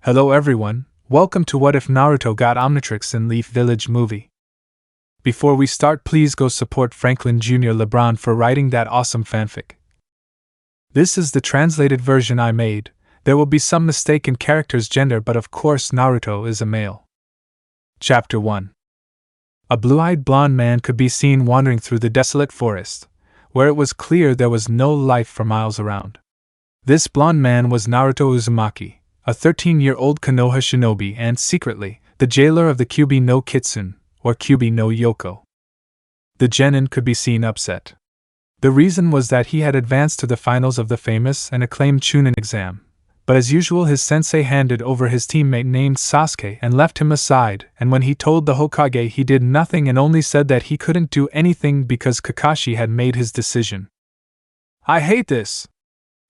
Hello everyone, welcome to What If Naruto Got Omnitrix in Leaf Village movie. Before we start, please go support Franklin Jr. LeBron for writing that awesome fanfic. This is the translated version I made. There will be some mistake in character's gender, but of course Naruto is a male. Chapter 1. A blue-eyed blonde man could be seen wandering through the desolate forest, where it was clear there was no life for miles around. This blonde man was Naruto Uzumaki, a 13-year-old Konoha shinobi and, secretly, the jailer of the Kyubi no Kitsune, or Kyubi no Yoko. The genin could be seen upset. The reason was that he had advanced to the finals of the famous and acclaimed Chunin exam, but as usual his sensei handed over his teammate named Sasuke and left him aside, and when he told the Hokage he did nothing and only said that he couldn't do anything because Kakashi had made his decision. "I hate this!"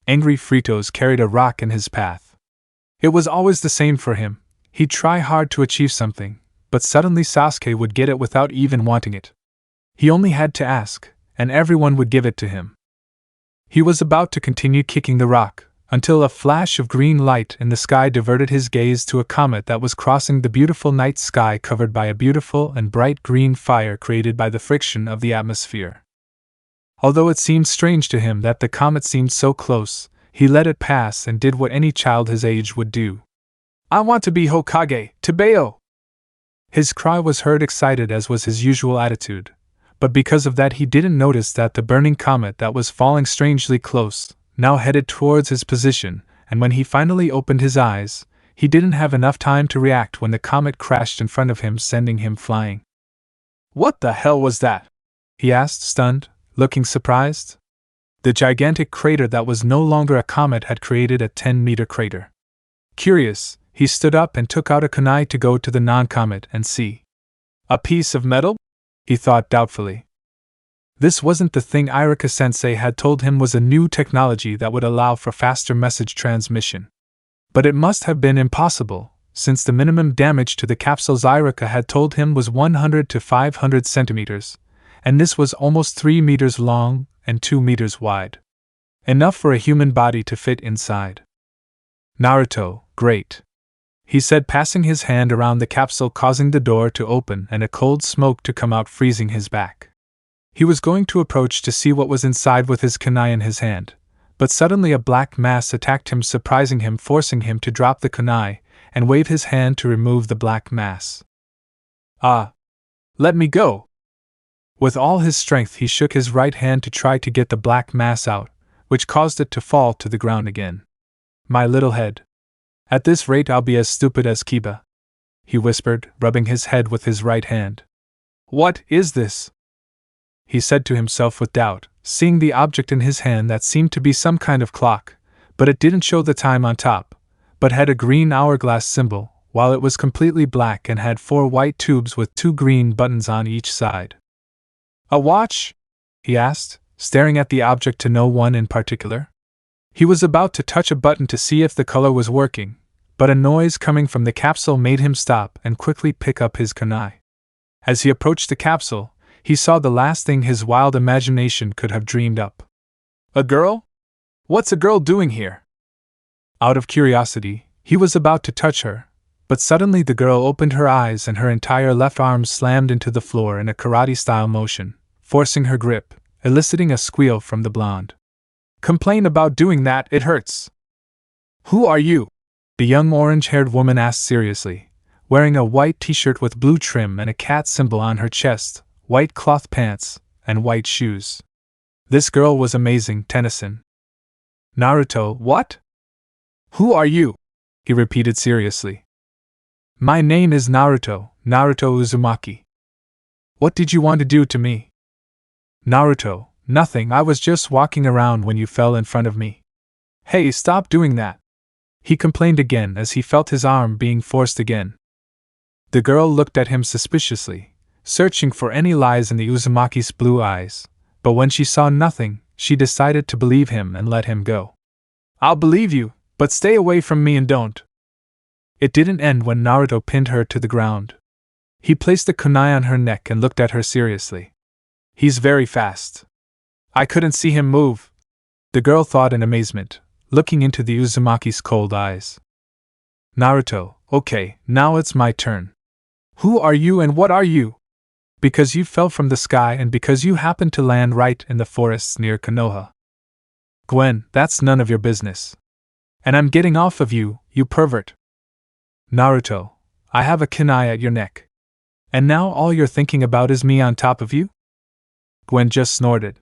Angry Fritos carried a rock in his path. It was always the same for him. He'd try hard to achieve something, but suddenly Sasuke would get it without even wanting it. He only had to ask, and everyone would give it to him. He was about to continue kicking the rock, until a flash of green light in the sky diverted his gaze to a comet that was crossing the beautiful night sky covered by a beautiful and bright green fire created by the friction of the atmosphere. Although it seemed strange to him that the comet seemed so close, he let it pass and did what any child his age would do. "I want to be Hokage, Tebeo!" His cry was heard excited as was his usual attitude, but because of that he didn't notice that the burning comet that was falling strangely close, now headed towards his position, and when he finally opened his eyes, he didn't have enough time to react when the comet crashed in front of him, sending him flying. "What the hell was that?" he asked, stunned, looking surprised. The gigantic crater that was no longer a comet had created a 10-meter crater. Curious, he stood up and took out a kunai to go to the non-comet and see. "A piece of metal?" he thought doubtfully. This wasn't the thing Irika-sensei had told him was a new technology that would allow for faster message transmission. But it must have been impossible, since the minimum damage to the capsules Irika had told him was 100 to 500 centimeters, and this was almost 3 meters long and 2 meters wide. Enough for a human body to fit inside. "Naruto, great," he said, passing his hand around the capsule, causing the door to open and a cold smoke to come out, freezing his back. He was going to approach to see what was inside with his kunai in his hand, but suddenly a black mass attacked him, surprising him, forcing him to drop the kunai and wave his hand to remove the black mass. "Ah! Let me go!" With all his strength he shook his right hand to try to get the black mass out, which caused it to fall to the ground again. "My little head. At this rate I'll be as stupid as Kiba," he whispered, rubbing his head with his right hand. "What is this?" he said to himself with doubt, seeing the object in his hand that seemed to be some kind of clock, but it didn't show the time on top, but had a green hourglass symbol, while it was completely black and had 4 white tubes with 2 green buttons on each side. "A watch?" he asked, staring at the object to no one in particular. He was about to touch a button to see if the color was working, but a noise coming from the capsule made him stop and quickly pick up his kunai. As he approached the capsule, he saw the last thing his wild imagination could have dreamed up. "A girl? What's a girl doing here?" Out of curiosity, he was about to touch her, but suddenly the girl opened her eyes and her entire left arm slammed into the floor in a karate-style motion, forcing her grip, eliciting a squeal from the blonde. "Complain about doing that, it hurts." "Who are you?" the young orange-haired woman asked seriously, wearing a white t-shirt with blue trim and a cat symbol on her chest, white cloth pants, and white shoes. This girl was amazing, Tennyson. "Naruto, what? Who are you?" he repeated seriously. "My name is Naruto, Naruto Uzumaki." "What did you want to do to me?" "Naruto, nothing, I was just walking around when you fell in front of me." "Hey, stop doing that!" he complained again as he felt his arm being forced again. The girl looked at him suspiciously, searching for any lies in the Uzumaki's blue eyes, but when she saw nothing, she decided to believe him and let him go. "I'll believe you, but stay away from me and don't." It didn't end when Naruto pinned her to the ground. He placed the kunai on her neck and looked at her seriously. "He's very fast. I couldn't see him move," the girl thought in amazement, looking into the Uzumaki's cold eyes. Naruto, okay, now it's my turn. Who are you and what are you? Because you fell from the sky and because you happened to land right in the forests near Konoha. Gwen, that's none of your business. And I'm getting off of you, you pervert. Naruto, I have a kunai at your neck. And now all you're thinking about is me on top of you? Gwen just snorted.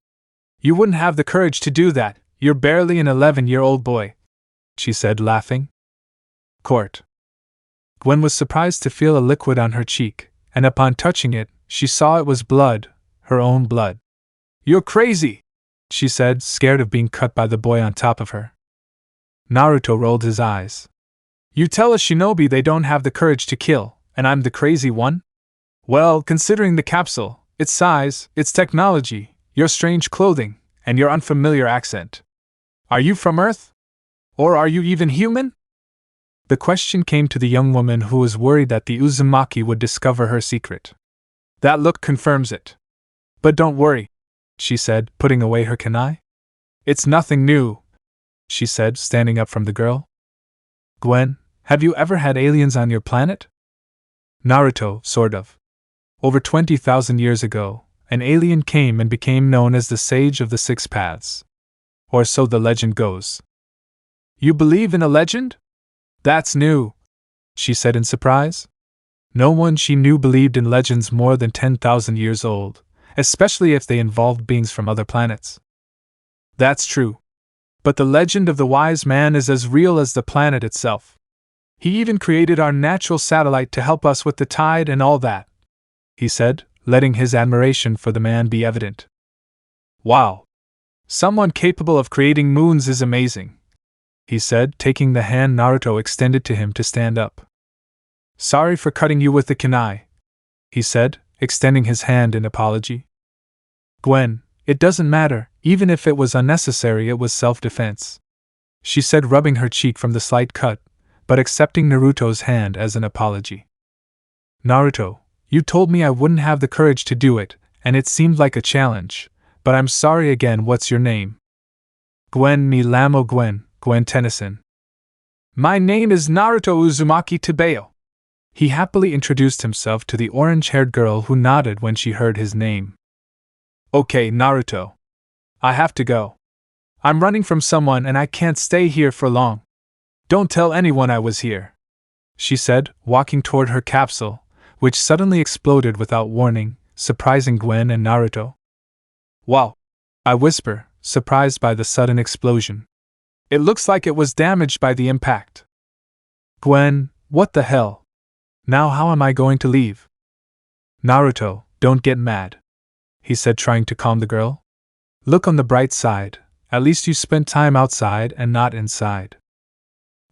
You wouldn't have the courage to do that, you're barely an 11-year-old boy, she said, laughing. Court. Gwen was surprised to feel a liquid on her cheek, and upon touching it, she saw it was blood, her own blood. You're crazy, she said, scared of being cut by the boy on top of her. Naruto rolled his eyes. You tell a shinobi they don't have the courage to kill, and I'm the crazy one? Well, considering the capsule, its size, its technology, your strange clothing, and your unfamiliar accent. Are you from Earth? Or are you even human? The question came to the young woman who was worried that the Uzumaki would discover her secret. That look confirms it. But don't worry, she said, putting away her kunai. It's nothing new, she said, standing up from the girl. Gwen, have you ever had aliens on your planet? Naruto, sort of. Over 20,000 years ago, an alien came and became known as the Sage of the Six Paths. Or so the legend goes. You believe in a legend? That's new, she said in surprise. No one she knew believed in legends more than 10,000 years old, especially if they involved beings from other planets. That's true. But the legend of the wise man is as real as the planet itself. He even created our natural satellite to help us with the tide and all that, he said, letting his admiration for the man be evident. Wow! Someone capable of creating moons is amazing, he said, taking the hand Naruto extended to him to stand up. Sorry for cutting you with the kunai, he said, extending his hand in apology. Gwen, it doesn't matter, even if it was unnecessary, it was self-defense, she said, rubbing her cheek from the slight cut, but accepting Naruto's hand as an apology. Naruto, you told me I wouldn't have the courage to do it, and it seemed like a challenge, but I'm sorry again. What's your name? Gwen me Lamo Gwen Tennyson. My name is Naruto Uzumaki Tebeo. He happily introduced himself to the orange-haired girl who nodded when she heard his name. Okay, Naruto. I have to go. I'm running from someone and I can't stay here for long. Don't tell anyone I was here, she said, walking toward her capsule, which suddenly exploded without warning, surprising Gwen and Naruto. Wow! I whisper, surprised by the sudden explosion. It looks like it was damaged by the impact. Gwen, what the hell? Now how am I going to leave? Naruto, don't get mad, he said, trying to calm the girl. Look on the bright side, at least you spent time outside and not inside.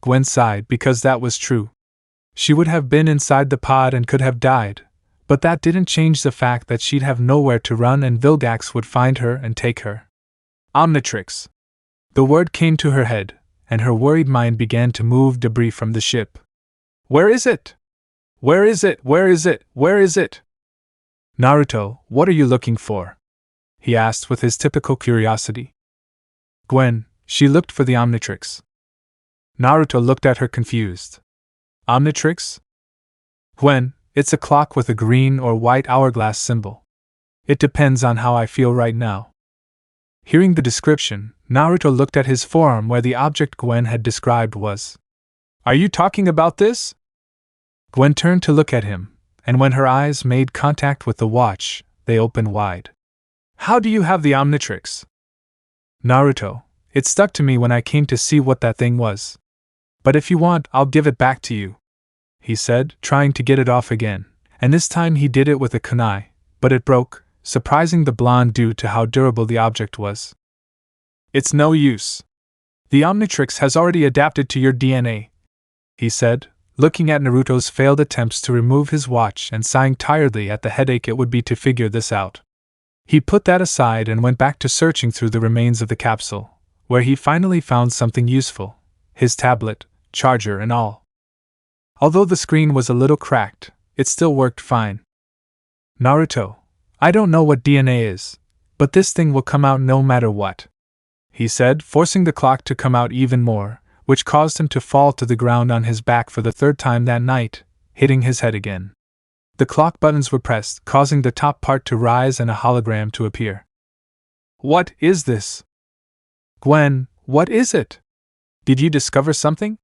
Gwen sighed because that was true. She would have been inside the pod and could have died, but that didn't change the fact that she'd have nowhere to run and Vilgax would find her and take her. Omnitrix. The word came to her head, and her worried mind began to move debris from the ship. Where is it? Where is it? Where is it? Where is it? Naruto, what are you looking for? He asked with his typical curiosity. Gwen, she looked for the Omnitrix. Naruto looked at her confused. Omnitrix? Gwen, it's a clock with a green or white hourglass symbol. It depends on how I feel right now. Hearing the description, Naruto looked at his forearm where the object Gwen had described was. Are you talking about this? Gwen turned to look at him, and when her eyes made contact with the watch, they opened wide. How do you have the Omnitrix? Naruto, it stuck to me when I came to see what that thing was. But if you want, I'll give it back to you, he said, trying to get it off again, and this time he did it with a kunai, but it broke, surprising the blonde due to how durable the object was. It's no use. The Omnitrix has already adapted to your DNA, he said, looking at Naruto's failed attempts to remove his watch and sighing tiredly at the headache it would be to figure this out. He put that aside and went back to searching through the remains of the capsule, where he finally found something useful, his tablet, charger and all. Although the screen was a little cracked, it still worked fine. Naruto, I don't know what DNA is, but this thing will come out no matter what, he said, forcing the clock to come out even more, which caused him to fall to the ground on his back for the third time that night, hitting his head again. The clock buttons were pressed, causing the top part to rise and a hologram to appear. What is this? Gwen, what is it? Did you discover something?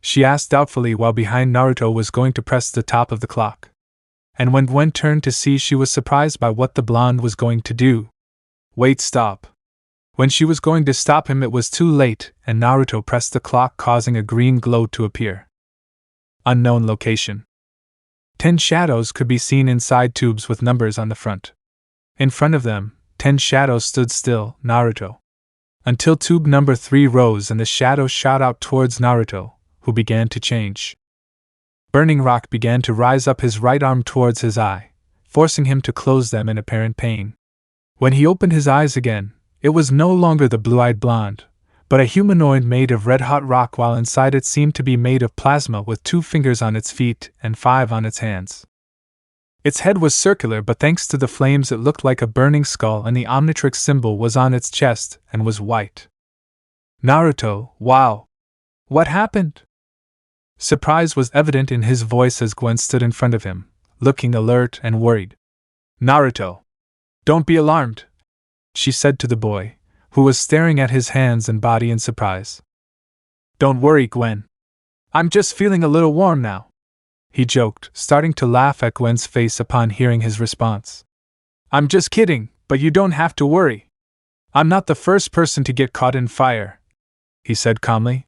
She asked doubtfully while behind Naruto was going to press the top of the clock. And when Gwen turned to see, she was surprised by what the blonde was going to do. Wait, stop. When she was going to stop him, it was too late, and Naruto pressed the clock, causing a green glow to appear. Unknown location. 10 shadows could be seen inside tubes with numbers on the front. In front of them, 10 shadows stood still, Naruto. Until tube number 3 rose and the shadow shot out towards Naruto, who began to change. Burning rock began to rise up his right arm towards his eye, forcing him to close them in apparent pain. When he opened his eyes again, it was no longer the blue-eyed blonde, but a humanoid made of red-hot rock, while inside it seemed to be made of plasma with 2 fingers on its feet and 5 on its hands. Its head was circular, but thanks to the flames it looked like a burning skull, and the Omnitrix symbol was on its chest and was white. Naruto, wow! What happened? Surprise was evident in his voice as Gwen stood in front of him, looking alert and worried. Naruto! Don't be alarmed, she said to the boy, who was staring at his hands and body in surprise. Don't worry, Gwen. I'm just feeling a little warm now, he joked, starting to laugh at Gwen's face upon hearing his response. I'm just kidding, but you don't have to worry. I'm not the first person to get caught in fire, he said calmly.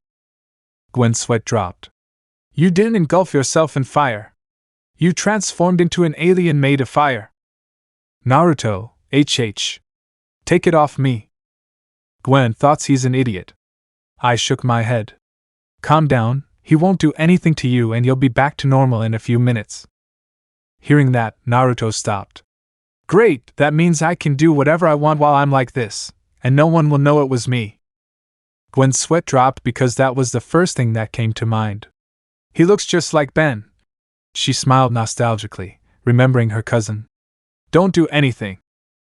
Gwen's sweat dropped. You didn't engulf yourself in fire. You transformed into an alien made of fire. Naruto, HH. Take it off me. Gwen thought he's an idiot. I shook my head. Calm down, he won't do anything to you and you'll be back to normal in a few minutes. Hearing that, Naruto stopped. Great, that means I can do whatever I want while I'm like this, and no one will know it was me. Gwen's sweat dropped because that was the first thing that came to mind. He looks just like Ben. She smiled nostalgically, remembering her cousin. Don't do anything.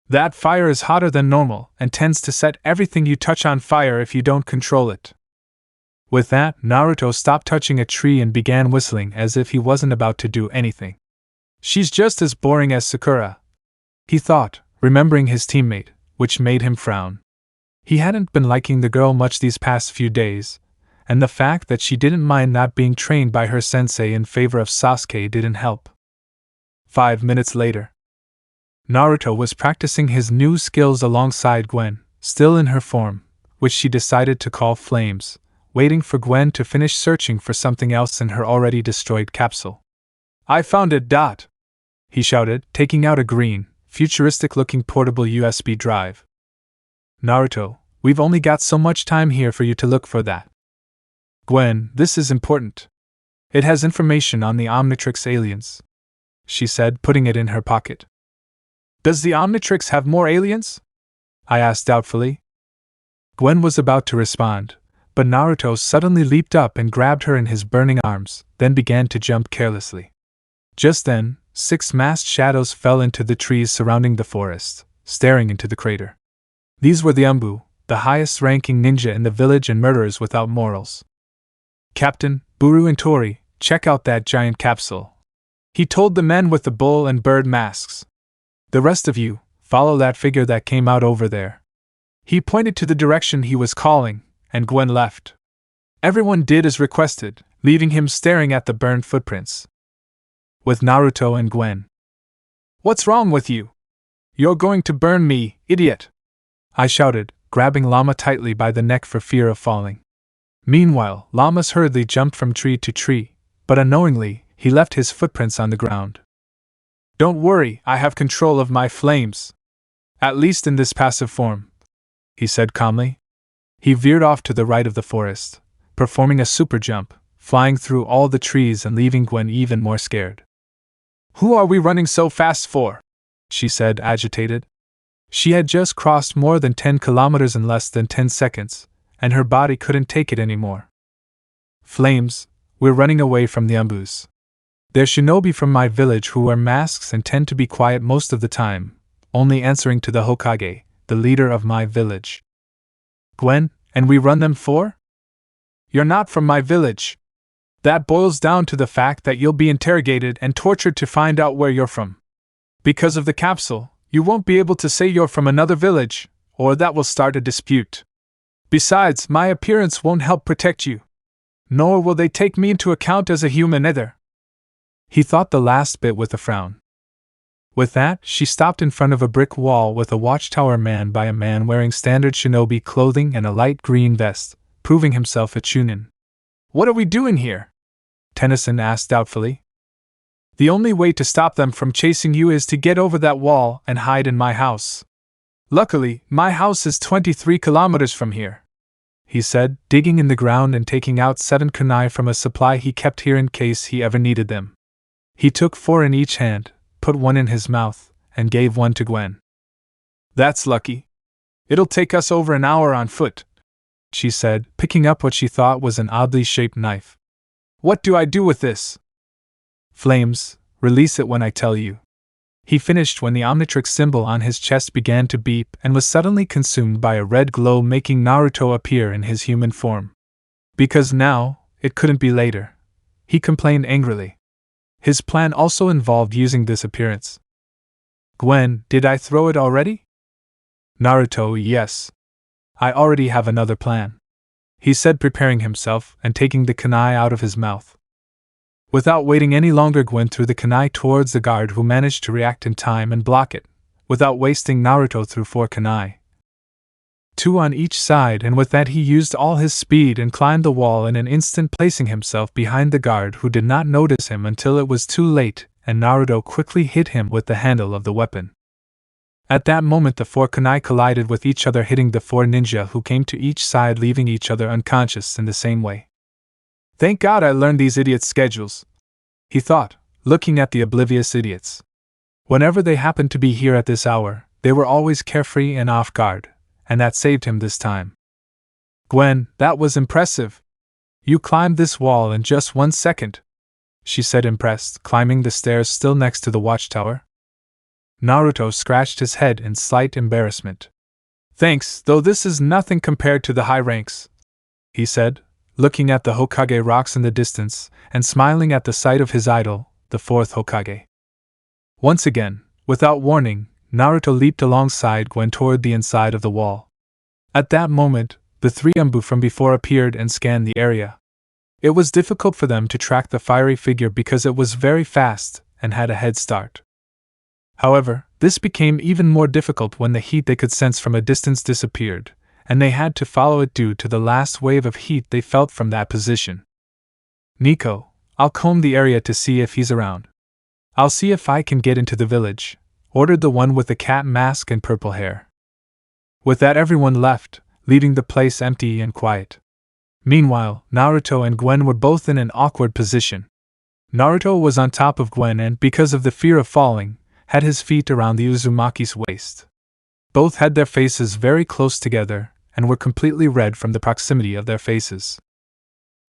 That fire is hotter than normal and tends to set everything you touch on fire if you don't control it. With that, Naruto stopped touching a tree and began whistling as if he wasn't about to do anything. She's just as boring as Sakura, he thought, remembering his teammate, which made him frown. He hadn't been liking the girl much these past few days, and the fact that she didn't mind not being trained by her sensei in favor of Sasuke didn't help. 5 minutes later, Naruto was practicing his new skills alongside Gwen, still in her form, which she decided to call Flames, waiting for Gwen to finish searching for something else in her already destroyed capsule. I found it, Dot! He shouted, taking out a green, futuristic-looking portable USB drive. Naruto, we've only got so much time here for you to look for that. Gwen, this is important. It has information on the Omnitrix aliens, she said, putting it in her pocket. Does the Omnitrix have more aliens? I asked doubtfully. Gwen was about to respond, but Naruto suddenly leaped up and grabbed her in his burning arms, then began to jump carelessly. Just then, 6 masked shadows fell into the trees surrounding the forest, staring into the crater. These were the Anbu, the highest-ranking ninja in the village and murderers without morals. Captain, Buru and Tori, check out that giant capsule, he told the men with the bull and bird masks. The rest of you, follow that figure that came out over there. He pointed to the direction he was calling, and Gwen left. Everyone did as requested, leaving him staring at the burned footprints. With Naruto and Gwen. What's wrong with you? You're going to burn me, idiot! I shouted, grabbing Llama tightly by the neck for fear of falling. Meanwhile, Llamas hurriedly jumped from tree to tree, but unknowingly, he left his footprints on the ground. Don't worry, I have control of my flames. At least in this passive form, he said calmly. He veered off to the right of the forest, performing a super jump, flying through all the trees and leaving Gwen even more scared. Who are we running so fast for? She said, agitated. She had just crossed more than 10 kilometers in less than 10 seconds, and her body couldn't take it anymore. Flames, we're running away from the Anbus. They're shinobi from my village who wear masks and tend to be quiet most of the time, only answering to the Hokage, the leader of my village. Gwen, and we run them for? You're not from my village. That boils down to the fact that you'll be interrogated and tortured to find out where you're from. Because of the capsule, you won't be able to say you're from another village, or that will start a dispute. Besides, my appearance won't help protect you. Nor will they take me into account as a human either. He thought the last bit with a frown. With that, she stopped in front of a brick wall with a watchtower manned by a man wearing standard shinobi clothing and a light green vest, proving himself a Chunin. What are we doing here? Tennyson asked doubtfully. The only way to stop them from chasing you is to get over that wall and hide in my house. Luckily, my house is 23 kilometers from here, he said, digging in the ground and taking out 7 kunai from a supply he kept here in case he ever needed them. He took 4 in each hand, put 1 in his mouth, and gave 1 to Gwen. That's lucky. It'll take us over an hour on foot, she said, picking up what she thought was an oddly shaped knife. What do I do with this? Flames, release it when I tell you. He finished when the Omnitrix symbol on his chest began to beep and was suddenly consumed by a red glow, making Naruto appear in his human form. Because now, it couldn't be later, he complained angrily. His plan also involved using this appearance. Gwen, did I throw it already? Naruto, yes. I already have another plan, he said, preparing himself and taking the kunai out of his mouth. Without waiting any longer, Gwen threw the kunai towards the guard, who managed to react in time and block it. Without wasting, Naruto threw 4 kunai. 2 on each side, and with that he used all his speed and climbed the wall in an instant, placing himself behind the guard, who did not notice him until it was too late, and Naruto quickly hit him with the handle of the weapon. At that moment the 4 kunai collided with each other, hitting the 4 ninja who came to each side, leaving each other unconscious in the same way. Thank God I learned these idiots' schedules, he thought, looking at the oblivious idiots. Whenever they happened to be here at this hour, they were always carefree and off guard, and that saved him this time. Gwen, that was impressive. You climbed this wall in just 1 second, she said, impressed, climbing the stairs still next to the watchtower. Naruto scratched his head in slight embarrassment. Thanks, though this is nothing compared to the high ranks, he said, looking at the Hokage rocks in the distance, and smiling at the sight of his idol, the 4th Hokage. Once again, without warning, Naruto leaped alongside Gwen toward the inside of the wall. At that moment, the 3 Anbu from before appeared and scanned the area. It was difficult for them to track the fiery figure because it was very fast and had a head start. However, this became even more difficult when the heat they could sense from a distance disappeared, and they had to follow it due to the last wave of heat they felt from that position. Nico, I'll comb the area to see if he's around. I'll see if I can get into the village, ordered the one with the cat mask and purple hair. With that, everyone left, leaving the place empty and quiet. Meanwhile, Naruto and Gwen were both in an awkward position. Naruto was on top of Gwen and, because of the fear of falling, had his feet around the Uzumaki's waist. Both had their faces very close together, and were completely red from the proximity of their faces.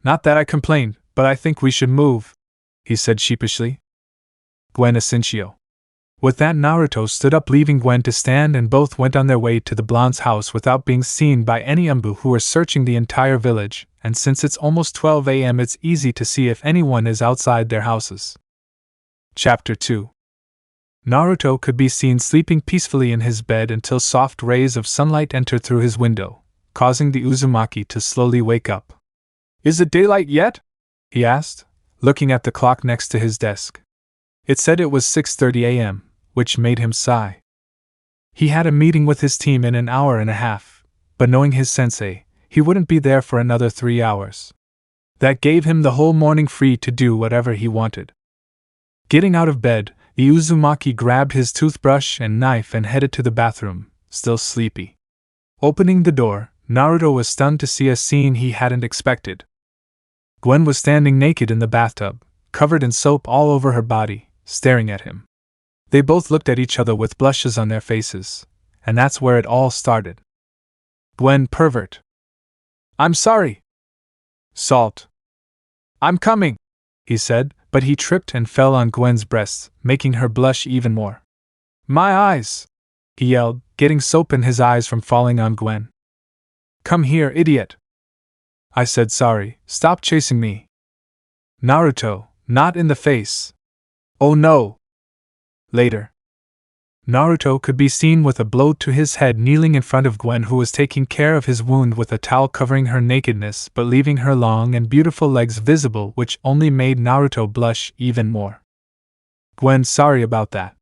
Not that I complained, but I think we should move, he said sheepishly. Gwen Asensio. With that, Naruto stood up, leaving Gwen to stand, and both went on their way to the blonde's house without being seen by any Anbu who were searching the entire village, and since it's almost 12 a.m. it's easy to see if anyone is outside their houses. Chapter 2. Naruto could be seen sleeping peacefully in his bed until soft rays of sunlight entered through his window, causing the Uzumaki to slowly wake up. Is it daylight yet? He asked, looking at the clock next to his desk. It said it was 6:30 a.m., which made him sigh. He had a meeting with his team in an hour and a half, but knowing his sensei, he wouldn't be there for another 3 hours. That gave him the whole morning free to do whatever he wanted. Getting out of bed, the Uzumaki grabbed his toothbrush and knife and headed to the bathroom, still sleepy. Opening the door, Naruto was stunned to see a scene he hadn't expected. Gwen was standing naked in the bathtub, covered in soap all over her body, staring at him. They both looked at each other with blushes on their faces, and that's where it all started. Gwen, pervert. I'm sorry. Salt. I'm coming, he said, but he tripped and fell on Gwen's breasts, making her blush even more. My eyes! He yelled, getting soap in his eyes from falling on Gwen. Come here, idiot! I said sorry, stop chasing me. Naruto, not in the face. Oh no! Later. Naruto could be seen with a blow to his head kneeling in front of Gwen, who was taking care of his wound with a towel covering her nakedness but leaving her long and beautiful legs visible, which only made Naruto blush even more. Gwen, sorry about that,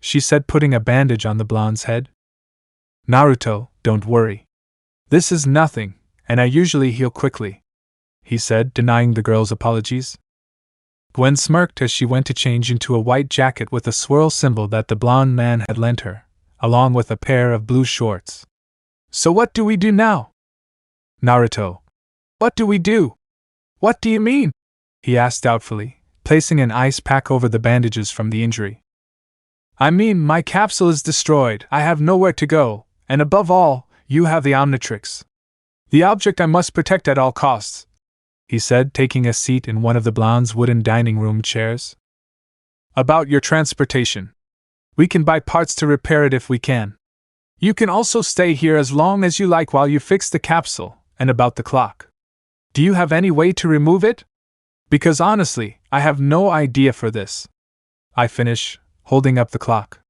she said, putting a bandage on the blonde's head. Naruto, don't worry. This is nothing, and I usually heal quickly, he said, denying the girl's apologies. Gwen smirked as she went to change into a white jacket with a swirl symbol that the blonde man had lent her, along with a pair of blue shorts. So what do we do now? Naruto. What do we do? What do you mean? He asked doubtfully, placing an ice pack over the bandages from the injury. I mean, my capsule is destroyed, I have nowhere to go, and above all, you have the Omnitrix. The object I must protect at all costs, he said, taking a seat in one of the blonde's wooden dining room chairs. About your transportation. We can buy parts to repair it if we can. You can also stay here as long as you like while you fix the capsule, and about the clock. Do you have any way to remove it? Because honestly, I have no idea for this. I finish, holding up the clock.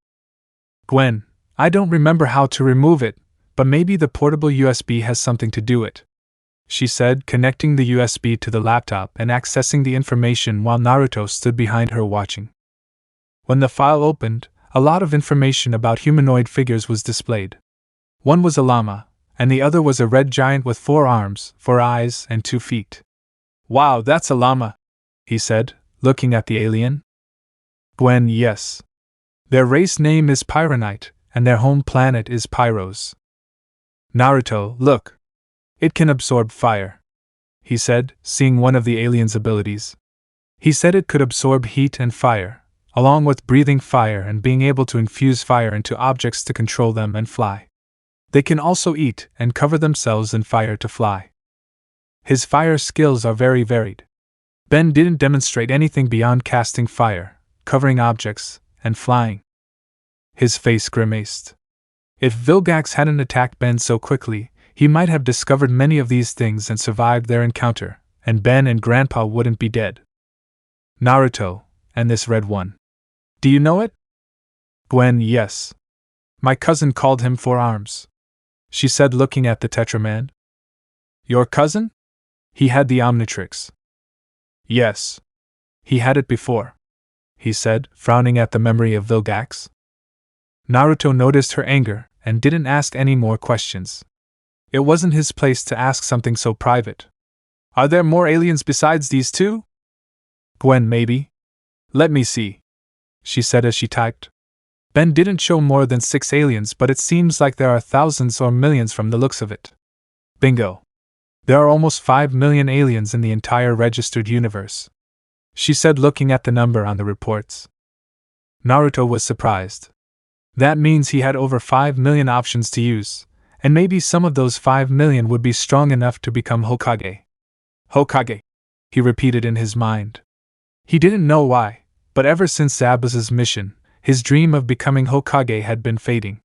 Gwen, I don't remember how to remove it, but maybe the portable USB has something to do it, she said, connecting the USB to the laptop and accessing the information while Naruto stood behind her watching. When the file opened, a lot of information about humanoid figures was displayed. One was a llama, and the other was a red giant with 4 arms, 4 eyes, and 2 feet. Wow, that's a llama, he said, looking at the alien. Gwen, yes. Their race name is Pyronite, and their home planet is Pyros. Naruto, look. It can absorb fire, he said, seeing one of the alien's abilities. He said it could absorb heat and fire, along with breathing fire and being able to infuse fire into objects to control them and fly. They can also eat and cover themselves in fire to fly. His fire skills are very varied. Ben didn't demonstrate anything beyond casting fire, covering objects, and flying. His face grimaced. If Vilgax hadn't attacked Ben so quickly, he might have discovered many of these things and survived their encounter, and Ben and Grandpa wouldn't be dead. Naruto, and this red one. Do you know it? Gwen, yes. My cousin called him 4 arms, she said, looking at the Tetraman. Your cousin? He had the Omnitrix. Yes. He had it before, he said, frowning at the memory of Vilgax. Naruto noticed her anger and didn't ask any more questions. It wasn't his place to ask something so private. Are there more aliens besides these 2? Gwen, maybe. Let me see, she said as she typed. Ben didn't show more than 6 aliens, but it seems like there are thousands or millions from the looks of it. Bingo. There are almost 5 million aliens in the entire registered universe, she said, looking at the number on the reports. Naruto was surprised. That means he had over 5 million options to use, and maybe some of those 5 million would be strong enough to become Hokage. Hokage, he repeated in his mind. He didn't know why, but ever since Zabuza's mission, his dream of becoming Hokage had been fading.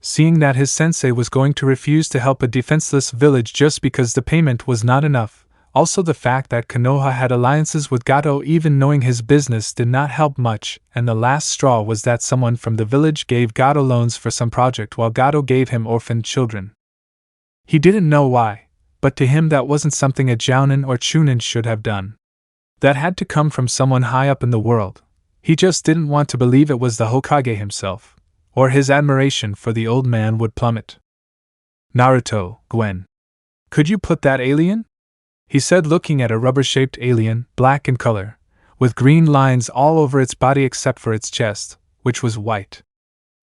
Seeing that his sensei was going to refuse to help a defenseless village just because the payment was not enough, also the fact that Konoha had alliances with Gato even knowing his business did not help much, and the last straw was that someone from the village gave Gato loans for some project while Gato gave him orphaned children. He didn't know why, but to him that wasn't something a Jounin or Chunin should have done. That had to come from someone high up in the world. He just didn't want to believe it was the Hokage himself, or his admiration for the old man would plummet. Naruto, Gwen. Could you put that alien? He said, looking at a rubber-shaped alien, black in color, with green lines all over its body except for its chest, which was white.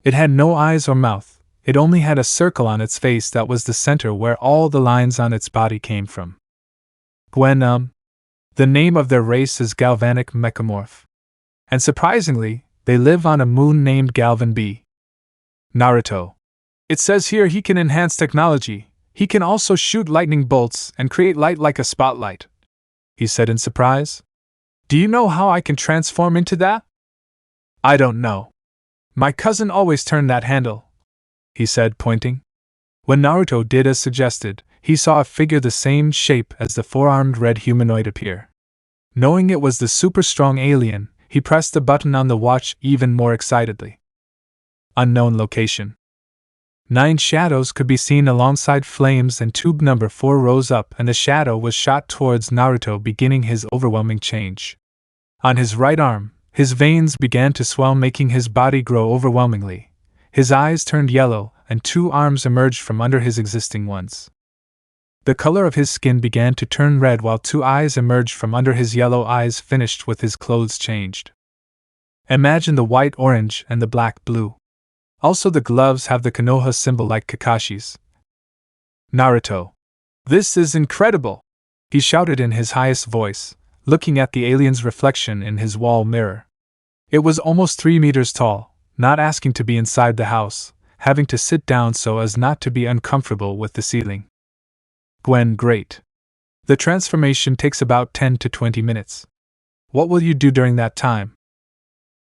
It had no eyes or mouth, it only had a circle on its face that was the center where all the lines on its body came from. Gwen, the name of their race is Galvanic Mechamorph. And surprisingly, they live on a moon named Galvan B. Naruto. It says here he can enhance technology. He can also shoot lightning bolts and create light like a spotlight, he said in surprise. Do you know how I can transform into that? I don't know. My cousin always turned that handle, he said, pointing. When Naruto did as suggested, he saw a figure the same shape as the four-armed red humanoid appear. Knowing it was the super-strong alien, he pressed the button on the watch even more excitedly. Unknown location. 9 shadows could be seen alongside flames, and tube number 4 rose up and the shadow was shot towards Naruto, beginning his overwhelming change. On his right arm, his veins began to swell, making his body grow overwhelmingly. His eyes turned yellow, and 2 arms emerged from under his existing ones. The color of his skin began to turn red while 2 eyes emerged from under his yellow eyes, finished with his clothes changed. Imagine the white orange and the black blue. Also the gloves have the Konoha symbol like Kakashi's. Naruto. This is incredible! He shouted in his highest voice, looking at the alien's reflection in his wall mirror. It was almost 3 meters tall, not asking to be inside the house, having to sit down so as not to be uncomfortable with the ceiling. Gwen, great. The transformation takes about 10 to 20 minutes. What will you do during that time?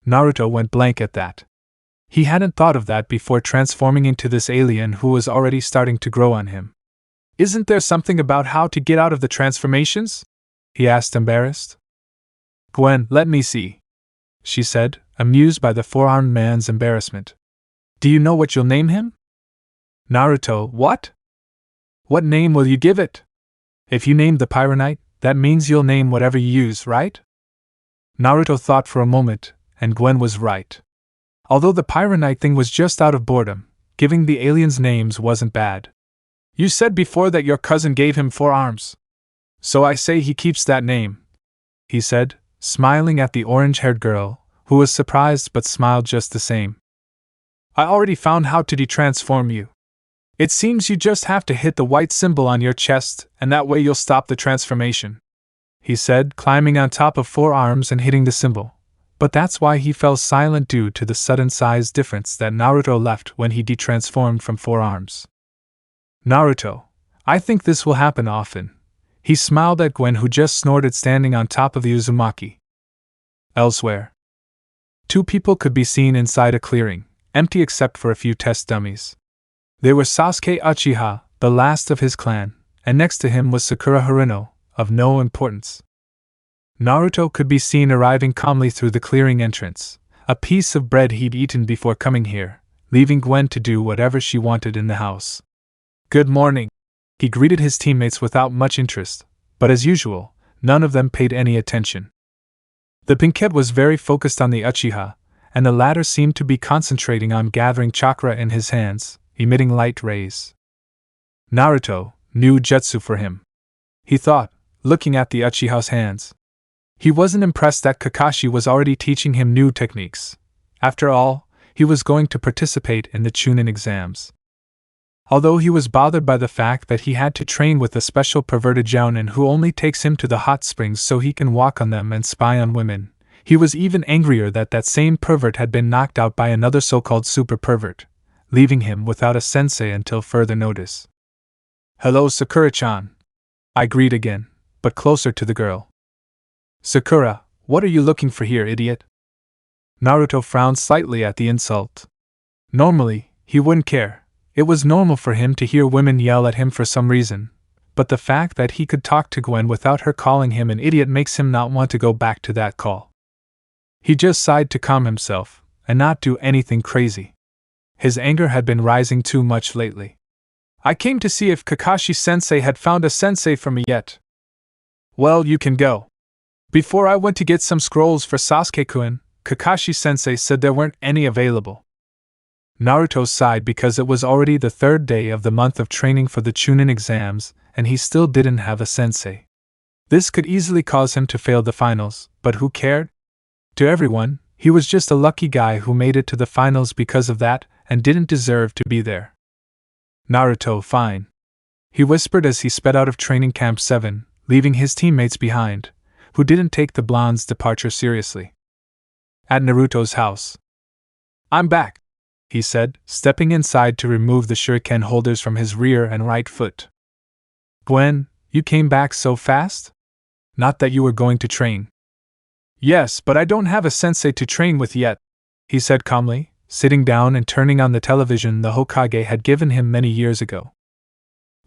Naruto went blank at that. He hadn't thought of that before transforming into this alien who was already starting to grow on him. Isn't there something about how to get out of the transformations? He asked, embarrassed. Gwen, let me see, she said, amused by the four-armed man's embarrassment. Do you know what you'll name him? Naruto, what? What name will you give it? If you name the Pyronite, that means you'll name whatever you use, right? Naruto thought for a moment, and Gwen was right. Although the Pyronite thing was just out of boredom, giving the aliens names wasn't bad. You said before that your cousin gave him 4 arms. So I say he keeps that name, he said, smiling at the orange-haired girl, who was surprised but smiled just the same. I already found how to de-transform you. It seems you just have to hit the white symbol on your chest, and that way you'll stop the transformation, he said, climbing on top of 4 arms and hitting the symbol. But that's why he fell silent due to the sudden size difference that Naruto left when he de-transformed from 4 arms. Naruto, I think this will happen often. He smiled at Gwen, who just snorted standing on top of the Uzumaki. Elsewhere, 2 people could be seen inside a clearing, empty except for a few test dummies. They were Sasuke Uchiha, the last of his clan, and next to him was Sakura Haruno, of no importance. Naruto could be seen arriving calmly through the clearing entrance, a piece of bread he'd eaten before coming here, leaving Gwen to do whatever she wanted in the house. Good morning. He greeted his teammates without much interest, but as usual, none of them paid any attention. The pinkette was very focused on the Uchiha, and the latter seemed to be concentrating on gathering chakra in his hands, emitting light rays. Naruto, new jutsu for him, he thought, looking at the Uchiha's hands. He wasn't impressed that Kakashi was already teaching him new techniques. After all, he was going to participate in the Chunin exams. Although he was bothered by the fact that he had to train with a special perverted jounin who only takes him to the hot springs so he can walk on them and spy on women, he was even angrier that that same pervert had been knocked out by another so-called super pervert, leaving him without a sensei until further notice. Hello, Sakura-chan. I greet again, but closer to the girl. Sakura, what are you looking for here, idiot? Naruto frowned slightly at the insult. Normally, he wouldn't care. It was normal for him to hear women yell at him for some reason, but the fact that he could talk to Gwen without her calling him an idiot makes him not want to go back to that call. He just sighed to calm himself, and not do anything crazy. His anger had been rising too much lately. I came to see if Kakashi-sensei had found a sensei for me yet. Well, you can go. Before I went to get some scrolls for Sasuke-kun, Kakashi-sensei said there weren't any available. Naruto sighed because it was already the 3rd day of the month of training for the Chunin exams, and he still didn't have a sensei. This could easily cause him to fail the finals, but who cared? To everyone, he was just a lucky guy who made it to the finals because of that, and didn't deserve to be there. Naruto, fine, he whispered as he sped out of training camp 7, leaving his teammates behind, who didn't take the blonde's departure seriously. At Naruto's house. I'm back, he said, stepping inside to remove the shuriken holders from his rear and right foot. Gwen, you came back so fast? Not that you were going to train. Yes, but I don't have a sensei to train with yet, he said calmly, sitting down and turning on the television the Hokage had given him many years ago.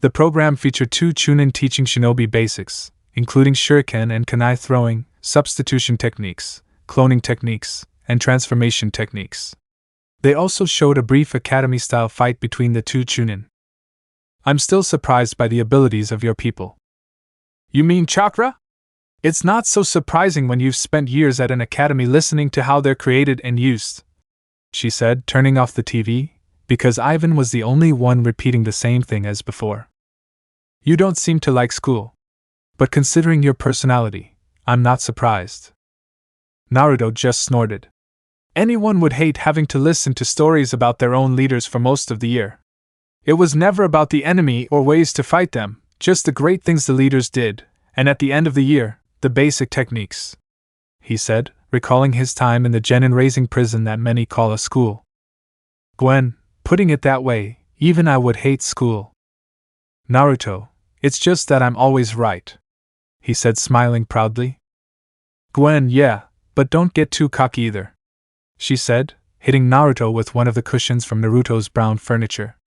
The program featured 2 Chunin teaching shinobi basics, including shuriken and kunai throwing, substitution techniques, cloning techniques, and transformation techniques. They also showed a brief academy-style fight between the 2 Chunin. I'm still surprised by the abilities of your people. You mean chakra? It's not so surprising when you've spent years at an academy listening to how they're created and used, she said, turning off the TV, because Ivan was the only one repeating the same thing as before. You don't seem to like school. But considering your personality, I'm not surprised. Naruto just snorted. Anyone would hate having to listen to stories about their own leaders for most of the year. It was never about the enemy or ways to fight them, just the great things the leaders did, and at the end of the year, the basic techniques, he said, recalling his time in the genin-raising prison that many call a school. Gwen, putting it that way, even I would hate school. Naruto, it's just that I'm always right, he said, smiling proudly. Gwen, yeah, but don't get too cocky either, she said, hitting Naruto with one of the cushions from Naruto's brown furniture.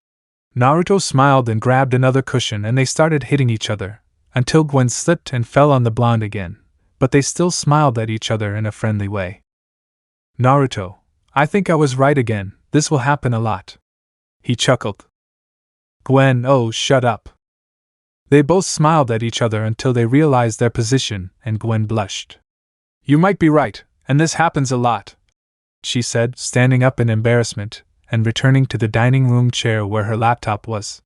Naruto smiled and grabbed another cushion and they started hitting each other, until Gwen slipped and fell on the blonde again, but they still smiled at each other in a friendly way. Naruto, I think I was right again, this will happen a lot. He chuckled. Gwen, oh, shut up. They both smiled at each other until they realized their position, and Gwen blushed. You might be right, and this happens a lot, she said, standing up in embarrassment, and returning to the dining room chair where her laptop was.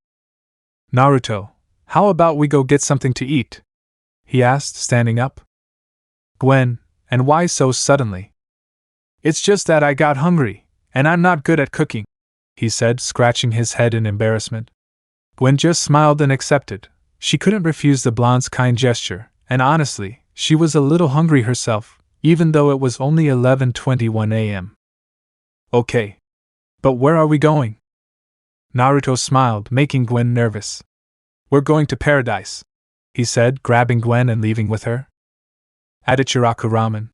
Naruto, how about we go get something to eat? He asked, standing up. Gwen, and why so suddenly? It's just that I got hungry, and I'm not good at cooking, he said, scratching his head in embarrassment. Gwen just smiled and accepted. She couldn't refuse the blonde's kind gesture, and honestly, she was a little hungry herself, even though it was only 11:21 a.m. Okay. But where are we going? Naruto smiled, making Gwen nervous. We're going to paradise, he said, grabbing Gwen and leaving with her. At Ichiraku Ramen.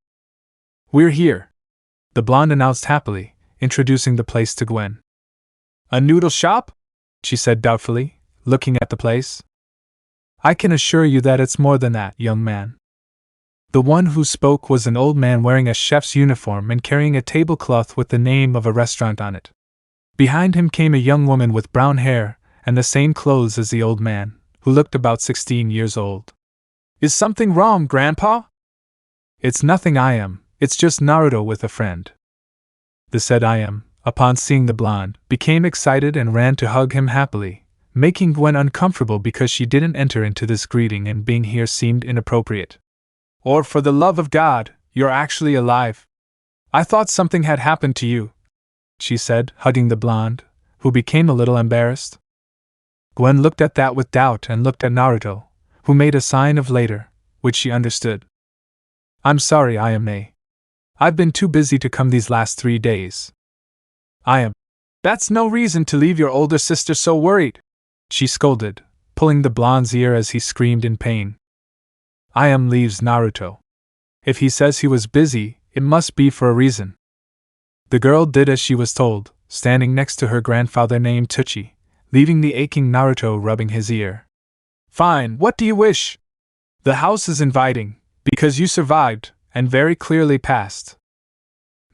We're here, the blonde announced happily, introducing the place to Gwen. A noodle shop? She said doubtfully, looking at the place. I can assure you that it's more than that, young man. The one who spoke was an old man wearing a chef's uniform and carrying a tablecloth with the name of a restaurant on it. Behind him came a young woman with brown hair and the same clothes as the old man, who looked about 16 years old. Is something wrong, Grandpa? It's nothing, I am. It's just Naruto with a friend. The said I am, upon seeing the blonde, became excited and ran to hug him happily, making Gwen uncomfortable because she didn't enter into this greeting and being here seemed inappropriate. Or for the love of God, you're actually alive. I thought something had happened to you, she said, hugging the blonde, who became a little embarrassed. Gwen looked at that with doubt and looked at Naruto, who made a sign of later, which she understood. I'm sorry, I am nay. I've been too busy to come these last 3 days. I am. That's no reason to leave your older sister so worried, she scolded, pulling the blonde's ear as he screamed in pain. I am leaves Naruto. If he says he was busy, it must be for a reason. The girl did as she was told, standing next to her grandfather named Tuchi, leaving the aching Naruto rubbing his ear. Fine, what do you wish? The house is inviting, because you survived, and very clearly passed.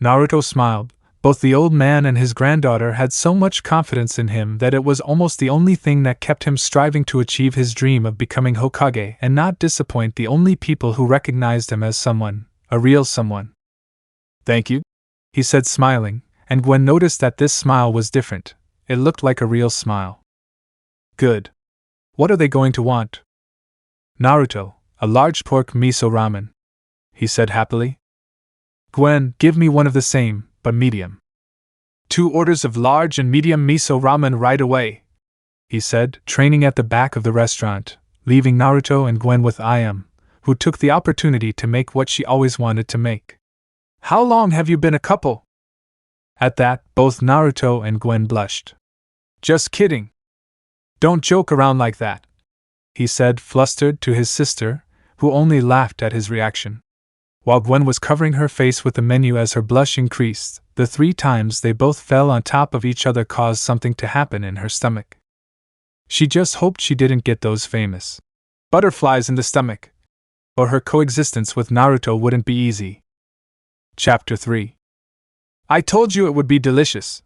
Naruto smiled. Both the old man and his granddaughter had so much confidence in him that it was almost the only thing that kept him striving to achieve his dream of becoming Hokage and not disappoint the only people who recognized him as someone, a real someone. Thank you, he said smiling, and Gwen noticed that this smile was different. It looked like a real smile. Good. What are they going to want? Naruto, a large pork miso ramen, he said happily. Gwen, give me one of the same, but medium. 2 orders of large and medium miso ramen right away, he said, training at the back of the restaurant, leaving Naruto and Gwen with Ayam, who took the opportunity to make what she always wanted to make. How long have you been a couple? At that, both Naruto and Gwen blushed. Just kidding. Don't joke around like that, he said, flustered, to his sister, who only laughed at his reaction. While Gwen was covering her face with the menu as her blush increased, the 3 times they both fell on top of each other caused something to happen in her stomach. She just hoped she didn't get those famous butterflies in the stomach, or her coexistence with Naruto wouldn't be easy. Chapter 3. I told you it would be delicious,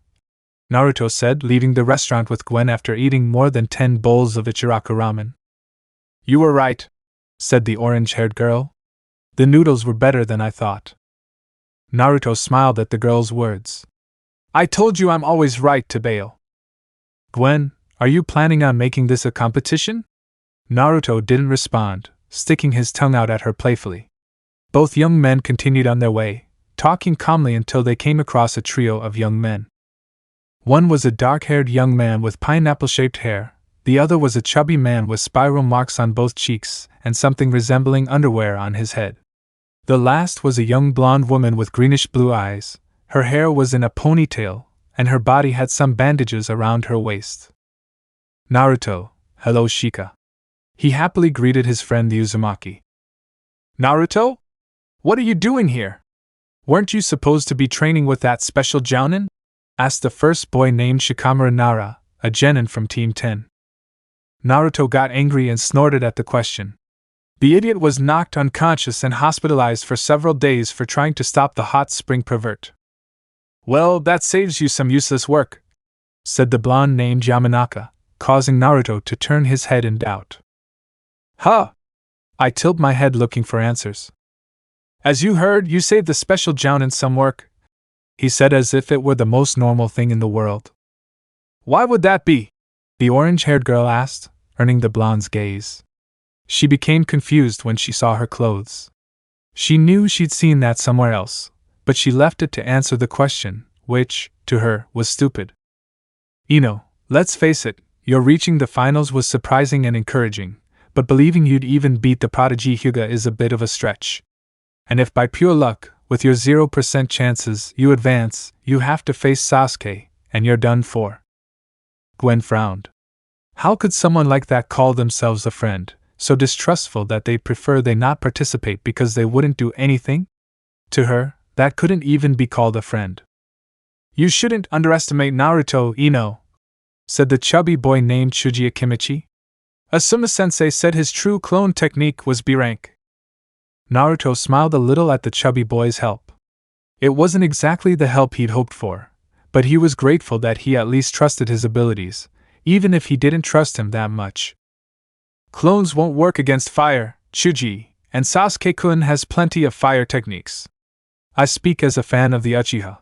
Naruto said, leaving the restaurant with Gwen after eating more than 10 bowls of Ichiraku ramen. You were right, said the orange-haired girl. The noodles were better than I thought. Naruto smiled at the girl's words. I told you I'm always right, Tabeo. Gwen, are you planning on making this a competition? Naruto didn't respond, sticking his tongue out at her playfully. Both young men continued on their way, talking calmly until they came across a trio of young men. One was a dark-haired young man with pineapple-shaped hair, the other was a chubby man with spiral marks on both cheeks and something resembling underwear on his head. The last was a young blonde woman with greenish-blue eyes. Her hair was in a ponytail, and her body had some bandages around her waist. Naruto, hello Shika. He happily greeted his friend the Uzumaki. Naruto? What are you doing here? Weren't you supposed to be training with that special jounin? Asked the first boy named Shikamaru Nara, a genin from Team 10. Naruto got angry and snorted at the question. The idiot was knocked unconscious and hospitalized for several days for trying to stop the hot spring pervert. Well, that saves you some useless work, said the blonde named Yamanaka, causing Naruto to turn his head in doubt. Huh! I tilted my head looking for answers. As you heard, you saved the special jounin some work, he said as if it were the most normal thing in the world. Why would that be? The orange-haired girl asked, earning the blonde's gaze. She became confused when she saw her clothes. She knew she'd seen that somewhere else, but she left it to answer the question, which, to her, was stupid. Let's face it, your reaching the finals was surprising and encouraging, but believing you'd even beat the prodigy Hyuga is a bit of a stretch. And if by pure luck, with your 0% chances, you advance, you have to face Sasuke, and you're done for. Gwen frowned. How could someone like that call themselves a friend, so distrustful that they'd prefer they not participate because they wouldn't do anything? To her, that couldn't even be called a friend. You shouldn't underestimate Naruto, said the chubby boy named Shuji Akimichi. Asuma-sensei said his true clone technique was B rank. Naruto smiled a little at the chubby boy's help. It wasn't exactly the help he'd hoped for, but he was grateful that he at least trusted his abilities, even if he didn't trust him that much. Clones won't work against fire, Chuji, and Sasuke-kun has plenty of fire techniques. I speak as a fan of the Uchiha.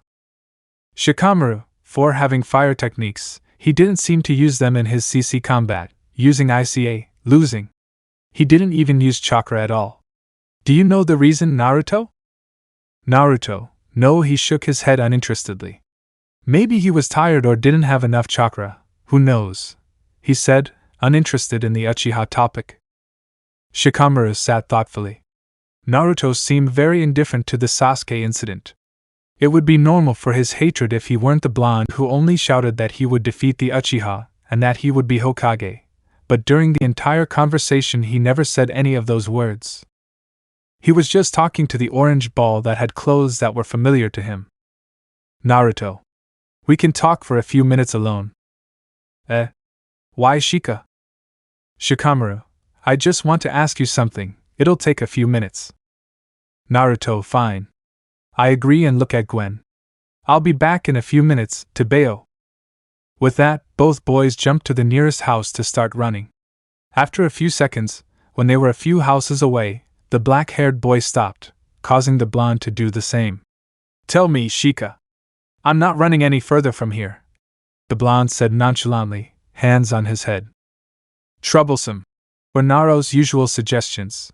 Shikamaru, for having fire techniques, he didn't seem to use them in his CC combat, using ICA, losing. He didn't even use chakra at all. Do you know the reason, Naruto? Naruto, no, he shook his head uninterestedly. Maybe he was tired or didn't have enough chakra, who knows, he said, uninterested in the Uchiha topic. Shikamaru sat thoughtfully. Naruto seemed very indifferent to the Sasuke incident. It would be normal for his hatred if he weren't the blonde who only shouted that he would defeat the Uchiha, and that he would be Hokage, but during the entire conversation he never said any of those words. He was just talking to the orange ball that had clothes that were familiar to him. Naruto. We can talk for a few minutes alone. Why Shika? Shikamaru, I just want to ask you something, it'll take a few minutes. Naruto, fine. I agree and look at Gwen. I'll be back in a few minutes, Tabeo. With that, both boys jumped to the nearest house to start running. After a few seconds, when they were a few houses away, the black-haired boy stopped, causing the blonde to do the same. Tell me, Shika. I'm not running any further from here, the blonde said nonchalantly, hands on his head. Troublesome, were Naruto's usual suggestions.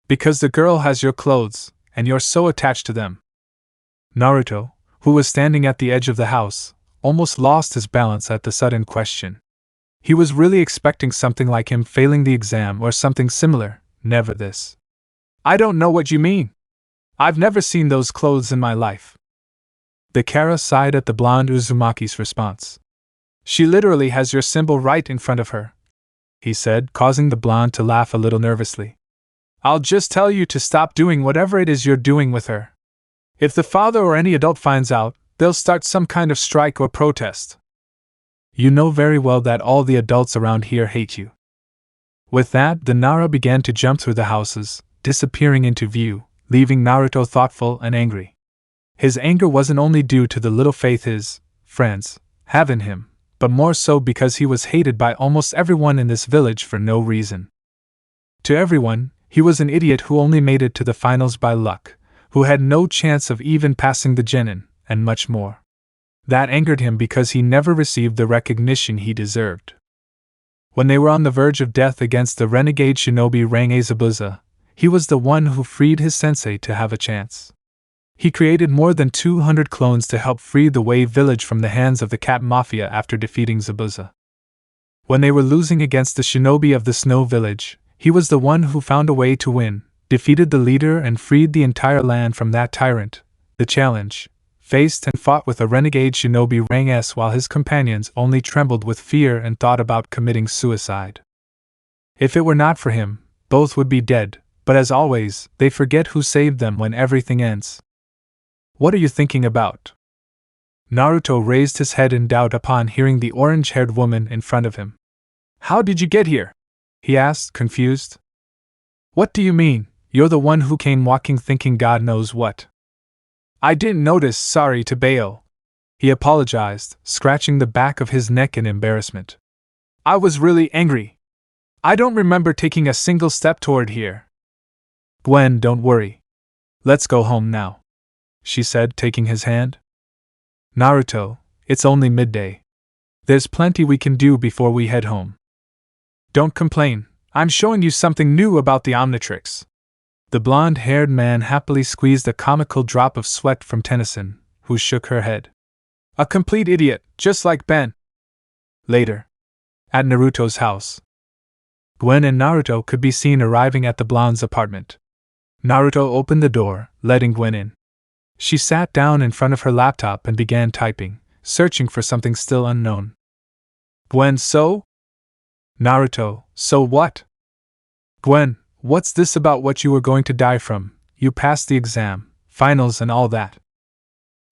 Because the girl has your clothes, and you're so attached to them. Naruto, who was standing at the edge of the house, almost lost his balance at the sudden question. He was really expecting something like him failing the exam or something similar, never this. I don't know what you mean. I've never seen those clothes in my life. The Kara sighed at the blonde Uzumaki's response. She literally has your symbol right in front of her, he said, causing the blonde to laugh a little nervously. I'll just tell you to stop doing whatever it is you're doing with her. If the father or any adult finds out, they'll start some kind of strike or protest. You know very well that all the adults around here hate you. With that, the Nara began to jump through the houses, disappearing into view, leaving Naruto thoughtful and angry. His anger wasn't only due to the little faith his friends have in him, but more so because he was hated by almost everyone in this village for no reason. To everyone, he was an idiot who only made it to the finals by luck, who had no chance of even passing the genin, and much more. That angered him because he never received the recognition he deserved. When they were on the verge of death against the renegade shinobi Rangazabuza, he was the one who freed his sensei to have a chance. He created more than 200 clones to help free the Wave village from the hands of the Cat Mafia after defeating Zabuza. When they were losing against the shinobi of the Snow Village, he was the one who found a way to win, defeated the leader and freed the entire land from that tyrant. The challenge, faced and fought with a renegade shinobi Rang S while his companions only trembled with fear and thought about committing suicide. If it were not for him, both would be dead, but as always, they forget who saved them when everything ends. What are you thinking about? Naruto raised his head in doubt upon hearing the orange-haired woman in front of him. How did you get here? He asked, confused. What do you mean? You're the one who came walking thinking God knows what. I didn't notice, sorry to Bayo. He apologized, scratching the back of his neck in embarrassment. I was really angry. I don't remember taking a single step toward here. Gwen, don't worry. Let's go home now, she said, taking his hand. Naruto, it's only midday. There's plenty we can do before we head home. Don't complain, I'm showing you something new about the Omnitrix. The blonde-haired man happily squeezed a comical drop of sweat from Tennyson, who shook her head. A complete idiot, just like Ben. Later. At Naruto's house. Gwen and Naruto could be seen arriving at the blonde's apartment. Naruto opened the door, letting Gwen in. She sat down in front of her laptop and began typing, searching for something still unknown. Gwen, so? Naruto, so what? Gwen, what's this about what you were going to die from? You passed the exam, finals and all that.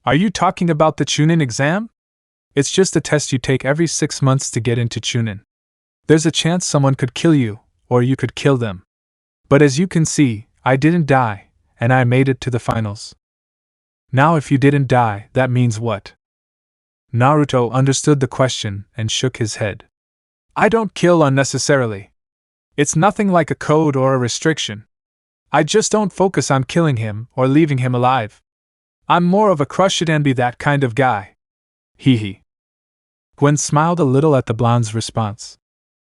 Are you talking about the Chunin exam? It's just a test you take every 6 months to get into Chunin. There's a chance someone could kill you, or you could kill them. But as you can see, I didn't die, and I made it to the finals. Now if you didn't die, that means what? Naruto understood the question and shook his head. I don't kill unnecessarily. It's nothing like a code or a restriction. I just don't focus on killing him or leaving him alive. I'm more of a crush it and be that kind of guy. Hee hee. Gwen smiled a little at the blonde's response.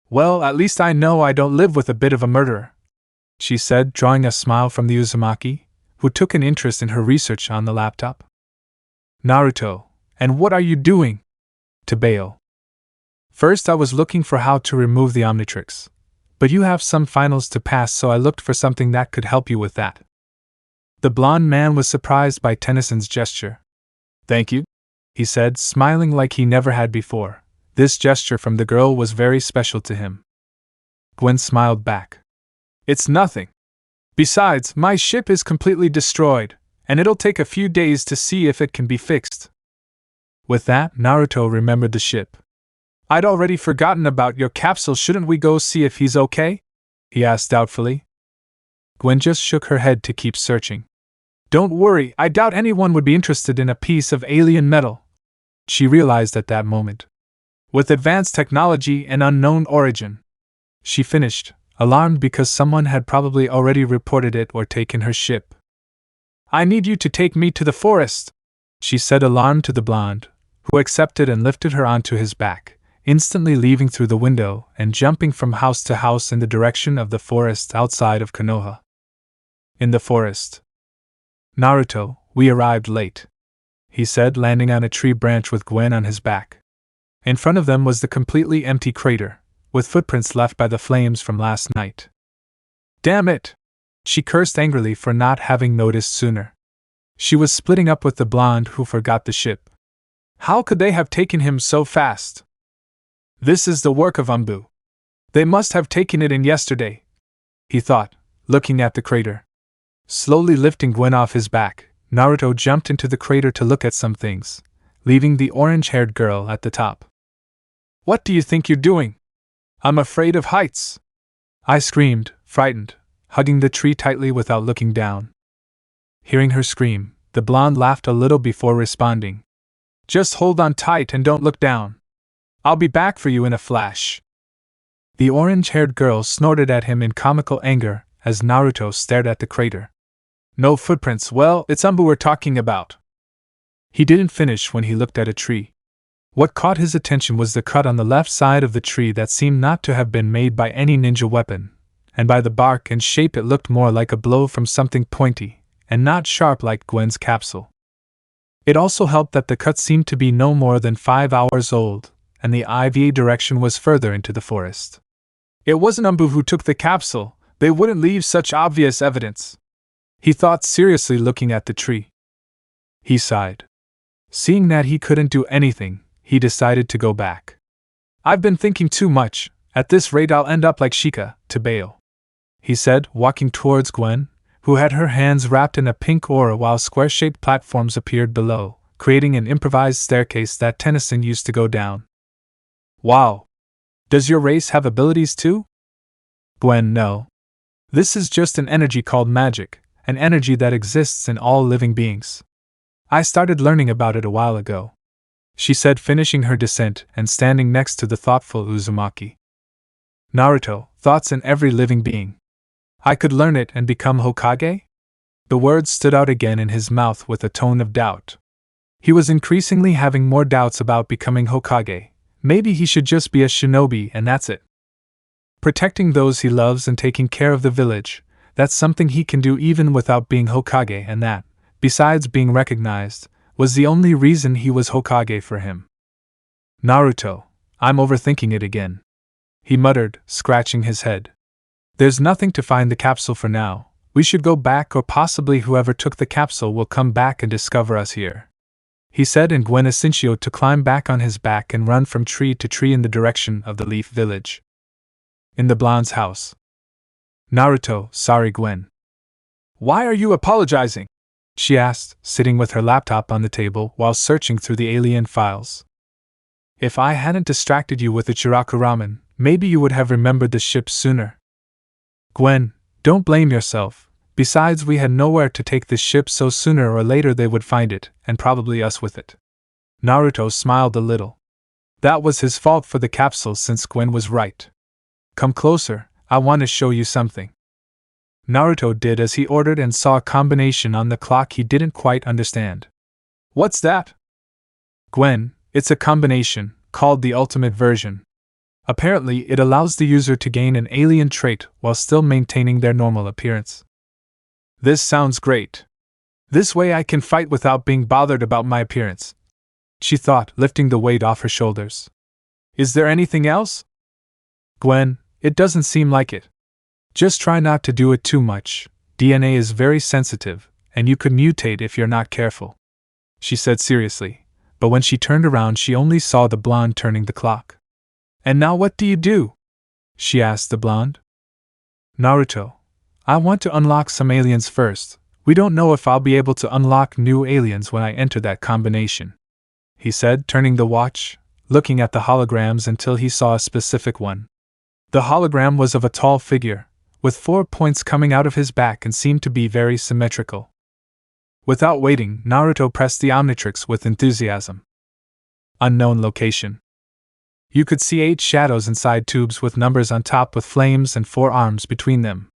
Well, at least I know I don't live with a bit of a murderer, she said, drawing a smile from the Uzumaki, who took an interest in her research on the laptop. Naruto, and what are you doing? To Bayo. First I was looking for how to remove the Omnitrix. But you have some finals to pass, so I looked for something that could help you with that. The blonde man was surprised by Tennyson's gesture. Thank you, he said, smiling like he never had before. This gesture from the girl was very special to him. Gwen smiled back. It's nothing. Besides, my ship is completely destroyed, and it'll take a few days to see if it can be fixed. With that, Naruto remembered the ship. I'd already forgotten about your capsule. Shouldn't we go see if he's okay? He asked doubtfully. Gwen just shook her head to keep searching. Don't worry, I doubt anyone would be interested in a piece of alien metal, she realized at that moment. With advanced technology and unknown origin, she finished, alarmed because someone had probably already reported it or taken her ship. I need you to take me to the forest, she said, alarmed, to the blonde, who accepted and lifted her onto his back, instantly leaving through the window and jumping from house to house in the direction of the forest outside of Konoha. In the forest. Naruto, we arrived late, he said, landing on a tree branch with Gwen on his back. In front of them was the completely empty crater, with footprints left by the flames from last night. Damn it! She cursed angrily for not having noticed sooner. She was splitting up with the blonde who forgot the ship. How could they have taken him so fast? This is the work of Anbu. They must have taken it in yesterday, he thought, looking at the crater. Slowly lifting Gwen off his back, Naruto jumped into the crater to look at some things, leaving the orange-haired girl at the top. What do you think you're doing? I'm afraid of heights, I screamed, frightened, hugging the tree tightly without looking down. Hearing her scream, the blonde laughed a little before responding. Just hold on tight and don't look down. I'll be back for you in a flash. The orange-haired girl snorted at him in comical anger as Naruto stared at the crater. No footprints, well, it's Anbu we're talking about. He didn't finish when he looked at a tree. What caught his attention was the cut on the left side of the tree that seemed not to have been made by any ninja weapon, and by the bark and shape it looked more like a blow from something pointy, and not sharp like Gwen's capsule. It also helped that the cut seemed to be no more than 5 hours old, and the IV direction was further into the forest. It wasn't Anbu who took the capsule, they wouldn't leave such obvious evidence, he thought seriously, looking at the tree. He sighed. Seeing that he couldn't do anything, he decided to go back. I've been thinking too much, at this rate I'll end up like Shika, to bail, he said, walking towards Gwen, who had her hands wrapped in a pink aura while square-shaped platforms appeared below, creating an improvised staircase that Tennyson used to go down. Wow! Does your race have abilities too? Gwen, no. This is just an energy called magic, an energy that exists in all living beings. I started learning about it a while ago, she said, finishing her descent and standing next to the thoughtful Uzumaki. Naruto, thoughts in every living being. I could learn it and become Hokage? The words stood out again in his mouth with a tone of doubt. He was increasingly having more doubts about becoming Hokage. Maybe he should just be a shinobi and that's it. Protecting those he loves and taking care of the village, that's something he can do even without being Hokage, and that, besides being recognized, was the only reason he was Hokage for him. Naruto, I'm overthinking it again, he muttered, scratching his head. There's nothing to find the capsule for now. We should go back, or possibly whoever took the capsule will come back and discover us here, he said, and Gwen Asensio to climb back on his back and run from tree to tree in the direction of the Leaf Village. In the blonde's house. Naruto, sorry Gwen. Why are you apologizing? She asked, sitting with her laptop on the table while searching through the alien files. If I hadn't distracted you with the Chiraku ramen, maybe you would have remembered the ship sooner. Gwen, don't blame yourself. Besides, we had nowhere to take this ship, so sooner or later they would find it, and probably us with it. Naruto smiled a little. That was his fault for the capsule, since Gwen was right. Come closer, I want to show you something. Naruto did as he ordered and saw a combination on the clock he didn't quite understand. What's that? Gwen, it's a combination, called the ultimate version. Apparently, it allows the user to gain an alien trait while still maintaining their normal appearance. This sounds great. This way I can fight without being bothered about my appearance, she thought, lifting the weight off her shoulders. Is there anything else? Gwen, it doesn't seem like it. Just try not to do it too much. DNA is very sensitive, and you could mutate if you're not careful, she said seriously, but when she turned around she only saw the blonde turning the clock. And now what do you do? She asked the blonde. Naruto, I want to unlock some aliens first. We don't know if I'll be able to unlock new aliens when I enter that combination, he said, turning the watch, looking at the holograms until he saw a specific one. The hologram was of a tall figure, with 4 points coming out of his back and seemed to be very symmetrical. Without waiting, Naruto pressed the Omnitrix with enthusiasm. Unknown location. You could see 8 shadows inside tubes with numbers on top with flames and 4 arms between them.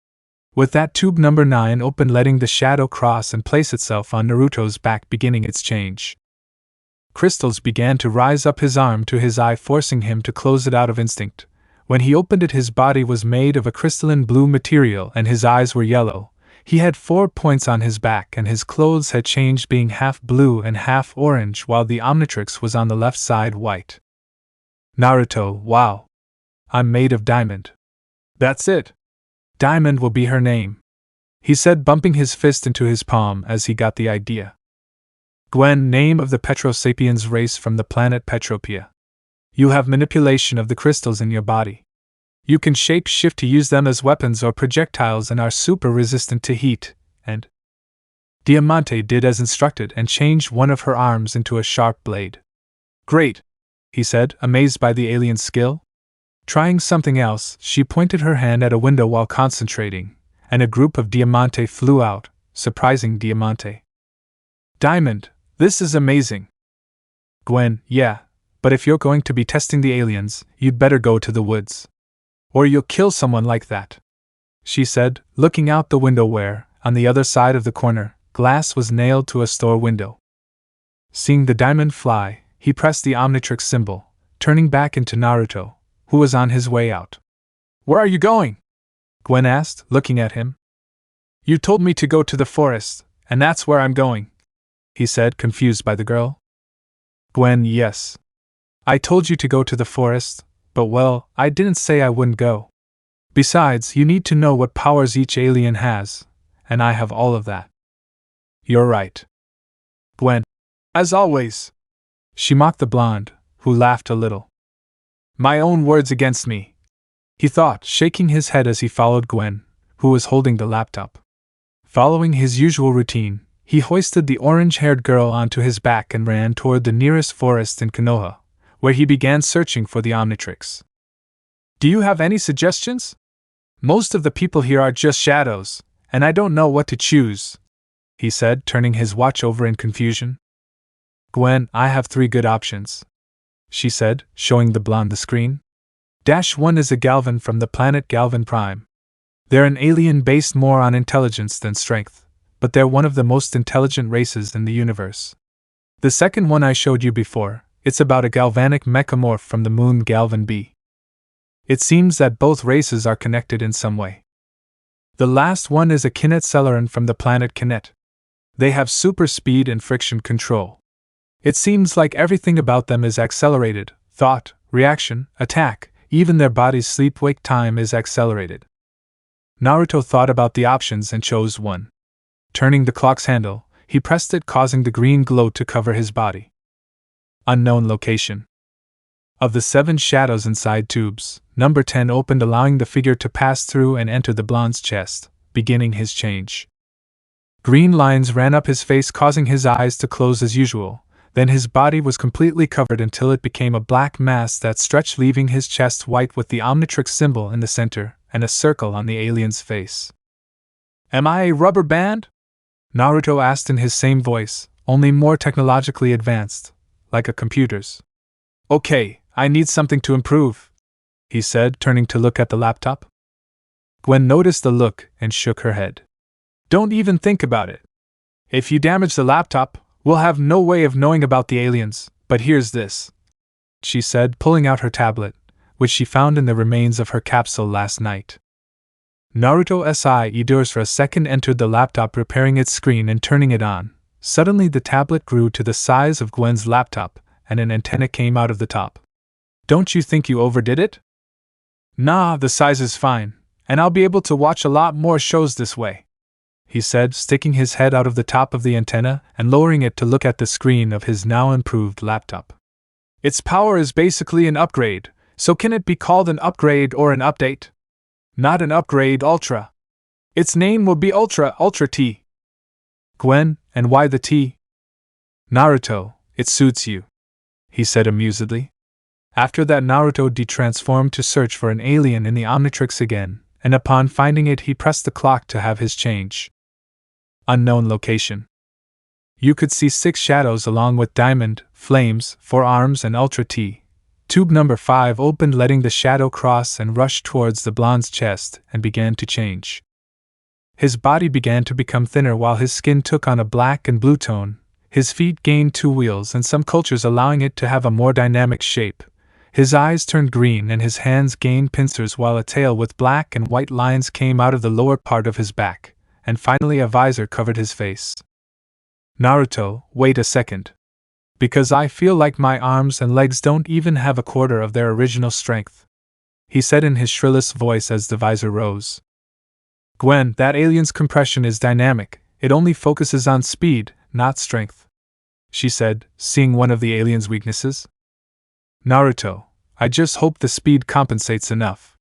With that, tube number 9 opened, letting the shadow cross and place itself on Naruto's back, beginning its change. Crystals began to rise up his arm to his eye, forcing him to close it out of instinct. When he opened it, his body was made of a crystalline blue material and his eyes were yellow. He had 4 points on his back and his clothes had changed, being half blue and half orange, while the Omnitrix was on the left side white. Naruto, wow. I'm made of diamond. That's it. Diamond will be her name, he said, bumping his fist into his palm as he got the idea. Gwen, name of the Petrosapiens race from the planet Petropia. You have manipulation of the crystals in your body. You can shape-shift to use them as weapons or projectiles and are super resistant to heat, and Diamante did as instructed and changed one of her arms into a sharp blade. Great! he said, amazed by the alien's skill. Trying something else, she pointed her hand at a window while concentrating, and a group of diamante flew out, surprising diamante. Diamond, this is amazing. Gwen, yeah, but if you're going to be testing the aliens, you'd better go to the woods. Or you'll kill someone like that, she said, looking out the window where, on the other side of the corner, glass was nailed to a store window. Seeing the diamond fly, he pressed the Omnitrix symbol, turning back into Naruto, who was on his way out. Where are you going? Gwen asked, looking at him. You told me to go to the forest, and that's where I'm going, he said, confused by the girl. Gwen, yes. I told you to go to the forest, but well, I didn't say I wouldn't go. Besides, you need to know what powers each alien has, and I have all of that. You're right. Gwen, as always. She mocked the blonde, who laughed a little. My own words against me, he thought, shaking his head as he followed Gwen, who was holding the laptop. Following his usual routine, he hoisted the orange-haired girl onto his back and ran toward the nearest forest in Konoha, where he began searching for the Omnitrix. Do you have any suggestions? Most of the people here are just shadows, and I don't know what to choose, he said, turning his watch over in confusion. Gwen, I have 3 good options, she said, showing the blonde the screen. -1 is a Galvan from the planet Galvan Prime. They're an alien based more on intelligence than strength, but they're one of the most intelligent races in the universe. The second one I showed you before, it's about a galvanic mechamorph from the moon Galvan B. It seems that both races are connected in some way. The last one is a Kinet Celeran from the planet Kinet. They have super speed and friction control. It seems like everything about them is accelerated: thought, reaction, attack, even their body's sleep-wake time is accelerated. Naruto thought about the options and chose one. Turning the clock's handle, he pressed it, causing the green glow to cover his body. Unknown location. Of the 7 shadows inside tubes, number 10 opened, allowing the figure to pass through and enter the blonde's chest, beginning his change. Green lines ran up his face, causing his eyes to close as usual. Then his body was completely covered until it became a black mass that stretched, leaving his chest white with the Omnitrix symbol in the center and a circle on the alien's face. Am I a rubber band? Naruto asked in his same voice, only more technologically advanced, like a computer's. Okay, I need something to improve, he said, turning to look at the laptop. Gwen noticed the look and shook her head. Don't even think about it. If you damage the laptop, we'll have no way of knowing about the aliens, but here's this, she said, pulling out her tablet, which she found in the remains of her capsule last night. Naruto's ears for a second entered the laptop, repairing its screen and turning it on. Suddenly the tablet grew to the size of Gwen's laptop, and an antenna came out of the top. Don't you think you overdid it? Nah, the size is fine, and I'll be able to watch a lot more shows this way, he said, sticking his head out of the top of the antenna and lowering it to look at the screen of his now improved laptop. Its power is basically an upgrade, so can it be called an upgrade or an update? Not an upgrade Ultra. Its name will be Ultra T. Gwen, and why the T? Naruto, it suits you, he said amusedly. After that, Naruto detransformed to search for an alien in the Omnitrix again, and upon finding it he pressed the clock to have his change. Unknown location. You could see 6 shadows along with Diamond, Flames, 4 Arms and Ultra T. Tube number 5 opened, letting the shadow cross and rush towards the blonde's chest and began to change. His body began to become thinner while his skin took on a black and blue tone. His feet gained 2 wheels in some cultures, allowing it to have a more dynamic shape. His eyes turned green and his hands gained pincers, while a tail with black and white lines came out of the lower part of his back, and finally a visor covered his face. Naruto, wait a second. Because I feel like my arms and legs don't even have a quarter of their original strength, he said in his shrillest voice as the visor rose. Gwen, that alien's compression is dynamic, it only focuses on speed, not strength, she said, seeing one of the alien's weaknesses. Naruto, I just hope the speed compensates enough,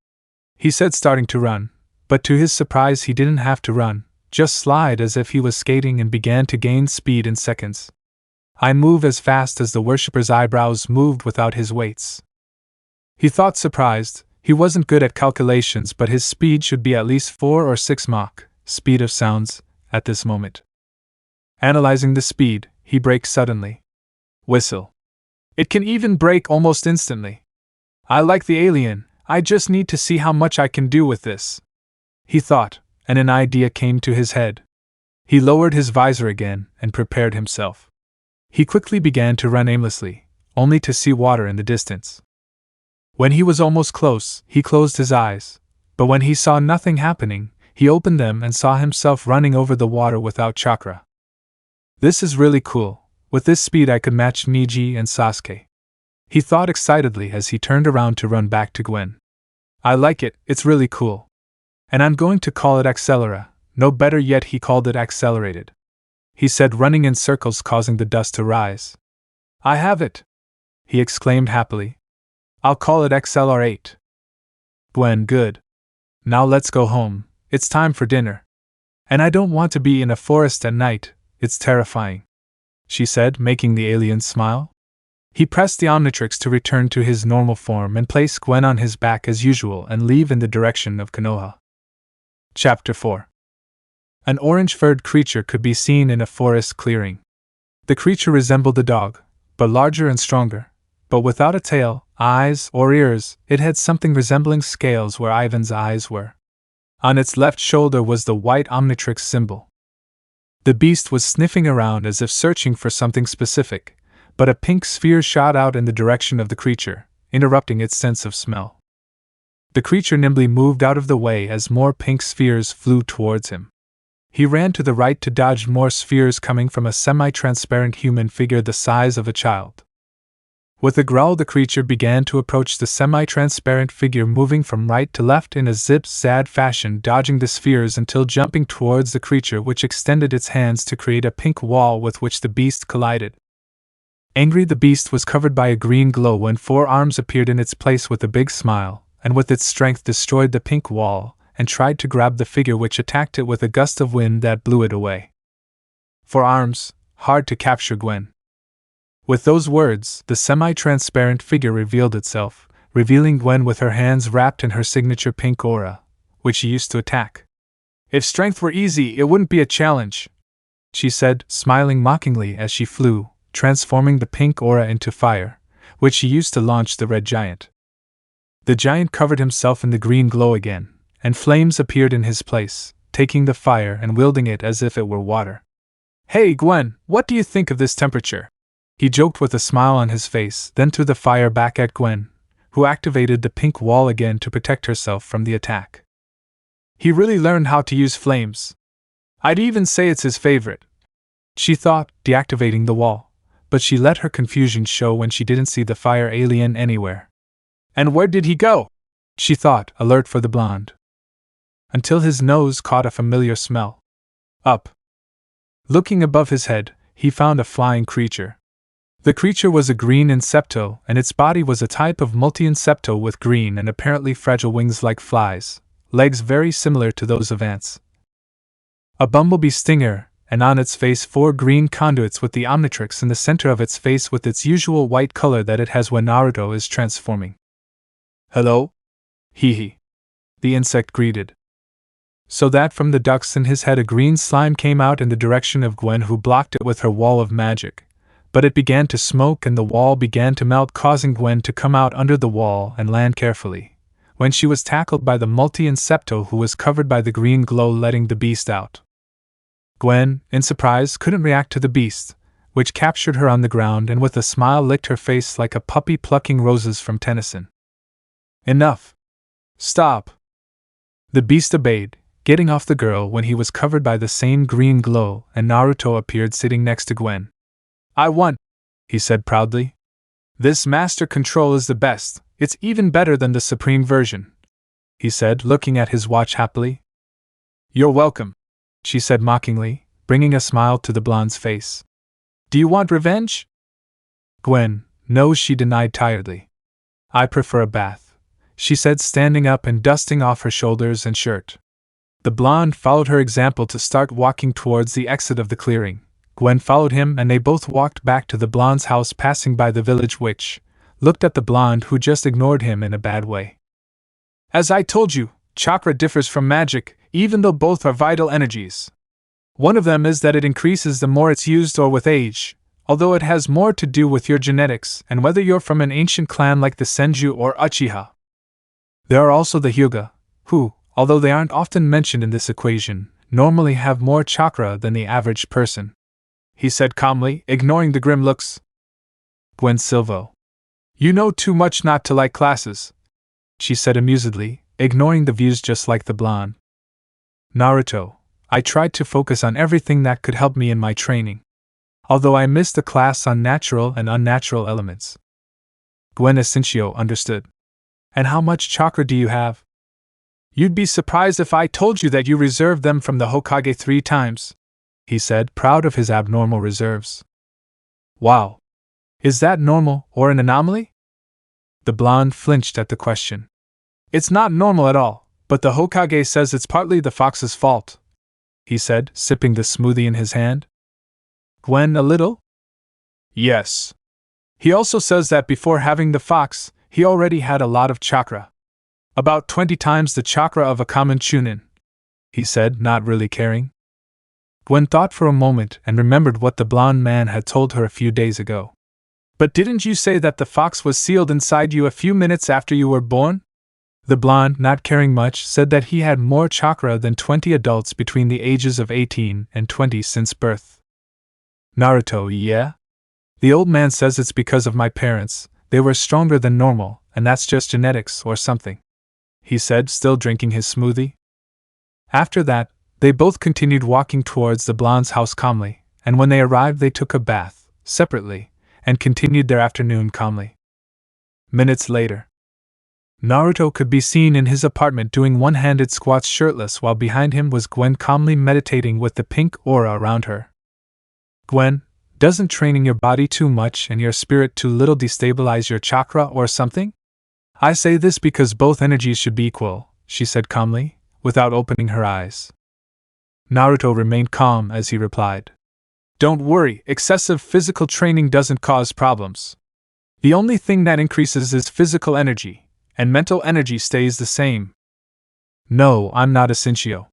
he said, starting to run, but to his surprise he didn't have to run, just slide as if he was skating and began to gain speed in seconds. I move as fast as the worshipper's eyebrows moved without his weights. He thought, surprised. He wasn't good at calculations, but his speed should be at least 4 or 6 Mach, speed of sounds, at this moment. Analyzing the speed, he brakes suddenly. Whistle. It can even brake almost instantly. I like the alien, I just need to see how much I can do with this. He thought, and an idea came to his head. He lowered his visor again and prepared himself. He quickly began to run aimlessly, only to see water in the distance. When he was almost close, he closed his eyes, but when he saw nothing happening, he opened them and saw himself running over the water without chakra. This is really cool. With this speed I could match Niji and Sasuke. He thought excitedly as he turned around to run back to Gwen. I like it, it's really cool. And I'm going to call it Accelera. No, better yet, he called it Accelerated. He said, running in circles, causing the dust to rise. I have it! He exclaimed happily. I'll call it XLR8. Gwen, good. Now let's go home, it's time for dinner. And I don't want to be in a forest at night, it's terrifying, she said, making the alien smile. He pressed the Omnitrix to return to his normal form and place Gwen on his back as usual and leave in the direction of Konoha. Chapter 4. An orange-furred creature could be seen in a forest clearing. The creature resembled a dog, but larger and stronger. But without a tail, eyes, or ears, it had something resembling scales where Ivan's eyes were. On its left shoulder was the white Omnitrix symbol. The beast was sniffing around as if searching for something specific, but a pink sphere shot out in the direction of the creature, interrupting its sense of smell. The creature nimbly moved out of the way as more pink spheres flew towards him. He ran to the right to dodge more spheres coming from a semi-transparent human figure the size of a child. With a growl, the creature began to approach the semi-transparent figure, moving from right to left in a zip-zad fashion, dodging the spheres until jumping towards the creature, which extended its hands to create a pink wall with which the beast collided. Angry, the beast was covered by a green glow when 4 arms appeared in its place with a big smile, and with its strength destroyed the pink wall, and tried to grab the figure, which attacked it with a gust of wind that blew it away. 4 arms, hard to capture, Gwen. With those words, the semi-transparent figure revealed itself, revealing Gwen with her hands wrapped in her signature pink aura, which she used to attack. If strength were easy, it wouldn't be a challenge, she said, smiling mockingly as she flew, transforming the pink aura into fire, which she used to launch the red giant. The giant covered himself in the green glow again, and flames appeared in his place, taking the fire and wielding it as if it were water. Hey Gwen, what do you think of this temperature? He joked with a smile on his face, then threw the fire back at Gwen, who activated the pink wall again to protect herself from the attack. He really learned how to use flames. I'd even say it's his favorite, she thought, deactivating the wall, but she let her confusion show when she didn't see the fire alien anywhere. And where did he go? She thought, alert for the blonde. Until his nose caught a familiar smell. Up. Looking above his head, he found a flying creature. The creature was a green insecto, and its body was a type of multi-insecto with green and apparently fragile wings like flies, legs very similar to those of ants. A bumblebee stinger, and on its face 4 green conduits with the Omnitrix in the center of its face with its usual white color that it has when Naruto is transforming. Hello? Hee. The insect greeted. So that from the ducts in his head a green slime came out in the direction of Gwen, who blocked it with her wall of magic. But it began to smoke and the wall began to melt, causing Gwen to come out under the wall and land carefully, when she was tackled by the multi-insecto, who was covered by the green glow, letting the beast out. Gwen, in surprise, couldn't react to the beast, which captured her on the ground and with a smile licked her face like a puppy plucking roses from Tennyson. Enough. Stop. The beast obeyed, getting off the girl when he was covered by the same green glow, and Naruto appeared sitting next to Gwen. I won, he said proudly. This master control is the best, it's even better than the supreme version, he said, looking at his watch happily. You're welcome, she said mockingly, bringing a smile to the blonde's face. Do you want revenge? Gwen, no, she denied tiredly. I prefer a bath, she said, standing up and dusting off her shoulders and shirt. The blonde followed her example to start walking towards the exit of the clearing, Gwen followed him and they both walked back to the blonde's house, passing by the village witch, looked at the blonde who just ignored him in a bad way. As I told you, chakra differs from magic, even though both are vital energies. One of them is that it increases the more it's used or with age, although it has more to do with your genetics and whether you're from an ancient clan like the Senju or Uchiha. There are also the Hyuga, who, although they aren't often mentioned in this equation, normally have more chakra than the average person, he said calmly, ignoring the grim looks. Gwen Silvo. You know too much not to like classes, she said amusedly, ignoring the views just like the blonde. Naruto, I tried to focus on everything that could help me in my training, although I missed the class on natural and unnatural elements. Gwen Essentio understood. And how much chakra do you have? You'd be surprised if I told you that you reserved them from the Hokage 3 times, he said, proud of his abnormal reserves. Wow. Is that normal or an anomaly? The blonde flinched at the question. It's not normal at all, but the Hokage says it's partly the fox's fault, he said, sipping the smoothie in his hand. Gwen, a little? Yes. He also says that before having the fox, he already had a lot of chakra. About 20 times the chakra of a common Chunin, he said, not really caring. Gwen thought for a moment and remembered what the blonde man had told her a few days ago. But didn't you say that the fox was sealed inside you a few minutes after you were born? The blonde, not caring much, said that he had more chakra than 20 adults between the ages of 18 and 20 since birth. Naruto, yeah? The old man says it's because of my parents. They were stronger than normal, and that's just genetics or something, he said, still drinking his smoothie. After that, they both continued walking towards the blonde's house calmly, and when they arrived they took a bath, separately, and continued their afternoon calmly. Minutes later, Naruto could be seen in his apartment doing one-handed squats shirtless while behind him was Gwen calmly meditating with the pink aura around her. Gwen, doesn't training your body too much and your spirit too little destabilize your chakra or something? I say this because both energies should be equal, she said calmly, without opening her eyes. Naruto remained calm as he replied. Don't worry, excessive physical training doesn't cause problems. The only thing that increases is physical energy, and mental energy stays the same. No, I'm not Essentio.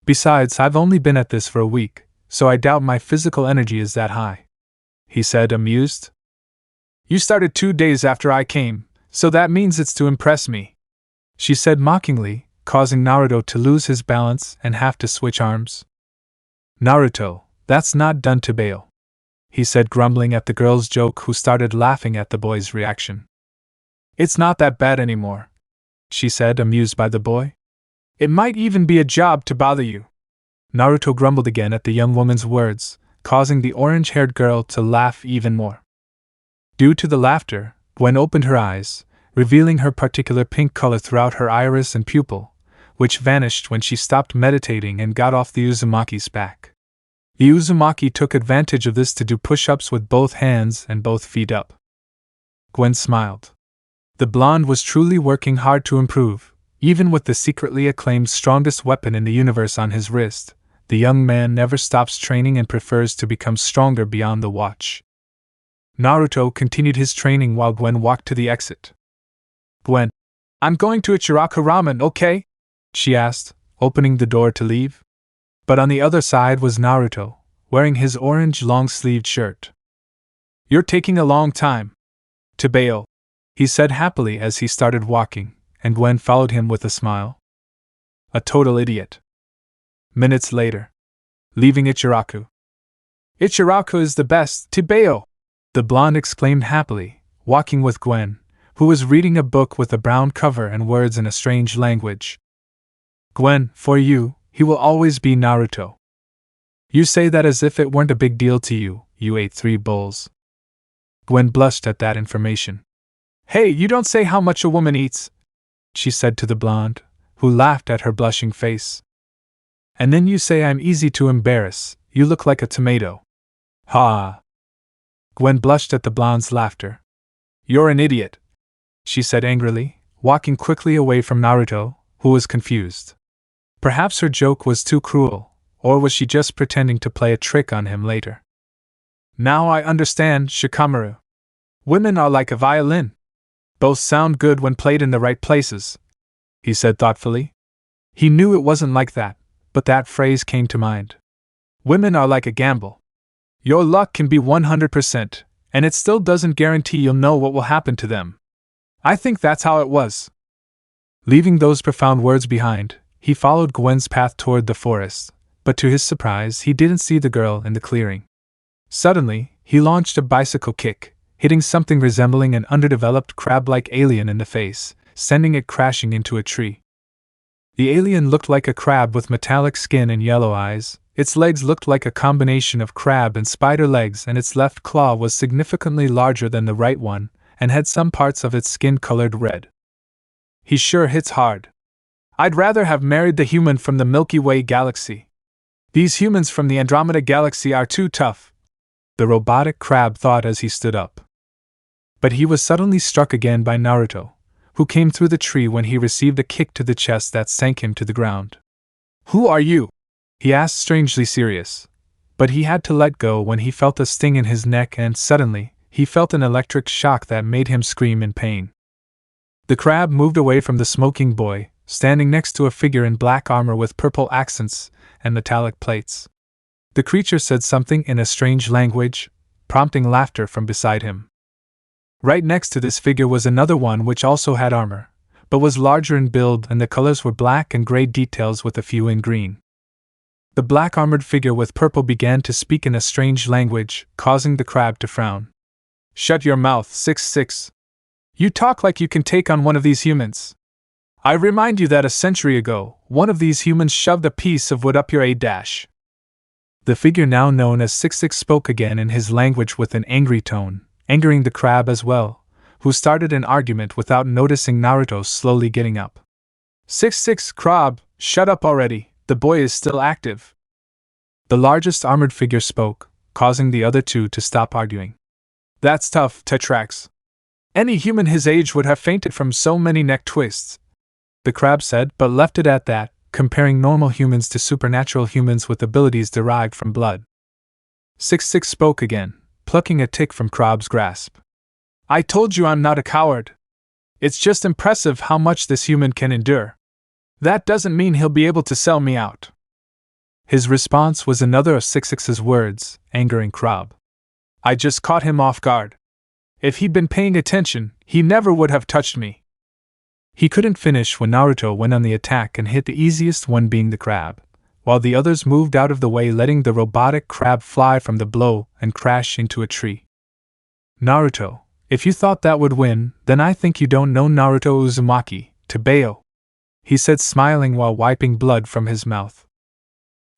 Besides, I've only been at this for a week, so I doubt my physical energy is that high, he said, amused. You started 2 days after I came, so that means it's to impress me, she said mockingly, causing Naruto to lose his balance and have to switch arms. Naruto, that's not done to bail, he said, grumbling at the girl's joke, who started laughing at the boy's reaction. It's not that bad anymore, she said, amused by the boy. It might even be a job to bother you. Naruto grumbled again at the young woman's words, causing the orange-haired girl to laugh even more. Due to the laughter, Gwen opened her eyes, revealing her particular pink color throughout her iris and pupil, which vanished when she stopped meditating and got off the Uzumaki's back. The Uzumaki took advantage of this to do push-ups with both hands and both feet up. Gwen smiled. The blonde was truly working hard to improve, even with the secretly acclaimed strongest weapon in the universe on his wrist. The young man never stops training and prefers to become stronger beyond the watch. Naruto continued his training while Gwen walked to the exit. Gwen, I'm going to Ichiraku Ramen, okay? She asked, opening the door to leave. But on the other side was Naruto, wearing his orange long-sleeved shirt. You're taking a long time to bail, he said happily as he started walking, and Gwen followed him with a smile. A total idiot. Minutes later, leaving Ichiraku. Ichiraku is the best, Tibeo! The blonde exclaimed happily, walking with Gwen, who was reading a book with a brown cover and words in a strange language. Gwen, for you, he will always be Naruto. You say that as if it weren't a big deal to you, you ate 3 bowls. Gwen blushed at that information. Hey, you don't say how much a woman eats, she said to the blonde, who laughed at her blushing face. And then you say I'm easy to embarrass, you look like a tomato. Ha! Gwen blushed at the blonde's laughter. You're an idiot, she said angrily, walking quickly away from Naruto, who was confused. Perhaps her joke was too cruel, or was she just pretending to play a trick on him later? Now I understand, Shikamaru. Women are like a violin. Both sound good when played in the right places, he said thoughtfully. He knew it wasn't like that, but that phrase came to mind. Women are like a gamble. Your luck can be 100%, and it still doesn't guarantee you'll know what will happen to them. I think that's how it was. Leaving those profound words behind, he followed Gwen's path toward the forest, but to his surprise, he didn't see the girl in the clearing. Suddenly, he launched a bicycle kick, hitting something resembling an underdeveloped crab-like alien in the face, sending it crashing into a tree. The alien looked like a crab with metallic skin and yellow eyes. Its legs looked like a combination of crab and spider legs, and its left claw was significantly larger than the right one, and had some parts of its skin colored red. He sure hits hard. I'd rather have married the human from the Milky Way galaxy. These humans from the Andromeda galaxy are too tough, the robotic crab thought as he stood up. But he was suddenly struck again by Naruto, who came through the tree when he received a kick to the chest that sank him to the ground. Who are you? He asked, strangely serious. But he had to let go when he felt a sting in his neck, and suddenly, he felt an electric shock that made him scream in pain. The crab moved away from the smoking boy, standing next to a figure in black armor with purple accents and metallic plates. The creature said something in a strange language, prompting laughter from beside him. Right next to this figure was another one which also had armor, but was larger in build, and the colors were black and gray details with a few in green. The black-armored figure with purple began to speak in a strange language, causing the crab to frown. Shut your mouth, 6'6". You talk like you can take on one of these humans. I remind you that a century ago, one of these humans shoved a piece of wood up your A-dash. The figure now known as 6'6" spoke again in his language with an angry tone, angering the crab as well, who started an argument without noticing Naruto slowly getting up. 6'6", crab, shut up already. The boy is still active. The largest armored figure spoke, causing the other two to stop arguing. That's tough, Tetrax. Any human his age would have fainted from so many neck twists, the crab said, but left it at that, comparing normal humans to supernatural humans with abilities derived from blood. 6'6" spoke again, plucking a tick from Crab's grasp. I told you I'm not a coward. It's just impressive how much this human can endure. That doesn't mean he'll be able to sell me out. His response was another of 6'6's words, angering Crab. I just caught him off guard. If he'd been paying attention, he never would have touched me. He couldn't finish when Naruto went on the attack and hit the easiest one, being the crab, while the others moved out of the way, letting the robotic crab fly from the blow and crash into a tree. Naruto, if you thought that would win, then I think you don't know Naruto Uzumaki, Tebeo, he said, smiling while wiping blood from his mouth.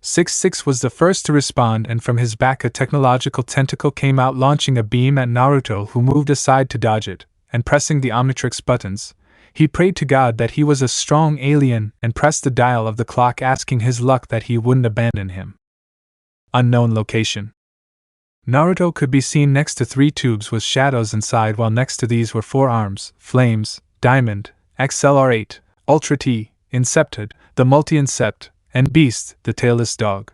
6'6 was the first to respond, and from his back a technological tentacle came out, launching a beam at Naruto, who moved aside to dodge it, and pressing the Omnitrix buttons, he prayed to God that he was a strong alien and pressed the dial of the clock, asking his luck that he wouldn't abandon him. Unknown location. Naruto could be seen next to 3 tubes with shadows inside, while next to these were 4 arms, Flames, Diamond, XLR8, Ultra T, Incepted, the Multi-Incept, and Beast, the tailless dog.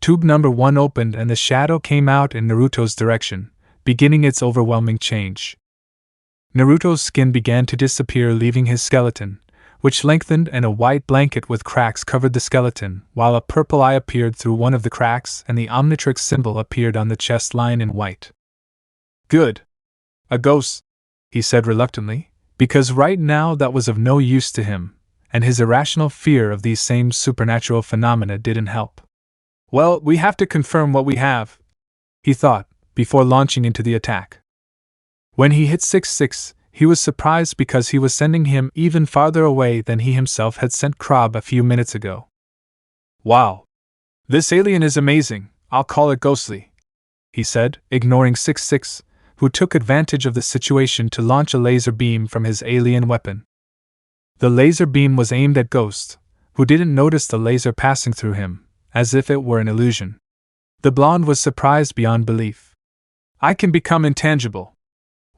Tube number 1 opened and the shadow came out in Naruto's direction, beginning its overwhelming change. Naruto's skin began to disappear, leaving his skeleton, which lengthened, and a white blanket with cracks covered the skeleton, while a purple eye appeared through one of the cracks and the Omnitrix symbol appeared on the chest line in white. Good. A ghost, he said reluctantly, because right now that was of no use to him, and his irrational fear of these same supernatural phenomena didn't help. Well, we have to confirm what we have, he thought, before launching into the attack. When he hit 6'6", he was surprised because he was sending him even farther away than he himself had sent Crab a few minutes ago. Wow. This alien is amazing, I'll call it ghostly, he said, ignoring 6'6", who took advantage of the situation to launch a laser beam from his alien weapon. The laser beam was aimed at Ghost, who didn't notice the laser passing through him, as if it were an illusion. The blonde was surprised beyond belief. I can become intangible.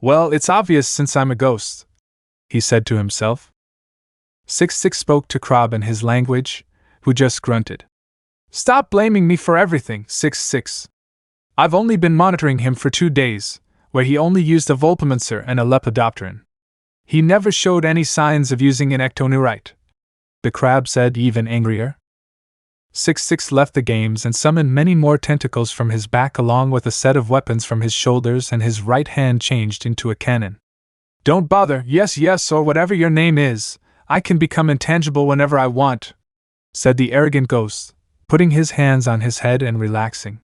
Well, it's obvious since I'm a ghost, he said to himself. 6'6" spoke to Crab in his language, who just grunted. Stop blaming me for everything, 6'6". I've only been monitoring him for 2 days, where he only used a Volpomancer and a Lepidopteran. He never showed any signs of using an Ectoneurite," the crab said, even angrier. 66 left the games and summoned many more tentacles from his back along with a set of weapons from his shoulders, and his right hand changed into a cannon. "Don't bother, yes, or whatever your name is, I can become intangible whenever I want," said the arrogant ghost, putting his hands on his head and relaxing.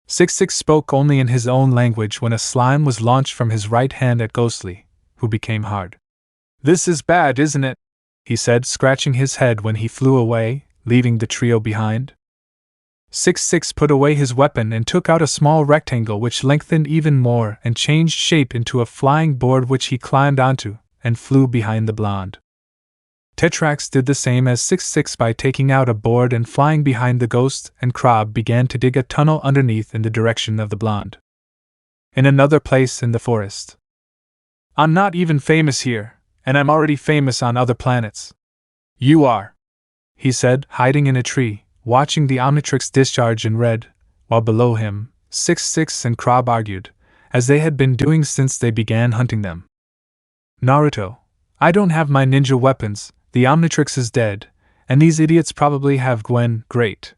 66 spoke only in his own language when a slime was launched from his right hand at Ghostly, who became hard. "This is bad, isn't it?" he said, scratching his head when he flew away, leaving the trio behind. 66 put away his weapon and took out a small rectangle which lengthened even more and changed shape into a flying board which he climbed onto and flew behind the blonde. Tetrax did the same as 66 by taking out a board and flying behind the ghost, and Krob began to dig a tunnel underneath in the direction of the blonde. In another place in the forest. "I'm not even famous here, and I'm already famous on other planets." "You are," he said, hiding in a tree, watching the Omnitrix discharge in red, while below him, 66 and Krob argued, as they had been doing since they began hunting them. "Naruto, I don't have my ninja weapons, the Omnitrix is dead, and these idiots probably have Gwen, great,"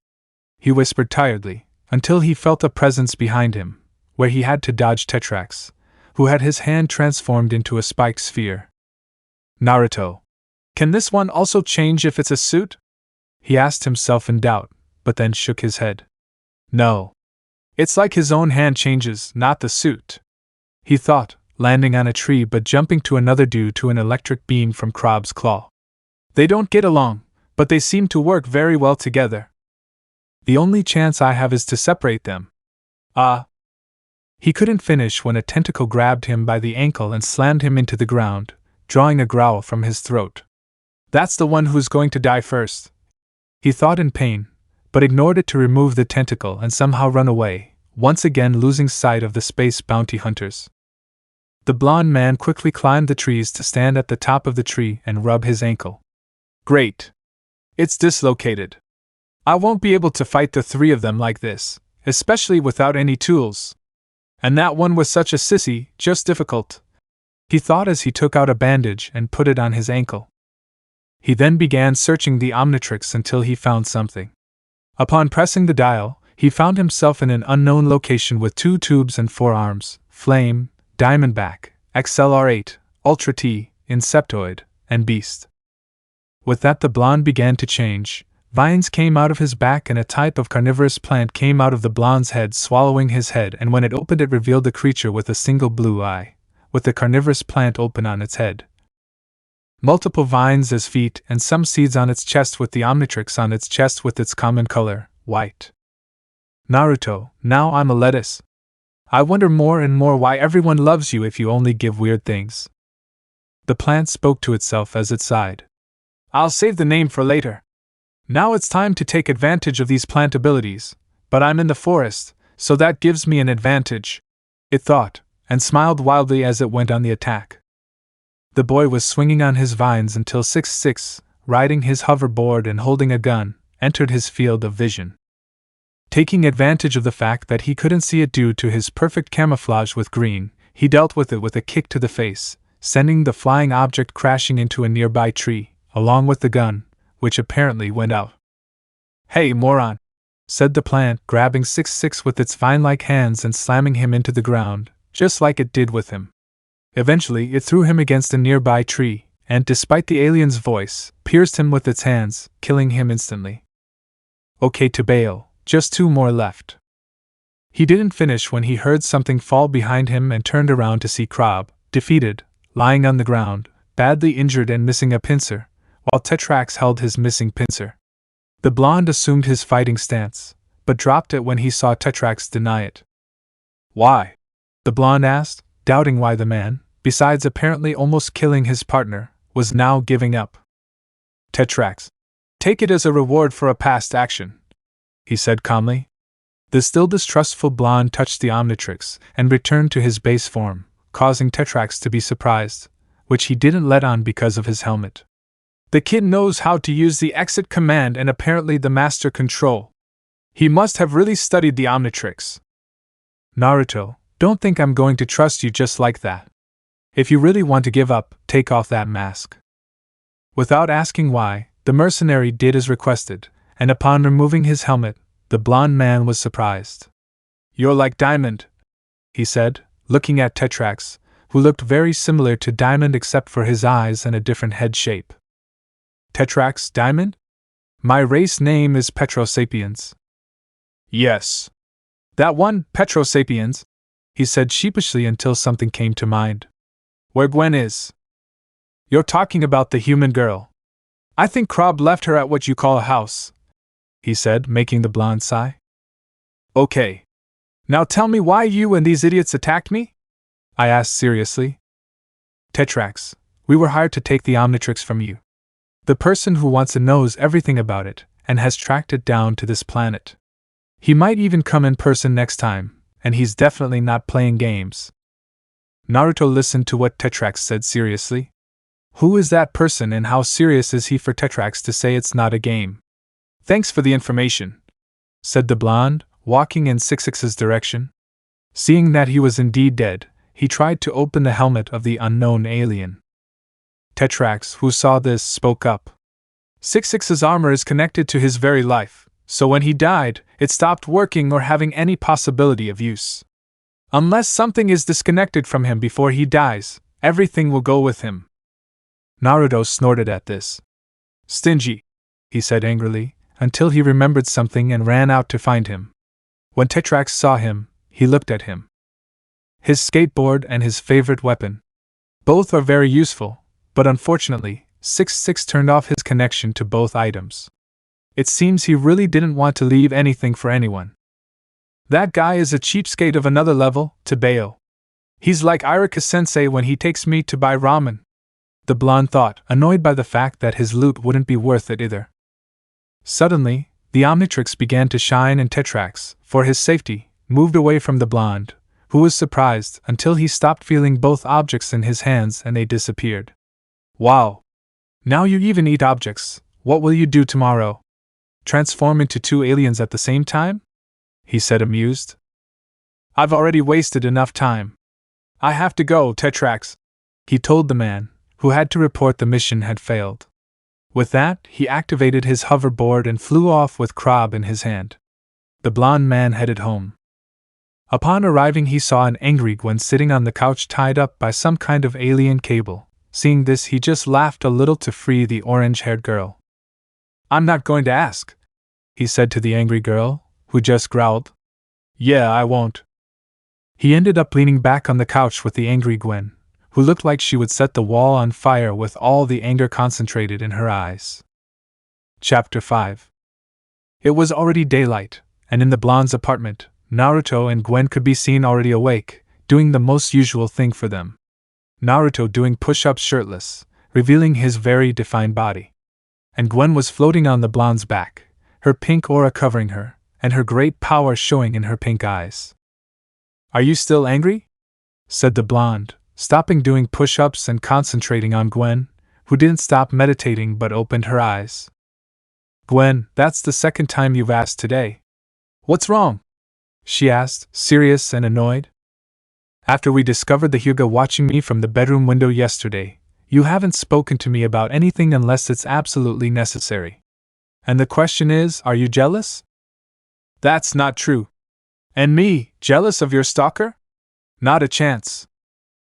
he whispered tiredly, until he felt a presence behind him, where he had to dodge Tetrax, who had his hand transformed into a spike sphere. "Naruto, can this one also change if it's a suit?" he asked himself in doubt, but then shook his head. "No. It's like his own hand changes, not the suit," he thought, landing on a tree but jumping to another due to an electric beam from Krob's claw. "They don't get along, but they seem to work very well together. The only chance I have is to separate them." He couldn't finish when a tentacle grabbed him by the ankle and slammed him into the ground, drawing a growl from his throat. "That's the one who's going to die first," he thought in pain, but ignored it to remove the tentacle and somehow run away, once again losing sight of the space bounty hunters. The blond man quickly climbed the trees to stand at the top of the tree and rub his ankle. "Great. It's dislocated. I won't be able to fight the 3 of them like this, especially without any tools. And that one was such a sissy, just difficult," he thought as he took out a bandage and put it on his ankle. He then began searching the Omnitrix until he found something. Upon pressing the dial, he found himself in an unknown location with 2 tubes and 4 arms: Flame, Diamondback, XLR8, Ultra T, Insectoid, and Beast. With that, the blonde began to change. Vines came out of his back and a type of carnivorous plant came out of the blonde's head, swallowing his head, and when it opened it revealed the creature with a single blue eye, with the carnivorous plant open on its head. Multiple vines as feet and some seeds on its chest, with the Omnitrix on its chest with its common color, white. "Naruto, now I'm a lettuce. I wonder more and more why everyone loves you if you only give weird things." The plant spoke to itself as it sighed. "I'll save the name for later. Now it's time to take advantage of these plant abilities, but I'm in the forest, so that gives me an advantage," it thought, and smiled wildly as it went on the attack. The boy was swinging on his vines until 66, riding his hoverboard and holding a gun, entered his field of vision. Taking advantage of the fact that he couldn't see it due to his perfect camouflage with green, he dealt with it with a kick to the face, sending the flying object crashing into a nearby tree, along with the gun, which apparently went out. "Hey, moron!" said the plant, grabbing 66 with its vine-like hands and slamming him into the ground, just like it did with him. Eventually, it threw him against a nearby tree, and despite the alien's voice, pierced him with its hands, killing him instantly. "Okay to bail, just 2 more left." He didn't finish when he heard something fall behind him and turned around to see Krob, defeated, lying on the ground, badly injured and missing a pincer, while Tetrax held his missing pincer. The blonde assumed his fighting stance, but dropped it when he saw Tetrax deny it. "Why?" the blonde asked, doubting why the man, besides apparently almost killing his partner, was now giving up. "Tetrax, take it as a reward for a past action," he said calmly. The still distrustful blonde touched the Omnitrix and returned to his base form, causing Tetrax to be surprised, which he didn't let on because of his helmet. "The kid knows how to use the exit command and apparently the master control. He must have really studied the Omnitrix." Naruto, don't think I'm going to trust you just like that. If you really want to give up, take off that mask. Without asking why, the mercenary did as requested, and upon removing his helmet, the blond man was surprised. You're like Diamond, he said, looking at Tetrax, who looked very similar to Diamond except for his eyes and a different head shape. Tetrax Diamond? My race name is Petrosapiens. Yes. That one, Petrosapiens, he said sheepishly until something came to mind. Where Gwen is? You're talking about the human girl. I think Krob left her at what you call a house, he said, making the blonde sigh. Okay. Now tell me why you and these idiots attacked me? I asked seriously. Tetrax, we were hired to take the Omnitrix from you. The person who wants it knows everything about it, and has tracked it down to this planet. He might even come in person next time, and he's definitely not playing games. Naruto listened to what Tetrax said seriously. Who is that person and how serious is he for Tetrax to say it's not a game? Thanks for the information, said the blonde, walking in 666's direction. Seeing that he was indeed dead, he tried to open the helmet of the unknown alien. Tetrax, who saw this, spoke up. 666's armor is connected to his very life, so when he died, it stopped working or having any possibility of use. Unless something is disconnected from him before he dies, everything will go with him. Naruto snorted at this. Stingy, he said angrily, until he remembered something and ran out to find him. When Tetrax saw him, he looked at him. His skateboard and his favorite weapon. Both are very useful, but unfortunately, 666 turned off his connection to both items. It seems he really didn't want to leave anything for anyone. That guy is a cheapskate of another level, Tebeo. He's like Irika-sensei when he takes me to buy ramen. The blonde thought, annoyed by the fact that his loot wouldn't be worth it either. Suddenly, the Omnitrix began to shine and Tetrax, for his safety, moved away from the blonde, who was surprised until he stopped feeling both objects in his hands and they disappeared. Wow! Now you even eat objects, what will you do tomorrow? Transform into two aliens at the same time? He said amused. I've already wasted enough time. I have to go, Tetrax, he told the man, who had to report the mission had failed. With that, he activated his hoverboard and flew off with Krob in his hand. The blond man headed home. Upon arriving, he saw an angry Gwen sitting on the couch tied up by some kind of alien cable. Seeing this, he just laughed a little to free the orange-haired girl. I'm not going to ask, he said to the angry girl, who just growled. Yeah, I won't. He ended up leaning back on the couch with the angry Gwen, who looked like she would set the wall on fire with all the anger concentrated in her eyes. Chapter 5. It was already daylight, and in the blonde's apartment, Naruto and Gwen could be seen already awake, doing the most usual thing for them. Naruto doing push-ups shirtless, revealing his very defined body. And Gwen was floating on the blonde's back, her pink aura covering her, and her great power showing in her pink eyes. Are you still angry? Said the blonde, stopping doing push-ups and concentrating on Gwen, who didn't stop meditating but opened her eyes. Gwen, that's the second time you've asked today. What's wrong? She asked, serious and annoyed. After we discovered the Hyuga watching me from the bedroom window yesterday, you haven't spoken to me about anything unless it's absolutely necessary. And the question is, are you jealous? That's not true. And me, jealous of your stalker? Not a chance.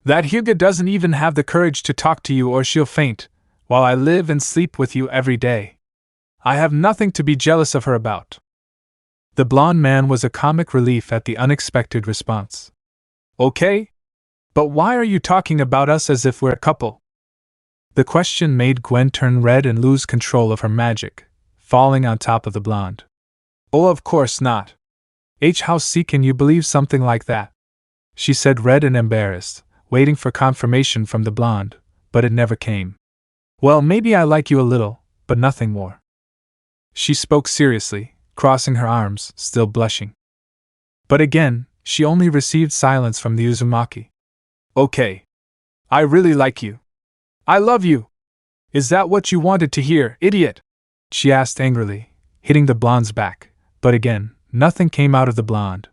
That Hyuga doesn't even have the courage to talk to you or she'll faint, while I live and sleep with you every day. I have nothing to be jealous of her about. The blond man was a comic relief at the unexpected response. Okay? But why are you talking about us as if we're a couple? The question made Gwen turn red and lose control of her magic, falling on top of the blonde. Oh, of course not. How can you believe something like that? She said, red and embarrassed, waiting for confirmation from the blonde, but it never came. Well, maybe I like you a little, but nothing more. She spoke seriously, crossing her arms, still blushing. But again, she only received silence from the Uzumaki. Okay. I really like you. I love you. Is that what you wanted to hear, idiot? She asked angrily, hitting the blonde's back, but again, nothing came out of the blonde.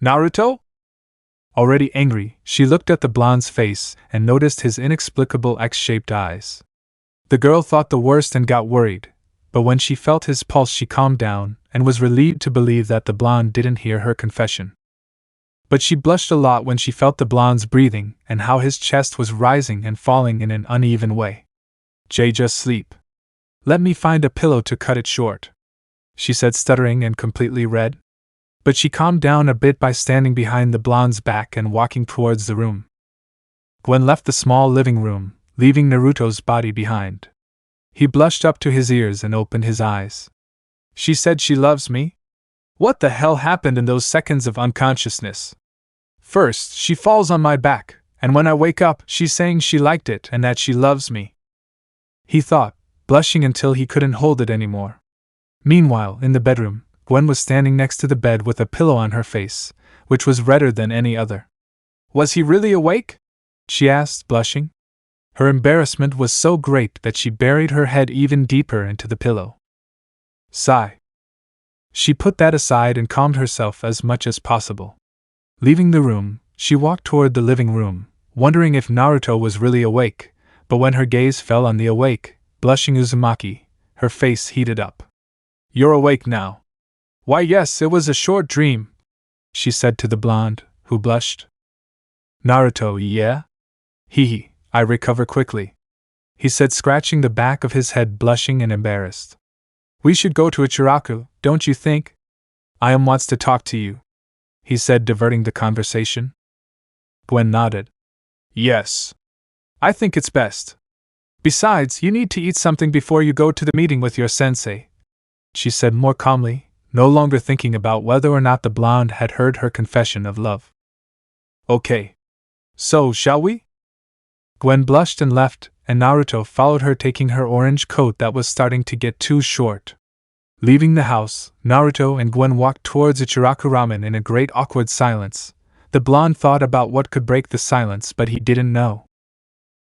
Naruto? Already angry, she looked at the blonde's face and noticed his inexplicable X-shaped eyes. The girl thought the worst and got worried, but when she felt his pulse she calmed down and was relieved to believe that the blonde didn't hear her confession. But she blushed a lot when she felt the blonde's breathing and how his chest was rising and falling in an uneven way. Just sleep. Let me find a pillow to cut it short," she said, stuttering and completely red. But she calmed down a bit by standing behind the blonde's back and walking towards the room. Gwen left the small living room, leaving Naruto's body behind. He blushed up to his ears and opened his eyes. "She said she loves me? What the hell happened in those seconds of unconsciousness? First, she falls on my back, and when I wake up, she's saying she liked it and that she loves me," he thought, blushing until he couldn't hold it anymore. Meanwhile, in the bedroom, Gwen was standing next to the bed with a pillow on her face, which was redder than any other. "Was he really awake?" she asked, blushing. Her embarrassment was so great that she buried her head even deeper into the pillow. Sigh. She put that aside and calmed herself as much as possible. Leaving the room, she walked toward the living room, wondering if Naruto was really awake, but when her gaze fell on the awake, blushing Uzumaki, her face heated up. "You're awake now." "Why yes, it was a short dream," she said to the blonde, who blushed. "Naruto, yeah? Hee, I recover quickly," he said, scratching the back of his head, blushing and embarrassed. "We should go to Ichiraku, don't you think? Ayam wants to talk to you," he said, diverting the conversation. Gwen nodded. "Yes. I think it's best. Besides, you need to eat something before you go to the meeting with your sensei," she said more calmly, no longer thinking about whether or not the blonde had heard her confession of love. "Okay. So, shall we?" Gwen blushed and left, and Naruto followed her, taking her orange coat that was starting to get too short. Leaving the house, Naruto and Gwen walked towards Ichiraku Ramen in a great awkward silence. The blonde thought about what could break the silence, but he didn't know.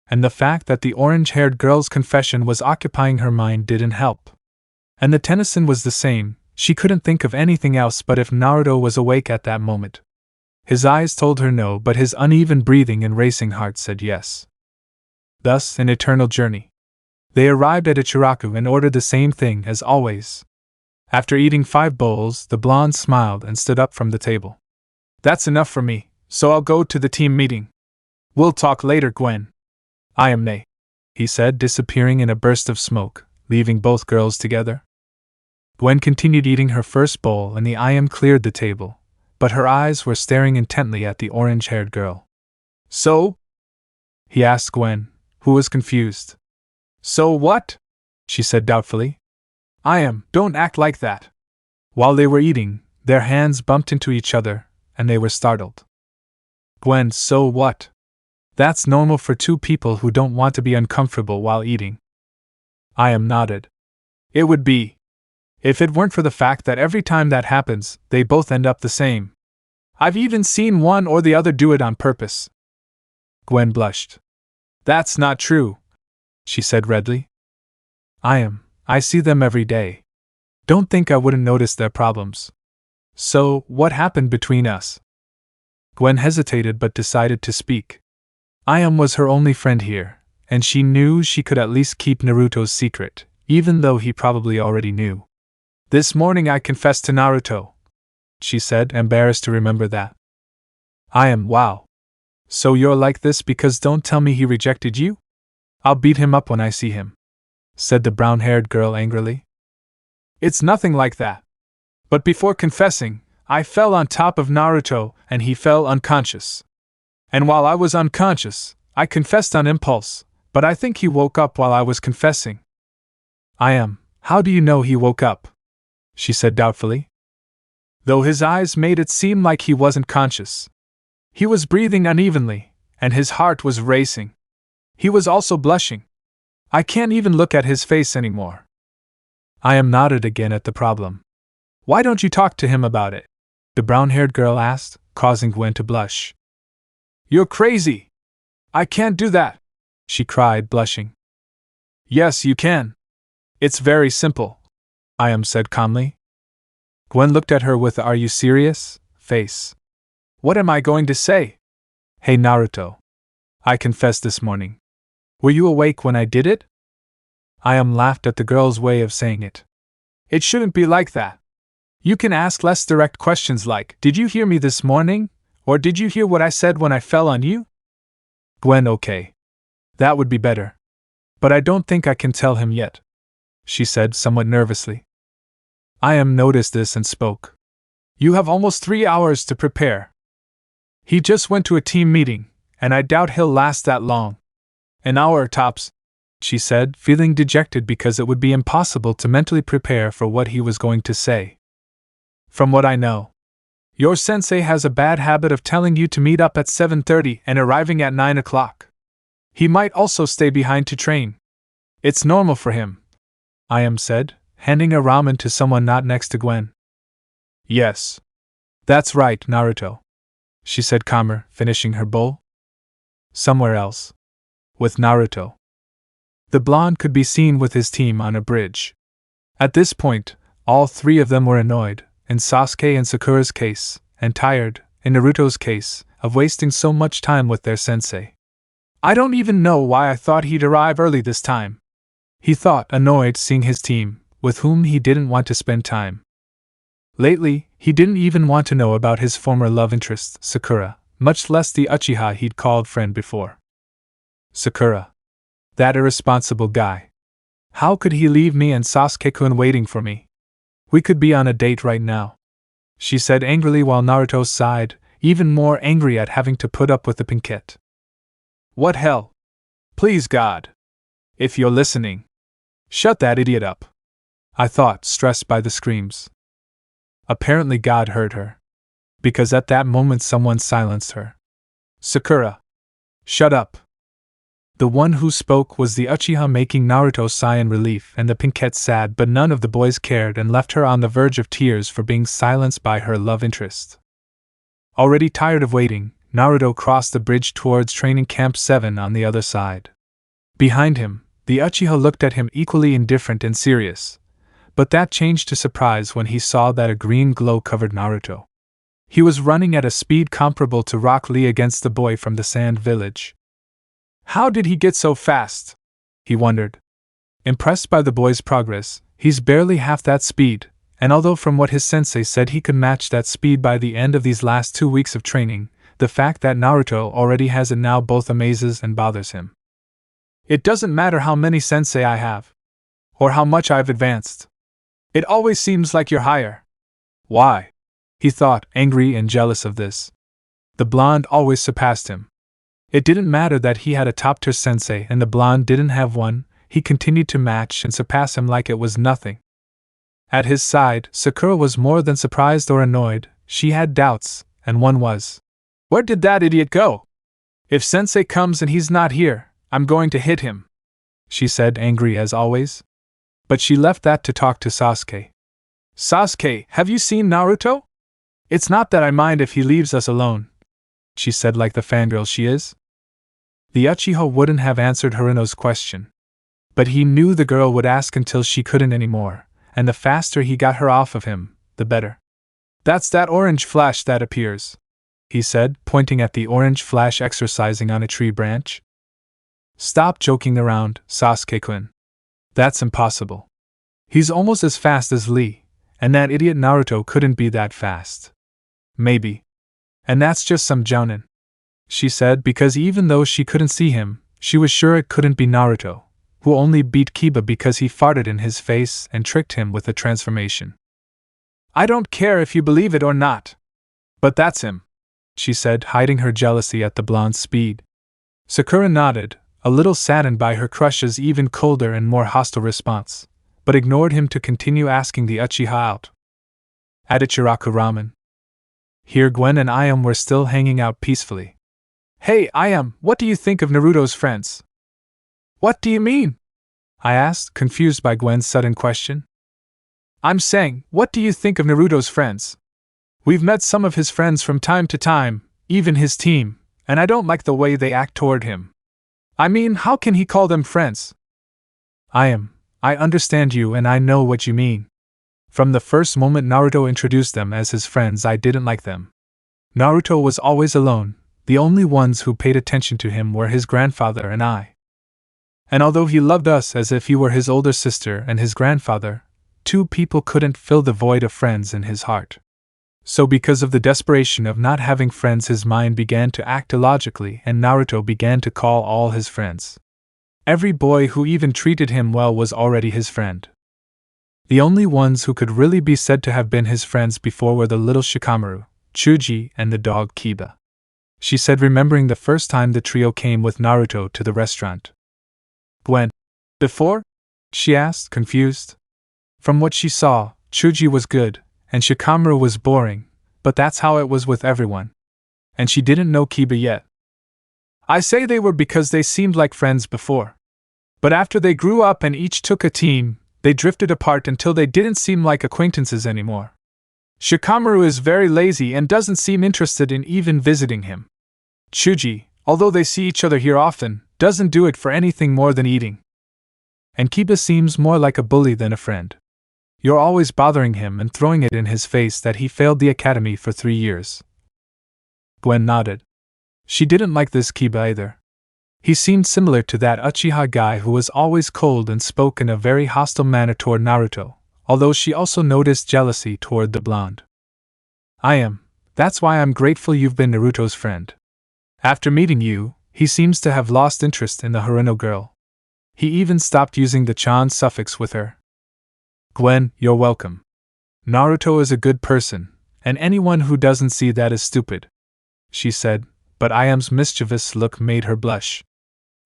And the fact that the orange-haired girl's confession was occupying her mind didn't help. And the Tennyson was the same. She couldn't think of anything else but if Naruto was awake at that moment. His eyes told her no, but his uneven breathing and racing heart said yes. Thus, an eternal journey. They arrived at Ichiraku and ordered the same thing as always. After eating 5 bowls, the blonde smiled and stood up from the table. "That's enough for me, so I'll go to the team meeting. We'll talk later, Gwen." "I am nay," he said, disappearing in a burst of smoke, leaving both girls together. Gwen continued eating her first bowl and the IM cleared the table, but her eyes were staring intently at the orange-haired girl. "So?" he asked Gwen, who was confused. "So what?" she said doubtfully. Don't act like that." While they were eating, their hands bumped into each other, and they were startled. "Gwen, so what? That's normal for two people who don't want to be uncomfortable while eating." Nodded. "It would be. If it weren't for the fact that every time that happens, they both end up the same. I've even seen one or the other do it on purpose." Gwen blushed. "That's not true," she said redly. I see them every day. Don't think I wouldn't notice their problems." "So, what happened between us?" Gwen hesitated but decided to speak. Was her only friend here, and she knew she could at least keep Naruto's secret, even though he probably already knew. "This morning I confessed to Naruto," she said, embarrassed to remember that. Wow. So you're like this because don't tell me he rejected you? I'll beat him up when I see him," said the brown-haired girl angrily. "It's nothing like that. But before confessing, I fell on top of Naruto and he fell unconscious. And while I was unconscious, I confessed on impulse, but I think he woke up while I was confessing." How do you know he woke up?" she said doubtfully. "Though his eyes made it seem like he wasn't conscious. He was breathing unevenly, and his heart was racing. He was also blushing. I can't even look at his face anymore." Nodded again at the problem. "Why don't you talk to him about it?" the brown-haired girl asked, causing Gwen to blush. "You're crazy! I can't do that!" she cried, blushing. "Yes, you can. It's very simple," said calmly. Gwen looked at her with "Are you serious?" face. What am I going to say? Hey Naruto. I confessed this morning. Were you awake when I did it? Ayam laughed at the girl's way of saying it. It shouldn't be like that. You can ask less direct questions like, did you hear me this morning? Or did you hear what I said when I fell on you? Gwen, okay. That would be better. But I don't think I can tell him yet, she said somewhat nervously. Ayam noticed this and spoke. You have almost 3 hours to prepare. He just went to a team meeting, and I doubt he'll last that long. An hour tops, she said, feeling dejected because it would be impossible to mentally prepare for what he was going to say. From what I know, your sensei has a bad habit of telling you to meet up at 7:30 and arriving at 9 o'clock. He might also stay behind to train. It's normal for him, Ayam said, handing a ramen to someone not next to Gwen. Yes. That's right, Naruto, she said calmer, finishing her bowl. Somewhere else. With Naruto. The blonde could be seen with his team on a bridge. At this point, all three of them were annoyed, in Sasuke and Sakura's case, and tired, in Naruto's case, of wasting so much time with their sensei. I don't even know why I thought he'd arrive early this time, he thought, annoyed seeing his team, with whom he didn't want to spend time. Lately, he didn't even want to know about his former love interest, Sakura, much less the Uchiha he'd called friend before. Sakura. That irresponsible guy. How could he leave me and Sasuke-kun waiting for me? We could be on a date right now, she said angrily while Naruto sighed, even more angry at having to put up with the pinkette. What hell? Please God. If you're listening, shut that idiot up, I thought, stressed by the screams. Apparently God heard her, because at that moment someone silenced her. Sakura. Shut up. The one who spoke was the Uchiha, making Naruto sigh in relief and the pinkette sad, but none of the boys cared and left her on the verge of tears for being silenced by her love interest. Already tired of waiting, Naruto crossed the bridge towards Training Camp 7 on the other side. Behind him, the Uchiha looked at him equally indifferent and serious, but that changed to surprise when he saw that a green glow covered Naruto. He was running at a speed comparable to Rock Lee against the boy from the Sand Village. How did he get so fast? He wondered. Impressed by the boy's progress, he's barely half that speed, and although from what his sensei said he could match that speed by the end of these last 2 weeks of training, the fact that Naruto already has it now both amazes and bothers him. It doesn't matter how many sensei I have, or how much I've advanced. It always seems like you're higher. Why? He thought, angry and jealous of this. The blonde always surpassed him. It didn't matter that he had a top-tier sensei and the blonde didn't have one, he continued to match and surpass him like it was nothing. At his side, Sakura was more than surprised or annoyed, she had doubts, and one was, where did that idiot go? If sensei comes and he's not here, I'm going to hit him, she said, angry as always. But she left that to talk to Sasuke. Sasuke, have you seen Naruto? It's not that I mind if he leaves us alone, she said like the fangirl she is. The Uchiha wouldn't have answered Haruno's question. But he knew the girl would ask until she couldn't anymore, and the faster he got her off of him, the better. That's that orange flash that appears, he said, pointing at the orange flash exercising on a tree branch. Stop joking around, Sasuke-kun. That's impossible. He's almost as fast as Lee, and that idiot Naruto couldn't be that fast. Maybe. And that's just some jounin, she said, because even though she couldn't see him, she was sure it couldn't be Naruto, who only beat Kiba because he farted in his face and tricked him with the transformation. I don't care if you believe it or not. But that's him, she said, hiding her jealousy at the blonde's speed. Sakura nodded, a little saddened by her crush's even colder and more hostile response, but ignored him to continue asking the Uchiha out. At Ichiraku Ramen. Here Gwen and Ayam were still hanging out peacefully. Hey Ayam, what do you think of Naruto's friends? What do you mean? I asked, confused by Gwen's sudden question. I'm saying, what do you think of Naruto's friends? We've met some of his friends from time to time, even his team, and I don't like the way they act toward him. I mean, how can he call them friends? I understand you and I know what you mean. From the first moment Naruto introduced them as his friends, I didn't like them. Naruto was always alone, the only ones who paid attention to him were his grandfather and I. And although he loved us as if he were his older sister and his grandfather, two people couldn't fill the void of friends in his heart. So because of the desperation of not having friends, his mind began to act illogically and Naruto began to call all his friends. Every boy who even treated him well was already his friend. The only ones who could really be said to have been his friends before were the little Shikamaru, Chuji, and the dog Kiba. She said, remembering the first time the trio came with Naruto to the restaurant. When? Before? She asked, confused. From what she saw, Chuji was good, and Shikamaru was boring, but that's how it was with everyone. And she didn't know Kiba yet. I say they were because they seemed like friends before. But after they grew up and each took a team, they drifted apart until they didn't seem like acquaintances anymore. Shikamaru is very lazy and doesn't seem interested in even visiting him. Chuji, although they see each other here often, doesn't do it for anything more than eating. And Kiba seems more like a bully than a friend. You're always bothering him and throwing it in his face that he failed the academy for 3 years. Gwen nodded. She didn't like this Kiba either. He seemed similar to that Uchiha guy who was always cold and spoke in a very hostile manner toward Naruto, although she also noticed jealousy toward the blonde. That's why I'm grateful you've been Naruto's friend. After meeting you, he seems to have lost interest in the Haruno girl. He even stopped using the chan suffix with her. Gwen, you're welcome. Naruto is a good person, and anyone who doesn't see that is stupid, she said, but Iam's mischievous look made her blush.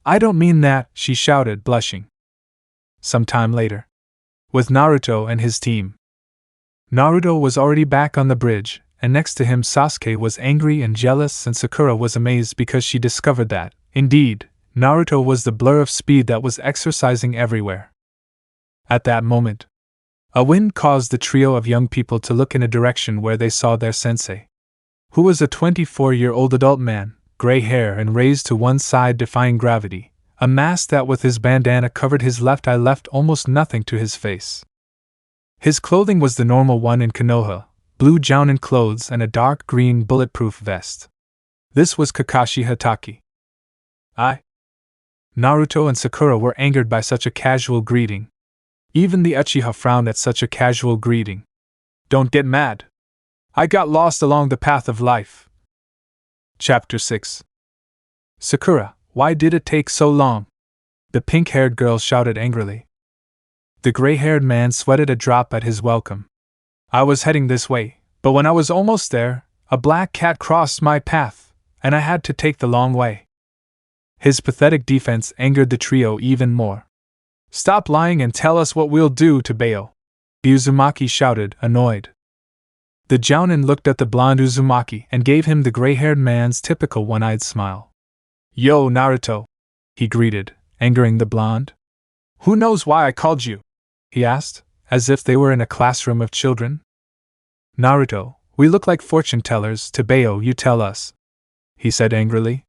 I don't mean that, she shouted, blushing. Some time later. With Naruto and his team. Naruto was already back on the bridge, and next to him Sasuke was angry and jealous and Sakura was amazed because she discovered that, indeed, Naruto was the blur of speed that was exercising everywhere. At that moment, a wind caused the trio of young people to look in a direction where they saw their sensei, who was a 24-year-old adult man, gray hair and raised to one side defying gravity, a mask that with his bandana covered his left eye left almost nothing to his face. His clothing was the normal one in Konoha, blue jounin clothes and a dark green bulletproof vest. This was Kakashi Hatake. Naruto and Sakura were angered by such a casual greeting. Even the Uchiha frowned at such a casual greeting. Don't get mad. I got lost along the path of life. Chapter 6. Sakura, why did it take so long? The pink-haired girl shouted angrily. The gray-haired man sweated a drop at his welcome. I was heading this way, but when I was almost there, a black cat crossed my path, and I had to take the long way. His pathetic defense angered the trio even more. Stop lying and tell us what we'll do to Bayo, Uzumaki shouted, annoyed. The jounin looked at the blonde Uzumaki and gave him the gray-haired man's typical one-eyed smile. Yo, Naruto, he greeted, angering the blonde. Who knows why I called you? He asked, as if they were in a classroom of children. Naruto, we look like fortune-tellers to Bayo, you tell us, he said angrily.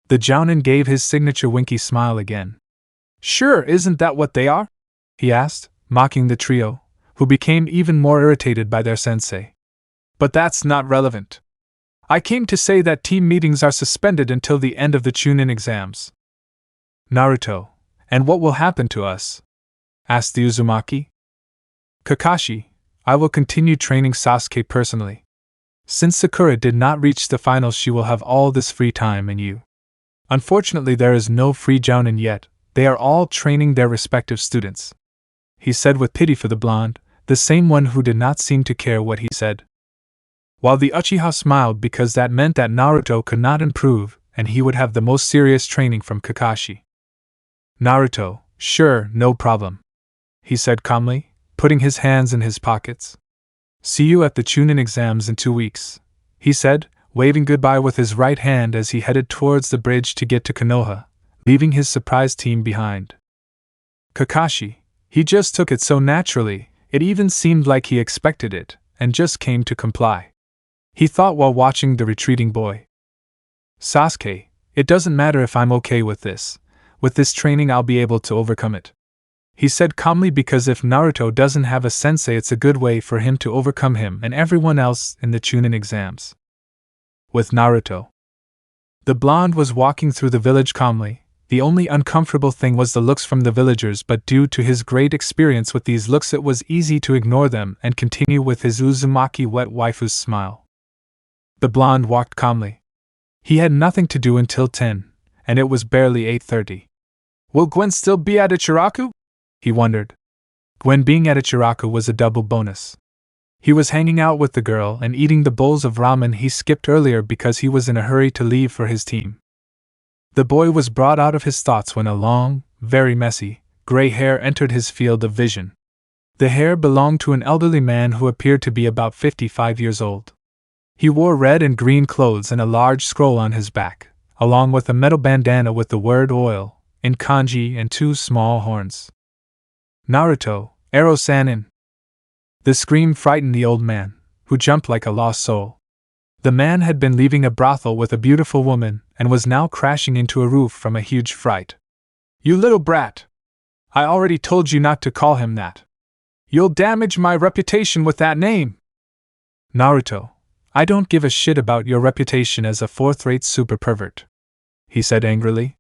The jounin gave his signature winky smile again. Sure, isn't that what they are? He asked, mocking the trio, who became even more irritated by their sensei. But that's not relevant. I came to say that team meetings are suspended until the end of the Chunin exams. Naruto, and what will happen to us? Asked the Uzumaki. Kakashi, I will continue training Sasuke personally. Since Sakura did not reach the finals, she will have all this free time and you. Unfortunately, there is no free jounin yet. They are all training their respective students, he said with pity for the blonde, the same one who did not seem to care what he said. While the Uchiha smiled because that meant that Naruto could not improve and he would have the most serious training from Kakashi. Naruto, sure, no problem, he said calmly, putting his hands in his pockets. See you at the Chunin exams in 2 weeks, he said, waving goodbye with his right hand as he headed towards the bridge to get to Konoha, leaving his surprise team behind. Kakashi, he just took it so naturally, it even seemed like he expected it, and just came to comply, he thought while watching the retreating boy. Sasuke, it doesn't matter if I'm okay with this. With this training I'll be able to overcome it, he said calmly, because if Naruto doesn't have a sensei, it's a good way for him to overcome him and everyone else in the Chunin exams. with Naruto. The blonde was walking through the village calmly. The only uncomfortable thing was the looks from the villagers, but due to his great experience with these looks it was easy to ignore them and continue with his Uzumaki wet waifu's smile. The blonde walked calmly. He had nothing to do until 10, and it was barely 8:30. Will Gwen still be at Ichiraku? He wondered. Gwen being at Ichiraku was a double bonus. He was hanging out with the girl and eating the bowls of ramen he skipped earlier because he was in a hurry to leave for his team. The boy was brought out of his thoughts when a long, very messy, gray hair entered his field of vision. The hair belonged to an elderly man who appeared to be about 55 years old. He wore red and green clothes and a large scroll on his back, along with a metal bandana with the word oil in kanji and 2 small horns. Naruto, Ero-sanin! The scream frightened the old man, who jumped like a lost soul. The man had been leaving a brothel with a beautiful woman and was now crashing into a roof from a huge fright. You little brat! I already told you not to call him that. You'll damage my reputation with that name! Naruto, I don't give a shit about your reputation as a fourth-rate super pervert, he said angrily.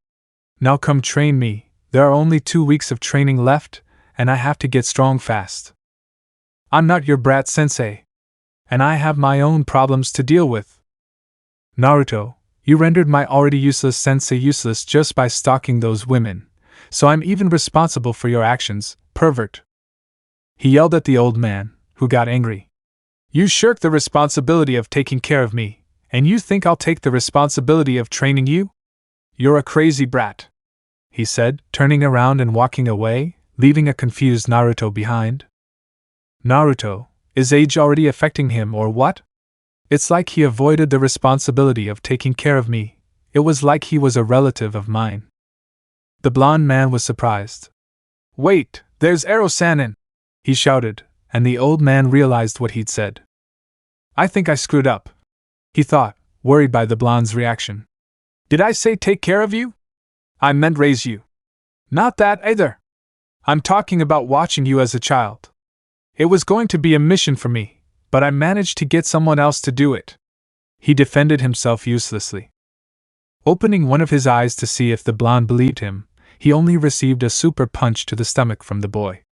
Now come train me. There are only 2 weeks of training left, and I have to get strong fast. I'm not your brat sensei, and I have my own problems to deal with. Naruto, you rendered my already useless sensei useless just by stalking those women, so I'm even responsible for your actions, pervert. He yelled at the old man, who got angry. You shirk the responsibility of taking care of me, and you think I'll take the responsibility of training you? You're a crazy brat, he said, turning around and walking away, leaving a confused Naruto behind. Naruto, is age already affecting him or what? It's like he avoided the responsibility of taking care of me. It was like he was a relative of mine. The blonde man was surprised. Wait, there's Ero-sanin! He shouted, and the old man realized what he'd said. I think I screwed up, he thought, worried by the blonde's reaction. Did I say take care of you? I meant raise you. Not that either. I'm talking about watching you as a child. It was going to be a mission for me, but I managed to get someone else to do it. He defended himself uselessly. Opening one of his eyes to see if the blonde believed him, he only received a super punch to the stomach from the boy.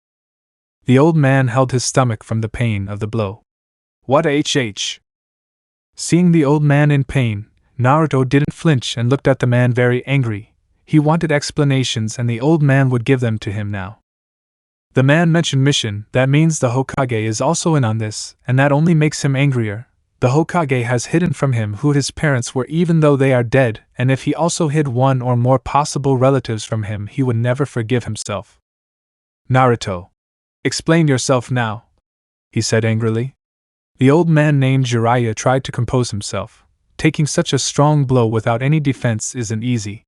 The old man held his stomach from the pain of the blow. What HH? Seeing the old man in pain, Naruto didn't flinch and looked at the man very angry. He wanted explanations and the old man would give them to him now. The man mentioned mission, that means the Hokage is also in on this, and that only makes him angrier. The Hokage has hidden from him who his parents were even though they are dead, and if he also hid one or more possible relatives from him he would never forgive himself. Naruto, explain yourself now, he said angrily. The old man named Jiraiya tried to compose himself. Taking such a strong blow without any defense isn't easy.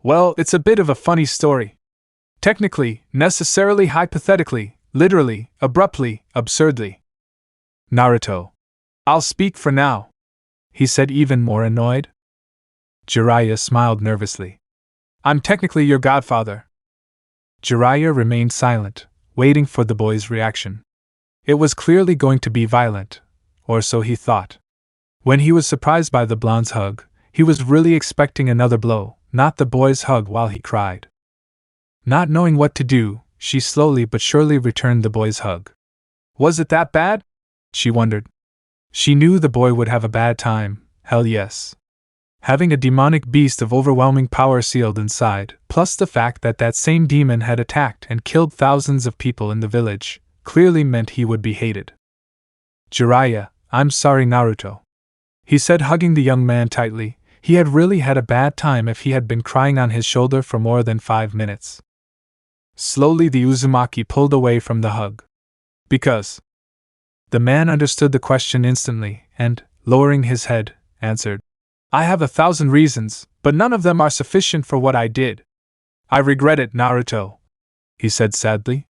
Well, it's a bit of a funny story. Technically, necessarily, hypothetically, literally, abruptly, absurdly. Naruto, I'll speak for now, he said, even more annoyed. Jiraiya smiled nervously. I'm technically your godfather. Jiraiya remained silent, waiting for the boy's reaction. It was clearly going to be violent, or so he thought. When he was surprised by the blonde's hug, he was really expecting another blow, not the boy's hug while he cried. Not knowing what to do, she slowly but surely returned the boy's hug. Was it that bad? She wondered. She knew the boy would have a bad time, hell yes. Having a demonic beast of overwhelming power sealed inside, plus the fact that that same demon had attacked and killed thousands of people in the village, clearly meant he would be hated. Jiraiya, I'm sorry Naruto, he said, hugging the young man tightly. He had really had a bad time if he had been crying on his shoulder for more than 5 minutes. Slowly the Uzumaki pulled away from the hug. Because. The man understood the question instantly and, lowering his head, answered. I have 1,000 reasons, but none of them are sufficient for what I did. I regret it, Naruto, he said sadly.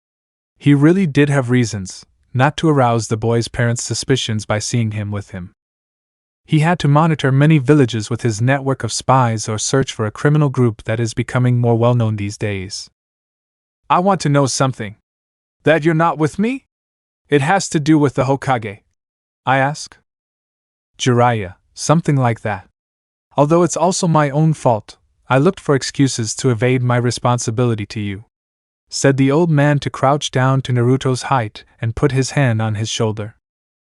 He really did have reasons, not to arouse the boy's parents' suspicions by seeing him with him. He had to monitor many villages with his network of spies or search for a criminal group that is becoming more well-known these days. I want to know something. That you're not with me? It has to do with the Hokage, I ask. Jiraiya, something like that. Although it's also my own fault, I looked for excuses to evade my responsibility to you," said the old man to crouch down to Naruto's height and put his hand on his shoulder.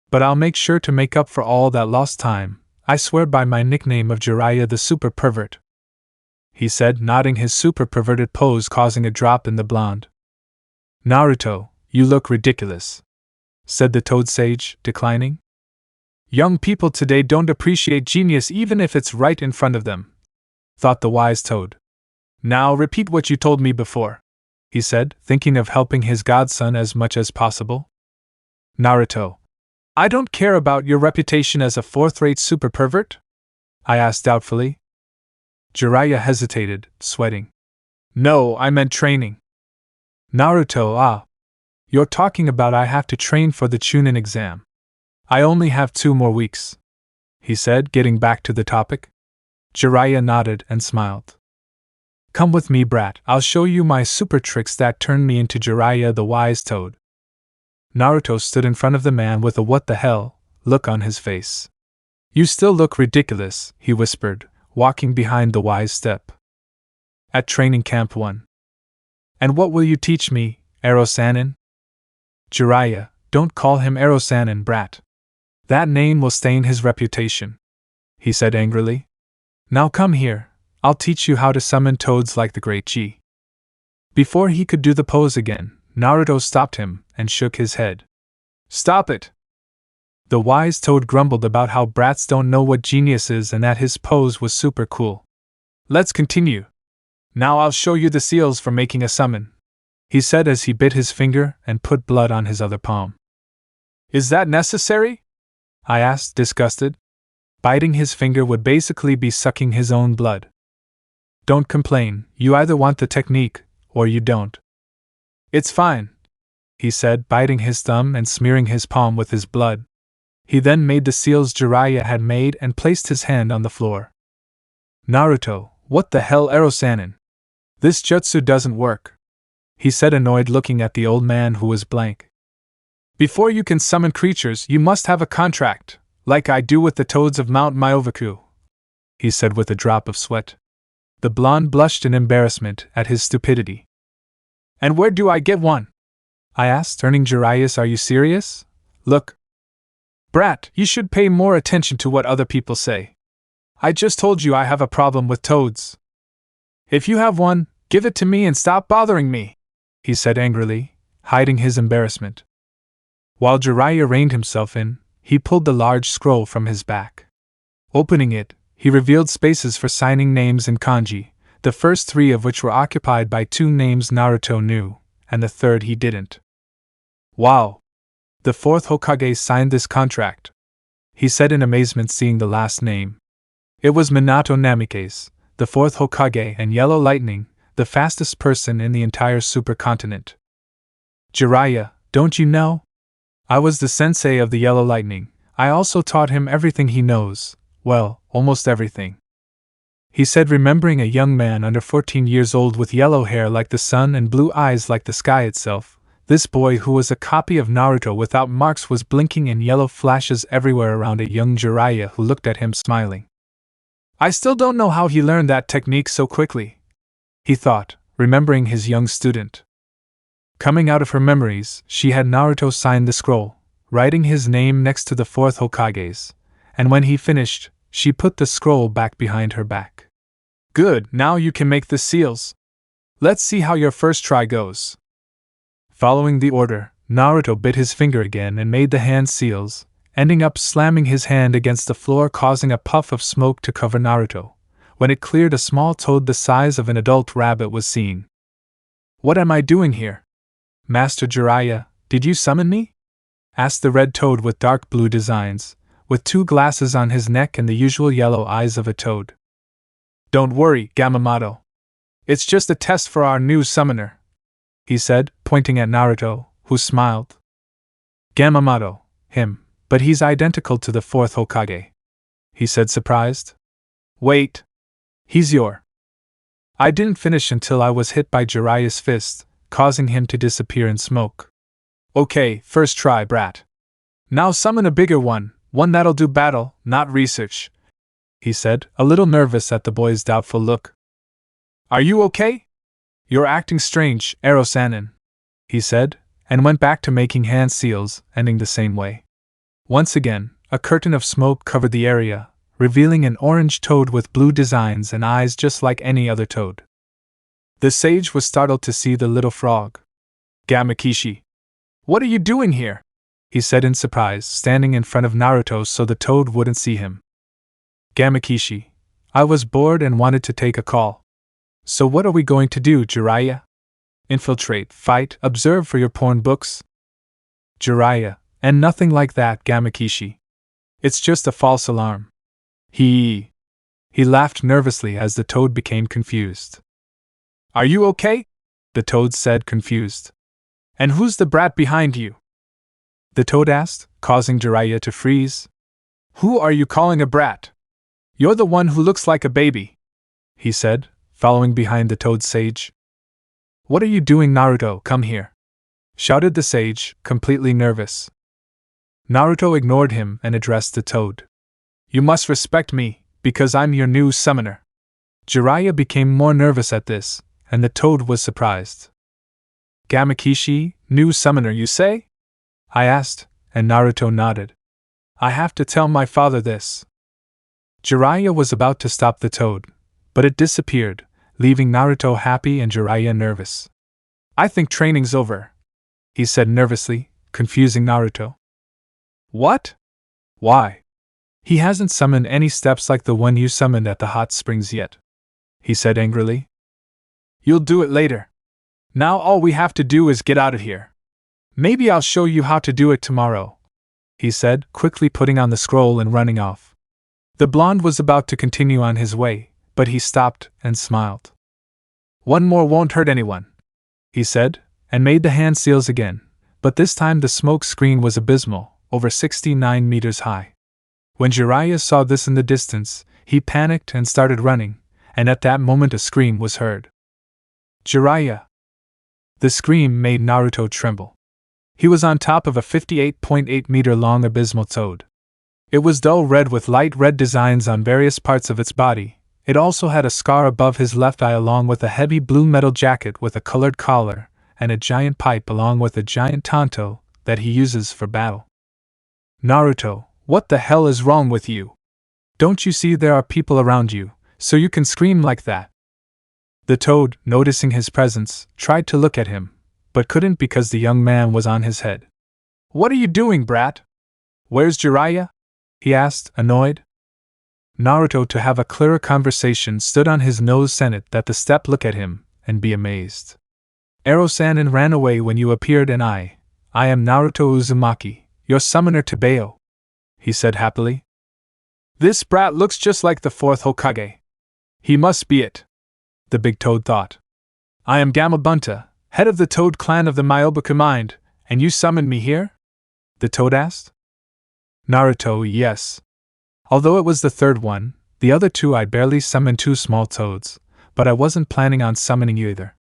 "But I'll make sure to make up for all that lost time, I swear by my nickname of Jiraiya the Super Pervert," he said, nodding his super perverted pose causing a drop in the blonde. "Naruto, you look ridiculous," said the Toad Sage, declining. "Young people today don't appreciate genius even if it's right in front of them," thought the wise Toad. "Now repeat what you told me before," he said, thinking of helping his godson as much as possible. "Naruto, I don't care about your reputation as a fourth-rate super pervert?" I asked doubtfully. Jiraiya hesitated, sweating. "No, I meant training." "Naruto, you're talking about I have to train for the Chunin exam. I only have 2 more weeks," he said, getting back to the topic. Jiraiya nodded and smiled. "Come with me, brat, I'll show you my super tricks that turned me into Jiraiya the Wise Toad." Naruto stood in front of the man with a "what the hell" look on his face. "You still look ridiculous," he whispered, walking behind the wise step. "At training camp 1. And what will you teach me, Ero-sanin?" "Jiraiya, don't call him Ero-sanin, brat. That name will stain his reputation," he said angrily. "Now come here, I'll teach you how to summon toads like the great G." Before he could do the pose again, Naruto stopped him and shook his head. "Stop it!" The wise Toad grumbled about how brats don't know what genius is and that his pose was super cool. "Let's continue. Now I'll show you the seals for making a summon," he said as he bit his finger and put blood on his other palm. "Is that necessary?" I asked, disgusted. Biting his finger would basically be sucking his own blood. "Don't complain, you either want the technique, or you don't." "It's fine," he said, biting his thumb and smearing his palm with his blood. He then made the seals Jiraiya had made and placed his hand on the floor. "Naruto, what the hell, Ero-sanin? This jutsu doesn't work," he said, annoyed, looking at the old man who was blank. "Before you can summon creatures, you must have a contract, like I do with the toads of Mount Maguekio," he said with a drop of sweat. The blonde blushed in embarrassment at his stupidity. "And where do I get one?" I asked, turning Jiraiya. "Are you serious? Look. Brat, you should pay more attention to what other people say. I just told you I have a problem with toads. If you have one, give it to me and stop bothering me," he said angrily, hiding his embarrassment. While Jiraiya reined himself in, he pulled the large scroll from his back. Opening it, he revealed spaces for signing names in kanji, the first 3 of which were occupied by 2 names Naruto knew, and the third he didn't. "Wow! The 4th Hokage signed this contract," he said in amazement, seeing the last name. It was Minato Namikaze, the 4th Hokage and Yellow Lightning, the fastest person in the entire supercontinent. "Jiraiya, don't you know? I was the sensei of the Yellow Lightning. I also taught him everything he knows, well, almost everything," he said, remembering a young man under 14 years old with yellow hair like the sun and blue eyes like the sky itself. This boy, who was a copy of Naruto without marks, was blinking in yellow flashes everywhere around a young Jiraiya who looked at him smiling. "I still don't know how he learned that technique so quickly," he thought, remembering his young student. Coming out of her memories, she had Naruto sign the scroll, writing his name next to the 4th Hokage's, and when he finished, she put the scroll back behind her back. "Good, now you can make the seals. Let's see how your first try goes." Following the order, Naruto bit his finger again and made the hand seals, ending up slamming his hand against the floor, causing a puff of smoke to cover Naruto. When it cleared, a small toad the size of an adult rabbit was seen. "What am I doing here? Master Jiraiya, did you summon me?" asked the red toad with dark blue designs, with 2 glasses on his neck and the usual yellow eyes of a toad. "Don't worry, Gamamato. It's just a test for our new summoner," he said, pointing at Naruto, who smiled. "Gamamato, him, but he's identical to the 4th Hokage," he said, surprised. "Wait. He's your—" I didn't finish until I was hit by Jiraiya's fist, causing him to disappear in smoke. "Okay, first try, brat. Now summon a bigger one that'll do battle, not research," he said, a little nervous at the boy's doubtful look. Are you okay? You're acting strange, Ero-sanin, he said, and went back to making hand seals, ending the same way. Once again, a curtain of smoke covered the area, revealing an orange toad with blue designs and eyes just like any other toad. The sage was startled to see the little frog. Gamakishi, what are you doing here? He said in surprise, standing in front of Naruto so the toad wouldn't see him. Gamakishi, I was bored and wanted to take a call. So what are we going to do, Jiraiya? Infiltrate, fight, observe for your porn books? Jiraiya, and nothing like that, Gamakishi. It's just a false alarm. He laughed nervously as the toad became confused. Are you okay? The toad said, confused. And who's the brat behind you? The toad asked, causing Jiraiya to freeze. Who are you calling a brat? You're the one who looks like a baby, he said, following behind the toad sage. What are you doing, Naruto? Come here, shouted the sage, completely nervous. Naruto ignored him and addressed the toad. You must respect me, because I'm your new summoner. Jiraiya became more nervous at this, and the toad was surprised. Gamakishi, new summoner, you say? I asked, and Naruto nodded. I have to tell my father this. Jiraiya was about to stop the toad, but it disappeared, leaving Naruto happy and Jiraiya nervous. I think training's over, he said nervously, confusing Naruto. What? Why? He hasn't summoned any steps like the one you summoned at the hot springs yet, he said angrily. You'll do it later. Now all we have to do is get out of here. Maybe I'll show you how to do it tomorrow, he said, quickly putting on the scroll and running off. The blonde was about to continue on his way, but he stopped and smiled. One more won't hurt anyone, he said, and made the hand seals again, but this time the smoke screen was abysmal, over 69 meters high. When Jiraiya saw this in the distance, he panicked and started running, and at that moment a scream was heard. Jiraiya! The scream made Naruto tremble. He was on top of a 58.8 meter long abysmal toad. It was dull red with light red designs on various parts of its body. It also had a scar above his left eye along with a heavy blue metal jacket with a colored collar, and a giant pipe along with a giant tanto that he uses for battle. Naruto, what the hell is wrong with you? Don't you see there are people around you, so you can scream like that? The toad, noticing his presence, tried to look at him, but couldn't because the young man was on his head. What are you doing, brat? Where's Jiraiya? He asked, annoyed. Naruto, to have a clearer conversation, stood on his nose, sent that the step look at him, and be amazed. Ero-sanin ran away when you appeared and I am Naruto Uzumaki, your summoner Tebeo, he said happily. This brat looks just like the fourth Hokage. He must be it, the big toad thought. I am Gamabunta, head of the Toad clan of the Myobuka mind, and you summoned me here? The toad asked. Naruto, yes. Although it was the third one, the other two I barely summoned two small toads, but I wasn't planning on summoning you either.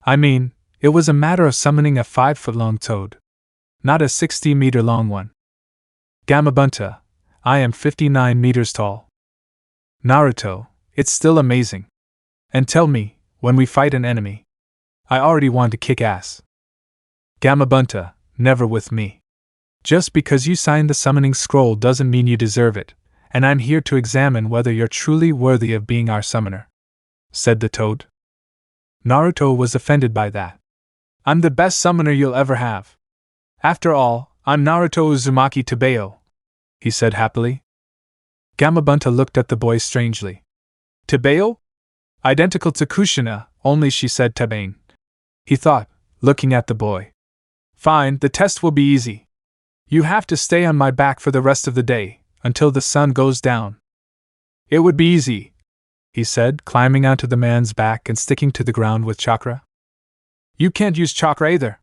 I mean, it was a matter of summoning a 5-foot-long toad, not a 60-meter-long one. Gamabunta, I am 59 meters tall. Naruto, it's still amazing. And tell me, when we fight an enemy, I already want to kick ass. Gamabunta, never with me. Just because you signed the summoning scroll doesn't mean you deserve it, and I'm here to examine whether you're truly worthy of being our summoner, said the toad. Naruto was offended by that. I'm the best summoner you'll ever have. After all, I'm Naruto Uzumaki Tebeo, he said happily. Gamabunta looked at the boy strangely. Tebeo? Identical to Kushina, only she said Tebane, he thought, looking at the boy. Fine, the test will be easy. You have to stay on my back for the rest of the day, until the sun goes down. It would be easy, he said, climbing onto the man's back and sticking to the ground with chakra. You can't use chakra either.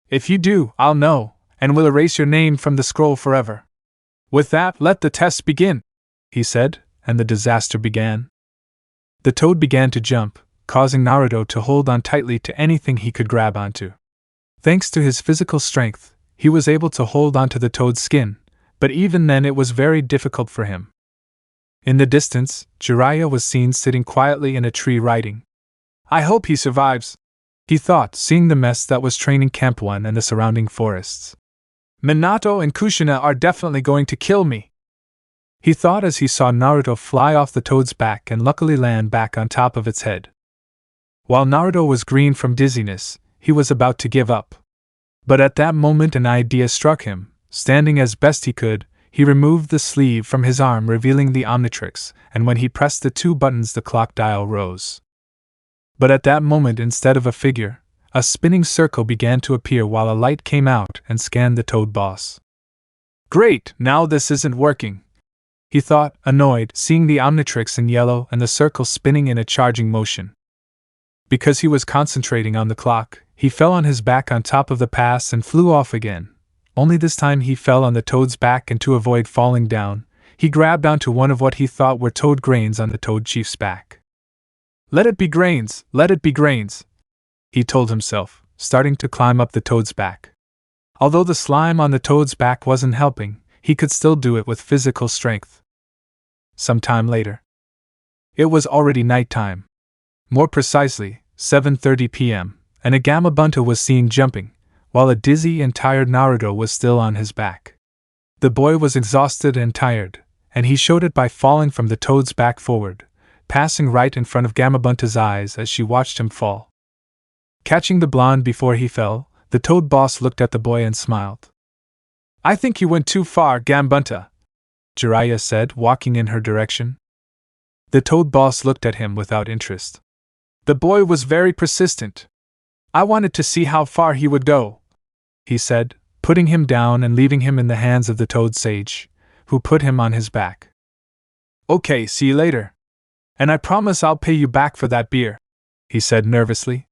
If you do, I'll know, and will erase your name from the scroll forever. With that, let the test begin, he said, and the disaster began. The toad began to jump, causing Naruto to hold on tightly to anything he could grab onto. Thanks to his physical strength, he was able to hold onto the toad's skin, but even then it was very difficult for him. In the distance, Jiraiya was seen sitting quietly in a tree writing. I hope he survives, he thought, seeing the mess that was Training Camp 1 and the surrounding forests. Minato and Kushina are definitely going to kill me, he thought as he saw Naruto fly off the toad's back and luckily land back on top of its head. While Naruto was green from dizziness, he was about to give up. But at that moment an idea struck him. Standing as best he could, he removed the sleeve from his arm, revealing the Omnitrix, and when he pressed the 2 buttons the clock dial rose. But at that moment, instead of a figure, a spinning circle began to appear while a light came out and scanned the Toad Boss. Great, now this isn't working, he thought, annoyed, seeing the Omnitrix in yellow and the circle spinning in a charging motion. Because he was concentrating on the clock, he fell on his back on top of the pass and flew off again. Only this time he fell on the toad's back, and to avoid falling down, he grabbed onto one of what he thought were toad grains on the Toad Chief's back. Let it be grains, let it be grains, he told himself, starting to climb up the toad's back. Although the slime on the toad's back wasn't helping, he could still do it with physical strength. Some time later. It was already nighttime. More precisely, 7:30 p.m., and a Gamabunta was seen jumping, while a dizzy and tired Naruto was still on his back. The boy was exhausted and tired, and he showed it by falling from the toad's back forward, passing right in front of Gamabunta's eyes as she watched him fall. Catching the blonde before he fell, the Toad Boss looked at the boy and smiled. I think you went too far, Gambunta, Jiraiya said, walking in her direction. The Toad Boss looked at him without interest. The boy was very persistent. I wanted to see how far he would go, he said, putting him down and leaving him in the hands of the Toad Sage, who put him on his back. Okay, see you later. And I promise I'll pay you back for that beer, he said nervously.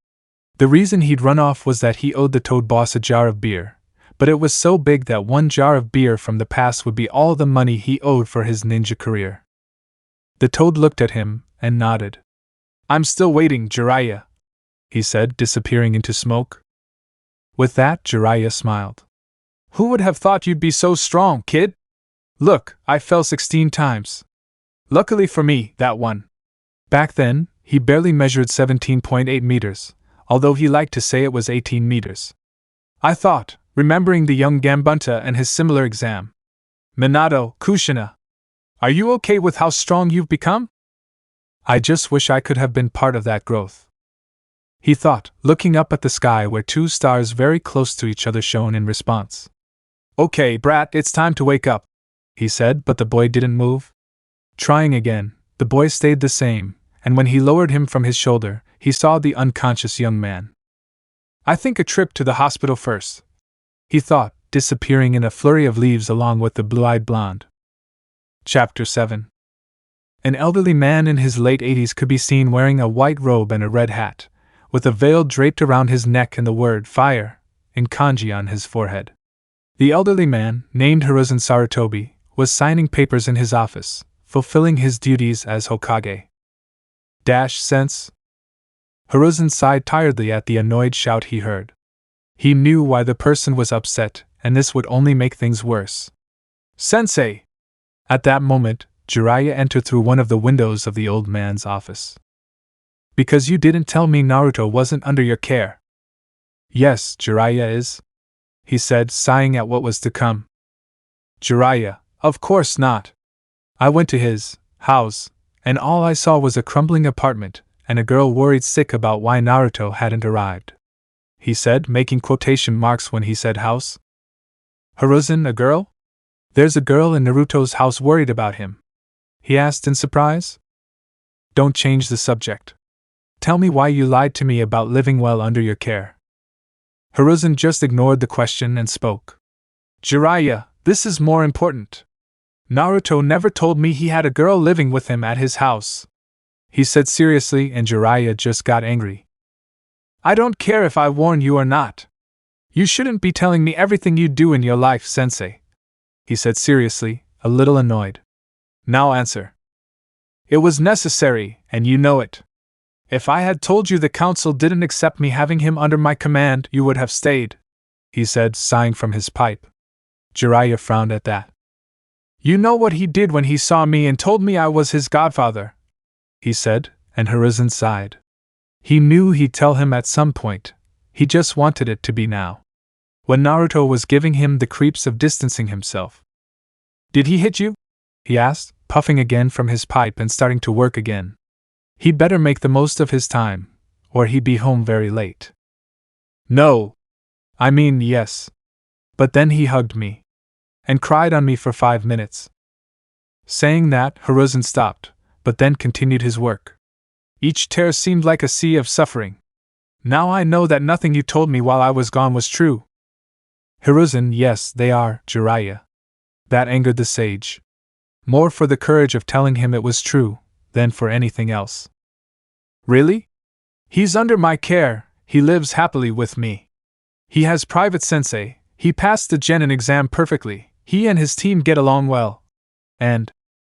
The reason he'd run off was that he owed the Toad Boss a jar of beer, but it was so big that 1 jar of beer from the past would be all the money he owed for his ninja career. The Toad looked at him and nodded. I'm still waiting, Jiraiya, he said, disappearing into smoke. With that, Jiraiya smiled. Who would have thought you'd be so strong, kid? Look, I fell 16 times. Luckily for me, that one. Back then, he barely measured 17.8 meters, although he liked to say it was 18 meters. I thought, remembering the young Gambunta and his similar exam. Minato, Kushina, are you okay with how strong you've become? I just wish I could have been part of that growth, he thought, looking up at the sky where 2 stars very close to each other shone in response. Okay, brat, it's time to wake up, he said, but the boy didn't move. Trying again, the boy stayed the same, and when he lowered him from his shoulder, he saw the unconscious young man. I think a trip to the hospital first, he thought, disappearing in a flurry of leaves along with the blue-eyed blonde. Chapter 7. An elderly man in his late 80s could be seen wearing a white robe and a red hat, with a veil draped around his neck and the word fire in kanji on his forehead. The elderly man, named Hiruzen Sarutobi, was signing papers in his office, fulfilling his duties as Hokage. Sense? Hiruzen sighed tiredly at the annoyed shout he heard. He knew why the person was upset, and this would only make things worse. Sensei! At that moment, Jiraiya entered through one of the windows of the old man's office. Because you didn't tell me Naruto wasn't under your care. Yes, Jiraiya is, he said, sighing at what was to come. Jiraiya, of course not. I went to his house, and all I saw was a crumbling apartment, and a girl worried sick about why Naruto hadn't arrived, he said, making quotation marks when he said house. Hiruzen, a girl? There's a girl in Naruto's house worried about him, he asked in surprise. Don't change the subject. Tell me why you lied to me about living well under your care. Hiruzen just ignored the question and spoke. Jiraiya, this is more important. Naruto never told me he had a girl living with him at his house, he said seriously, and Jiraiya just got angry. I don't care if I warn you or not. You shouldn't be telling me everything you do in your life, sensei, he said seriously, a little annoyed. Now answer. It was necessary, and you know it. If I had told you the council didn't accept me having him under my command, you would have stayed, he said, sighing from his pipe. Jiraiya frowned at that. You know what he did when he saw me and told me I was his godfather, he said, and Hiruzen sighed. He knew he'd tell him at some point, he just wanted it to be now. When Naruto was giving him the creeps of distancing himself. Did he hit you? He asked, puffing again from his pipe and starting to work again. He'd better make the most of his time, or he'd be home very late. No. I mean, yes. But then he hugged me. And cried on me for 5 minutes. Saying that, Hiruzen stopped, but then continued his work. Each tear seemed like a sea of suffering. Now I know that nothing you told me while I was gone was true. Hiruzen, yes, they are, Jiraiya. That angered the sage. More for the courage of telling him it was true, than for anything else. Really? He's under my care, he lives happily with me. He has private sensei, he passed the Genin exam perfectly, he and his team get along well. And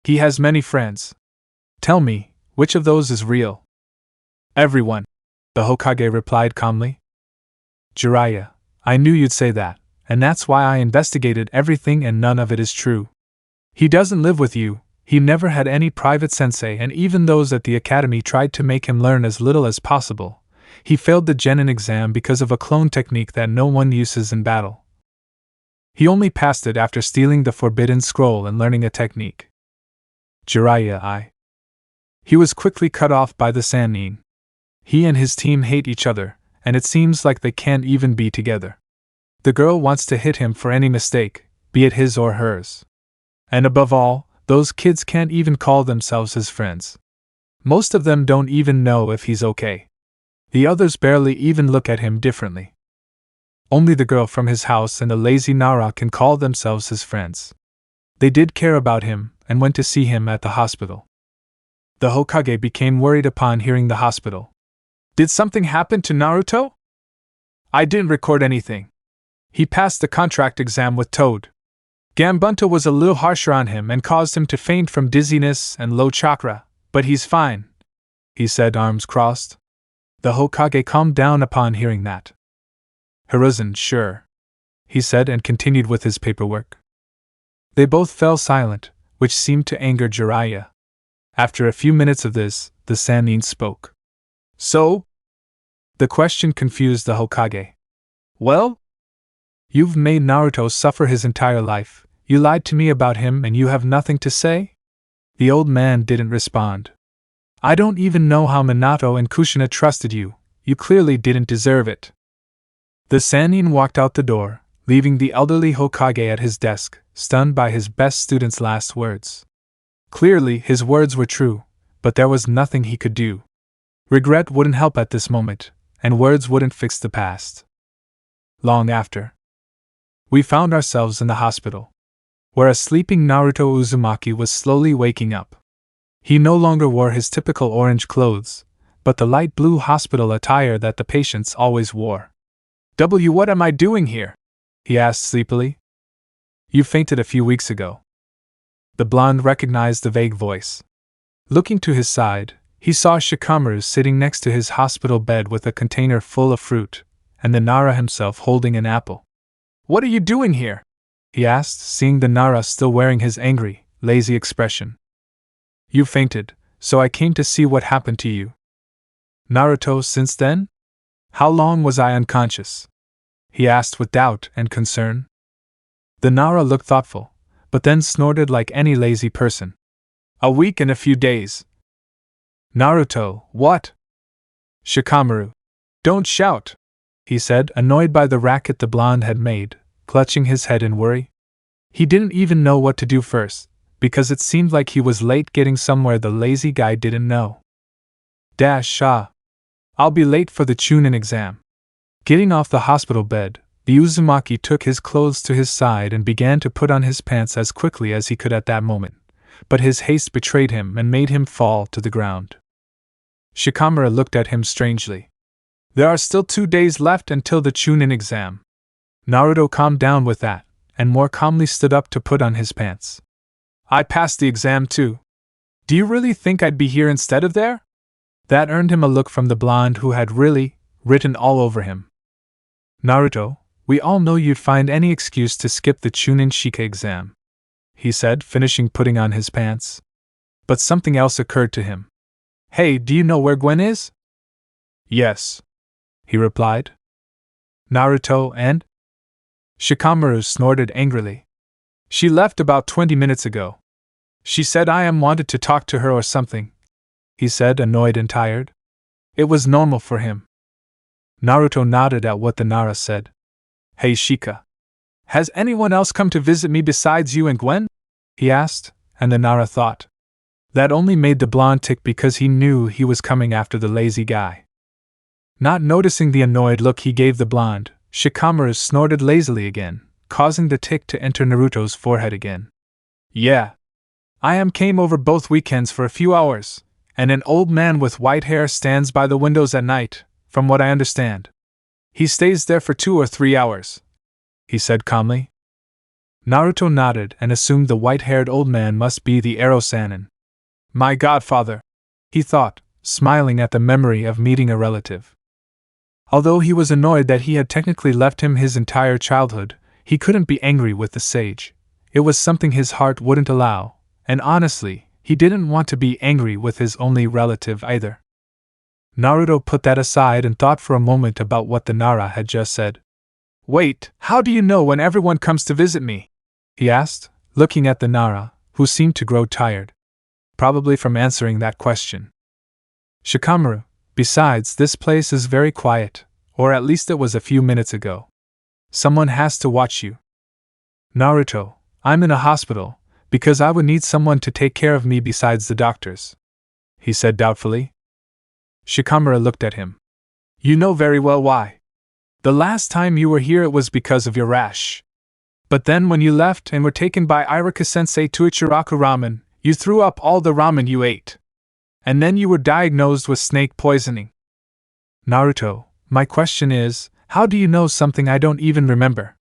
he has many friends. Tell me, which of those is real? Everyone, the Hokage replied calmly. Jiraiya, I knew you'd say that, and that's why I investigated everything and none of it is true. He doesn't live with you, he never had any private sensei, and even those at the academy tried to make him learn as little as possible. He failed the Genin exam because of a clone technique that no one uses in battle. He only passed it after stealing the forbidden scroll and learning a technique. Jiraiya, He was quickly cut off by the Sannin. He and his team hate each other, and it seems like they can't even be together. The girl wants to hit him for any mistake, be it his or hers. And above all, those kids can't even call themselves his friends. Most of them don't even know if he's okay. The others barely even look at him differently. Only the girl from his house and the lazy Nara can call themselves his friends. They did care about him and went to see him at the hospital. The Hokage became worried upon hearing the hospital. Did something happen to Naruto? I didn't record anything. He passed the contract exam with Toad. Gambunta was a little harsher on him and caused him to faint from dizziness and low chakra, but he's fine, he said, arms crossed. The Hokage calmed down upon hearing that. Hiruzen, sure, he said and continued with his paperwork. They both fell silent, which seemed to anger Jiraiya. After a few minutes of this, the Sannin spoke. So? The question confused the Hokage. Well? You've made Naruto suffer his entire life, you lied to me about him and you have nothing to say? The old man didn't respond. I don't even know how Minato and Kushina trusted you, you clearly didn't deserve it. The Sannin walked out the door, leaving the elderly Hokage at his desk, stunned by his best student's last words. Clearly his words were true, but there was nothing he could do. Regret wouldn't help at this moment, and words wouldn't fix the past. Long after, we found ourselves in the hospital, where a sleeping Naruto Uzumaki was slowly waking up. He no longer wore his typical orange clothes, but the light blue hospital attire that the patients always wore. What am I doing here? He asked sleepily. You fainted a few weeks ago. The blonde recognized the vague voice. Looking to his side, he saw Shikamaru sitting next to his hospital bed with a container full of fruit, and the Nara himself holding an apple. What are you doing here? He asked, seeing the Nara still wearing his angry, lazy expression. You fainted, so I came to see what happened to you. Naruto, since then? How long was I unconscious? He asked with doubt and concern. The Nara looked thoughtful, but then snorted like any lazy person. A week and a few days. Naruto, what? Shikamaru. Don't shout, he said, annoyed by the racket the blonde had made, clutching his head in worry. He didn't even know what to do first, because it seemed like he was late getting somewhere the lazy guy didn't know. Shah. I'll be late for the Chunin exam. Getting off the hospital bed, the Uzumaki took his clothes to his side and began to put on his pants as quickly as he could at that moment, but his haste betrayed him and made him fall to the ground. Shikamaru looked at him strangely. There are still 2 days left until the Chunin exam. Naruto calmed down with that, and more calmly stood up to put on his pants. I passed the exam too. Do you really think I'd be here instead of there? That earned him a look from the blonde who had really written all over him. Naruto, we all know you'd find any excuse to skip the Chunin Shika exam. he said, finishing putting on his pants. But something else occurred to him. Hey, do you know where Gwen is? Yes, he replied. Naruto and? Shikamaru snorted angrily. She left about 20 minutes ago. She said I wanted to talk to her or something, he said, annoyed and tired. It was normal for him. Naruto nodded at what the Nara said. Hey Shika. Has anyone else come to visit me besides you and Gwen? He asked, and the Nara thought. That only made the blonde tick because he knew he was coming after the lazy guy. Not noticing the annoyed look he gave the blonde, Shikamaru snorted lazily again, causing the tick to enter Naruto's forehead again. Yeah. Came over both weekends for a few hours, and an old man with white hair stands by the windows at night, from what I understand. He stays there for 2 or 3 hours, he said calmly. Naruto nodded and assumed the white-haired old man must be the Ero-sanin. My godfather, he thought, smiling at the memory of meeting a relative. Although he was annoyed that he had technically left him his entire childhood, he couldn't be angry with the sage. It was something his heart wouldn't allow, and honestly, he didn't want to be angry with his only relative either. Naruto put that aside and thought for a moment about what the Nara had just said. Wait, how do you know when everyone comes to visit me? He asked, looking at the Nara, who seemed to grow tired. Probably from answering that question. Shikamaru, besides, this place is very quiet, or at least it was a few minutes ago. Someone has to watch you. Naruto, I'm in a hospital, because I would need someone to take care of me besides the doctors, he said doubtfully. Shikamaru looked at him. You know very well why. The last time you were here it was because of your rash. But then when you left and were taken by Iruka-sensei to Ichiraku ramen, you threw up all the ramen you ate. And then you were diagnosed with snake poisoning. Naruto, my question is, how do you know something I don't even remember?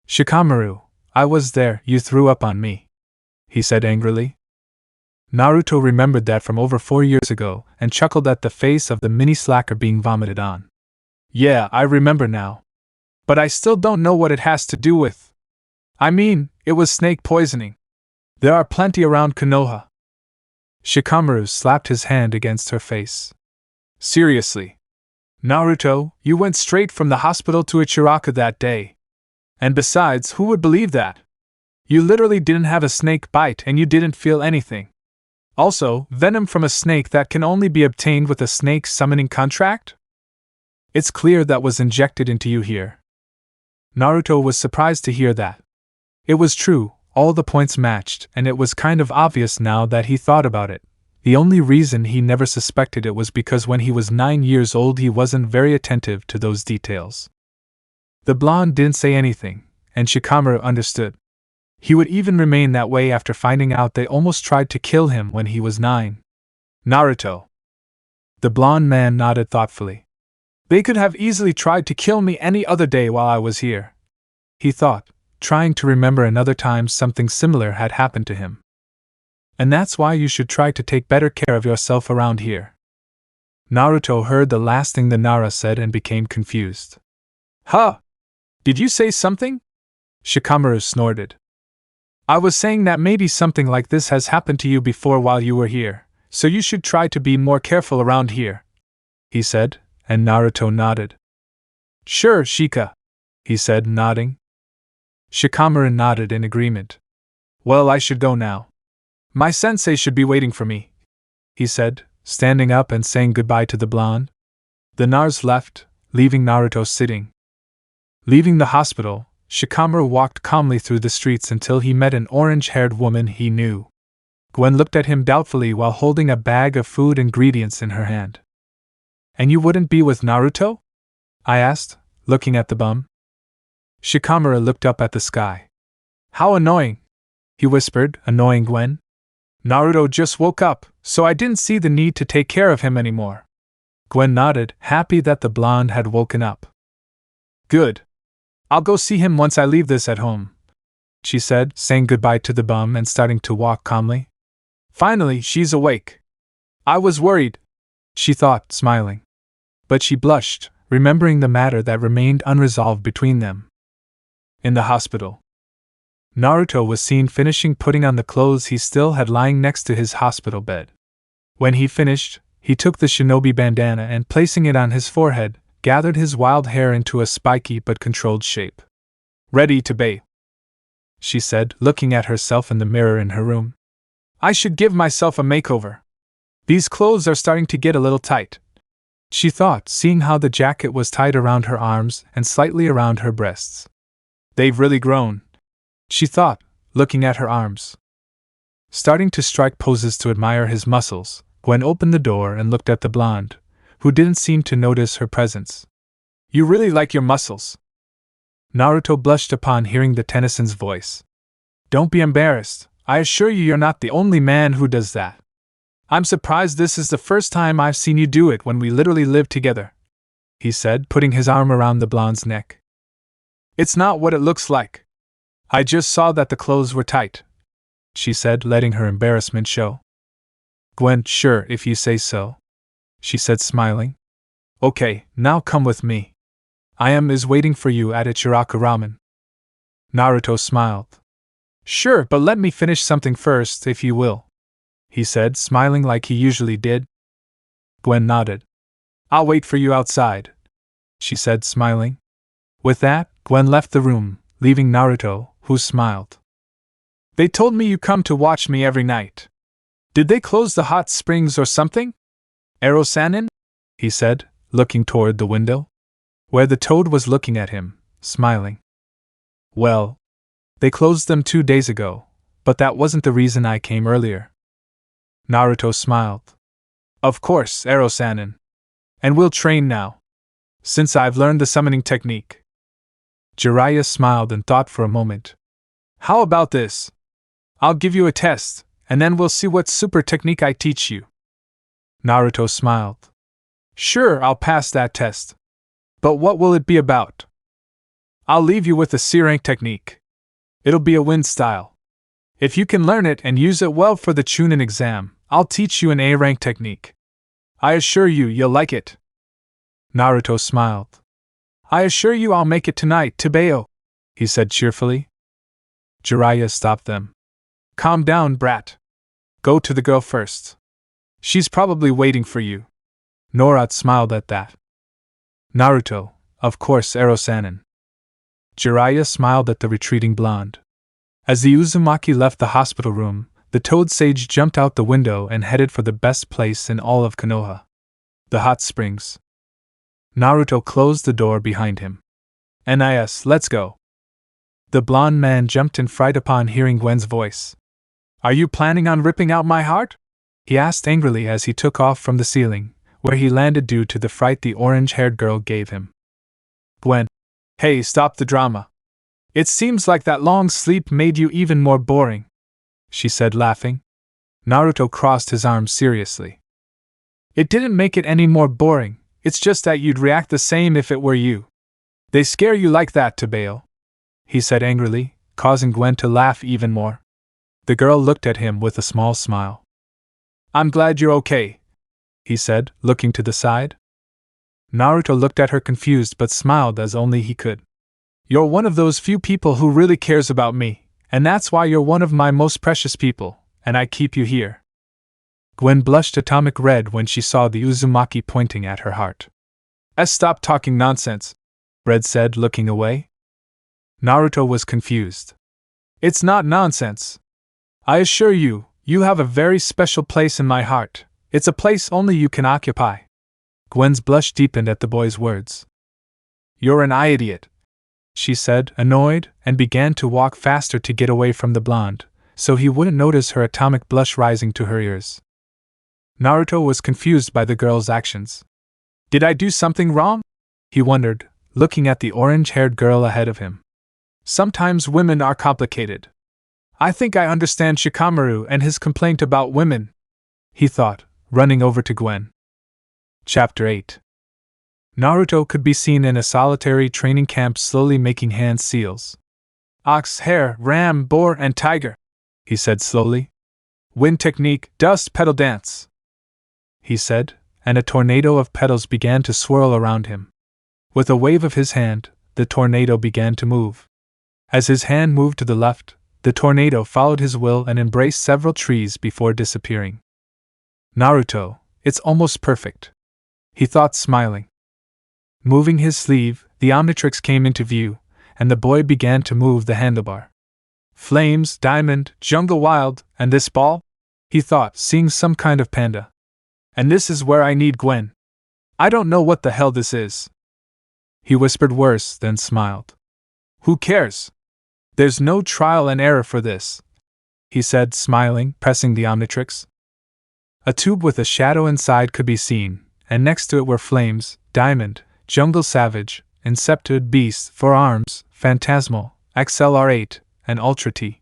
Shikamaru, I was there, you threw up on me, he said angrily. Naruto remembered that from over 4 years ago and chuckled at the face of the mini slacker being vomited on. Yeah, I remember now. But I still don't know what it has to do with. I mean, it was snake poisoning. There are plenty around Konoha. Shikamaru slapped his hand against her face. Seriously. Naruto, you went straight from the hospital to Ichiraku that day. And besides, who would believe that? You literally didn't have a snake bite and you didn't feel anything. Also, venom from a snake that can only be obtained with a snake summoning contract? It's clear that was injected into you here. Naruto was surprised to hear that. It was true, all the points matched, and it was kind of obvious now that he thought about it. The only reason he never suspected it was because when he was 9 years old he wasn't very attentive to those details. The blonde didn't say anything, and Shikamaru understood. He would even remain that way after finding out they almost tried to kill him when he was 9. Naruto. The blonde man nodded thoughtfully. They could have easily tried to kill me any other day while I was here, he thought, trying to remember another time something similar had happened to him. And that's why you should try to take better care of yourself around here. Naruto heard the last thing the Nara said and became confused. Huh? Did you say something? Shikamaru snorted. I was saying that maybe something like this has happened to you before while you were here, so you should try to be more careful around here, he said, and Naruto nodded. Sure, Shika, he said, nodding. Shikamaru nodded in agreement. Well, I should go now. My sensei should be waiting for me, he said, standing up and saying goodbye to the blonde. The Nars left, leaving Naruto sitting. Leaving the hospital, Shikamaru walked calmly through the streets until he met an orange-haired woman he knew. Gwen looked at him doubtfully while holding a bag of food ingredients in her hand. And you wouldn't be with Naruto? I asked, looking at the bum. Shikamaru looked up at the sky. How annoying, he whispered, annoying Gwen. Naruto just woke up, so I didn't see the need to take care of him anymore. Gwen nodded, happy that the blonde had woken up. Good. I'll go see him once I leave this at home, she said, saying goodbye to the bum and starting to walk calmly. Finally, she's awake. I was worried, she thought, smiling. But she blushed, remembering the matter that remained unresolved between them. In the hospital. Naruto was seen finishing putting on the clothes he still had lying next to his hospital bed. When he finished, he took the shinobi bandana and placing it on his forehead, gathered his wild hair into a spiky but controlled shape. Ready to bathe, she said, looking at herself in the mirror in her room. I should give myself a makeover. These clothes are starting to get a little tight, she thought, seeing how the jacket was tied around her arms and slightly around her breasts. They've really grown, she thought, looking at her arms. Starting to strike poses to admire his muscles, Gwen opened the door and looked at the blonde, who didn't seem to notice her presence. You really like your muscles. Naruto blushed upon hearing the Tennyson's voice. Don't be embarrassed, I assure you you're not the only man who does that. I'm surprised this is the first time I've seen you do it when we literally live together, he said, putting his arm around the blonde's neck. It's not what it looks like. I just saw that the clothes were tight, she said, letting her embarrassment show. Gwen, sure, if you say so, she said, smiling. Okay, now come with me. Is waiting for you at Ichiraku Ramen. Naruto smiled. Sure, but let me finish something first, if you will, he said, smiling like he usually did. Gwen nodded. I'll wait for you outside, she said, smiling. With that, Gwen left the room, leaving Naruto, who smiled. They told me you come to watch me every night. Did they close the hot springs or something? Ero-sanin? He said, looking toward the window, where the toad was looking at him, smiling. Well, they closed them 2 days ago, but that wasn't the reason I came earlier. Naruto smiled. Of course, Ero-sanin. And we'll train now, since I've learned the summoning technique. Jiraiya smiled and thought for a moment. How about this? I'll give you a test, and then we'll see what super technique I teach you. Naruto smiled. Sure, I'll pass that test. But what will it be about? I'll leave you with the C-rank technique. It'll be a wind style. If you can learn it and use it well for the Chunin exam, I'll teach you an A-rank technique. I assure you, you'll like it. Naruto smiled. I assure you I'll make it tonight, Tebeo, he said cheerfully. Jiraiya stopped them. Calm down, brat. Go to the girl first. She's probably waiting for you. Norat smiled at that. Naruto, of course, Ero-sanin. Jiraiya smiled at the retreating blonde. As the Uzumaki left the hospital room, the Toad Sage jumped out the window and headed for the best place in all of Konoha, the hot springs. Naruto closed the door behind him. Let's go. The blonde man jumped in fright upon hearing Gwen's voice. Are you planning on ripping out my heart? He asked angrily as he took off from the ceiling, where he landed due to the fright the orange-haired girl gave him. Gwen. Hey, stop the drama. It seems like that long sleep made you even more boring, she said, laughing. Naruto crossed his arms seriously. It didn't make it any more boring, it's just that you'd react the same if it were you. They scare you like that, Tebeo, he said angrily, causing Gwen to laugh even more. The girl looked at him with a small smile. I'm glad you're okay, he said, looking to the side. Naruto looked at her confused but smiled as only he could. You're one of those few people who really cares about me, and that's why you're one of my most precious people, and I keep you here. Gwen blushed atomic red when she saw the Uzumaki pointing at her heart. Stop talking nonsense, Red said, looking away. Naruto was confused. It's not nonsense. I assure you, you have a very special place in my heart. It's a place only you can occupy. Gwen's blush deepened at the boy's words. You're an idiot, she said, annoyed, and began to walk faster to get away from the blonde, so he wouldn't notice her atomic blush rising to her ears. Naruto was confused by the girl's actions. Did I do something wrong? He wondered, looking at the orange-haired girl ahead of him. Sometimes women are complicated. I think I understand Shikamaru and his complaint about women, he thought, running over to Gwen. Chapter 8. Naruto could be seen in a solitary training camp slowly making hand seals. Ox, hare, ram, boar, and tiger, he said slowly. Wind technique, dust petal dance, he said, and a tornado of petals began to swirl around him. With a wave of his hand, the tornado began to move. As his hand moved to the left, the tornado followed his will and embraced several trees before disappearing. Naruto, it's almost perfect, he thought, smiling. Moving his sleeve, the Omnitrix came into view, and the boy began to move the handlebar. Flames, diamond, jungle wild, and this ball? He thought, seeing some kind of panda. And this is where I need Gwen. I don't know what the hell this is. He whispered worse, then smiled. Who cares? There's no trial and error for this, he said, smiling, pressing the Omnitrix. A tube with a shadow inside could be seen, and next to it were flames, diamond, jungle savage, incepted beast, 4 arms, phantasmal, XLR8, and Ultra T.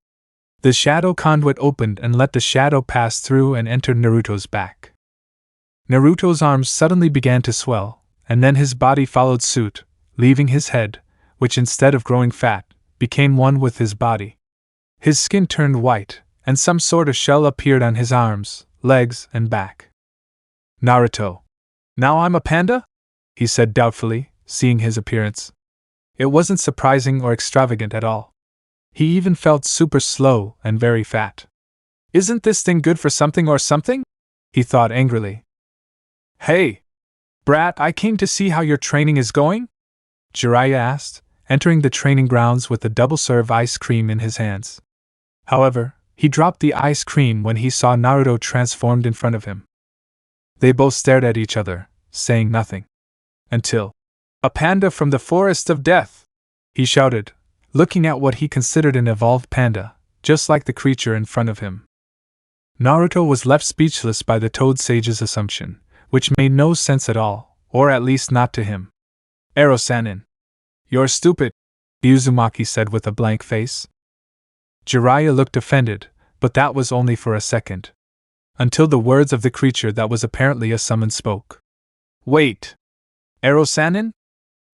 The shadow conduit opened and let the shadow pass through and entered Naruto's back. Naruto's arms suddenly began to swell, and then his body followed suit, leaving his head, which instead of growing fat, became one with his body. His skin turned white, and some sort of shell appeared on his arms, legs, and back. Naruto. Now I'm a panda? He said doubtfully, seeing his appearance. It wasn't surprising or extravagant at all. He even felt super slow and very fat. Isn't this thing good for something or something? He thought angrily. Hey! Brat, I came to see how your training is going? Jiraiya asked, entering the training grounds with the double-serve ice cream in his hands. However, he dropped the ice cream when he saw Naruto transformed in front of him. They both stared at each other, saying nothing. Until, a panda from the forest of death! He shouted, looking at what he considered an evolved panda, just like the creature in front of him. Naruto was left speechless by the Toad Sage's assumption, which made no sense at all, or at least not to him. Ero-sanin. You're stupid, Uzumaki said with a blank face. Jiraiya looked offended, but that was only for a second. Until the words of the creature that was apparently a summon spoke. Wait! Ero-sanin?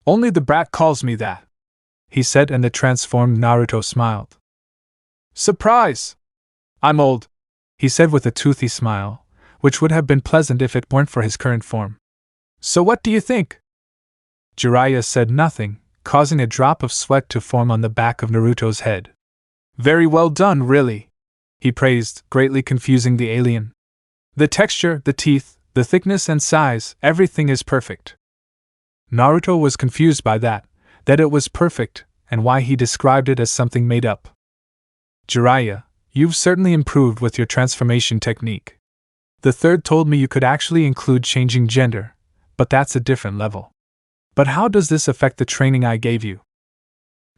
Only the brat calls me that, he said, and the transformed Naruto smiled. Surprise! I'm old, he said with a toothy smile, which would have been pleasant if it weren't for his current form. So what do you think? Jiraiya said nothing, causing a drop of sweat to form on the back of Naruto's head. Very well done, really, he praised, greatly confusing the alien. The texture, the teeth, the thickness and size, everything is perfect. Naruto was confused by that it was perfect, and why he described it as something made up. Jiraiya, you've certainly improved with your transformation technique. The third told me you could actually include changing gender, but that's a different level. But how does this affect the training I gave you?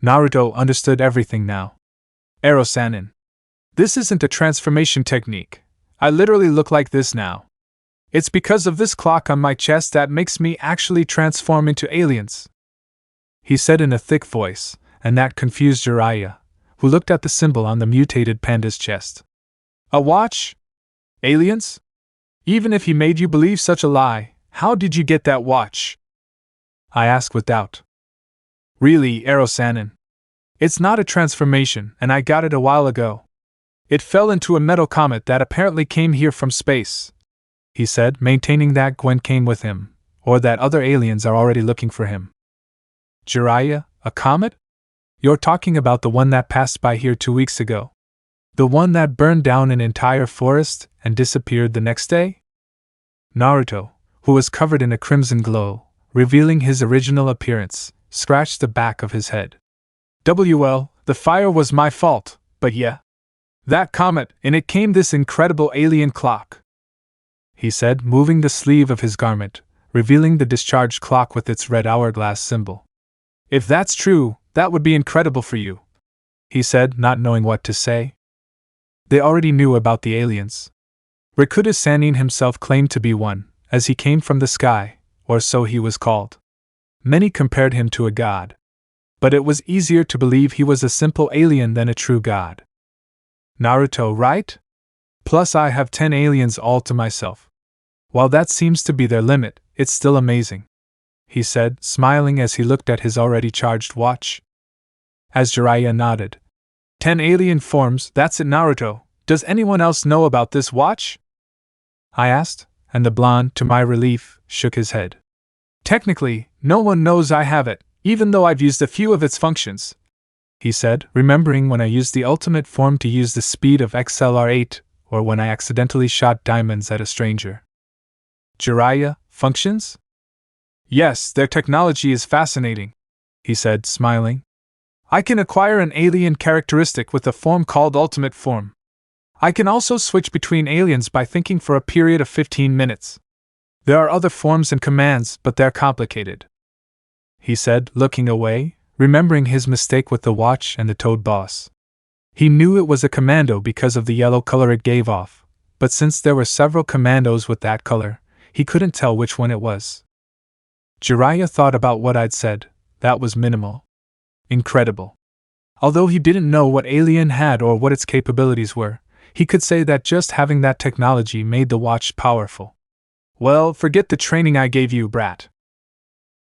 Naruto understood everything now. Ero-sanin. This isn't a transformation technique. I literally look like this now. It's because of this clock on my chest that makes me actually transform into aliens, he said in a thick voice, and that confused Jiraiya, who looked at the symbol on the mutated panda's chest. A watch? Aliens? Even if he made you believe such a lie, how did you get that watch? I asked with doubt. Really, Ero-sanin. It's not a transformation, and I got it a while ago. It fell into a metal comet that apparently came here from space, he said, maintaining that Gwen came with him, or that other aliens are already looking for him. Jiraiya, a comet? You're talking about the one that passed by here 2 weeks ago? The one that burned down an entire forest and disappeared the next day? Naruto, who was covered in a crimson glow, revealing his original appearance, scratched the back of his head. Well, the fire was my fault, but yeah. That comet, in it came this incredible alien clock, he said, moving the sleeve of his garment, revealing the discharged clock with its red hourglass symbol. If that's true, that would be incredible for you, he said, not knowing what to say. They already knew about the aliens. Rikuta-sanin himself claimed to be one, as he came from the sky, or so he was called. Many compared him to a god. But it was easier to believe he was a simple alien than a true god. Naruto, right? Plus I have 10 aliens all to myself. While that seems to be their limit, it's still amazing, he said, smiling as he looked at his already charged watch. As Jiraiya nodded. 10 alien forms, that's it, Naruto. Does anyone else know about this watch? I asked, and the blonde, to my relief, shook his head. Technically, no one knows I have it, even though I've used a few of its functions, he said, remembering when I used the ultimate form to use the speed of XLR8, or when I accidentally shot diamonds at a stranger. Jiraiya, functions? Yes, their technology is fascinating, he said, smiling. I can acquire an alien characteristic with a form called Ultimate Form. I can also switch between aliens by thinking for a period of 15 minutes. There are other forms and commands, but they're complicated, he said, looking away, remembering his mistake with the watch and the Toad Boss. He knew it was a commando because of the yellow color it gave off, but since there were several commandos with that color, he couldn't tell which one it was. Jiraiya thought about what I'd said. That was minimal. Incredible. Although he didn't know what Alien had or what its capabilities were, he could say that just having that technology made the watch powerful. Well, forget the training I gave you, brat.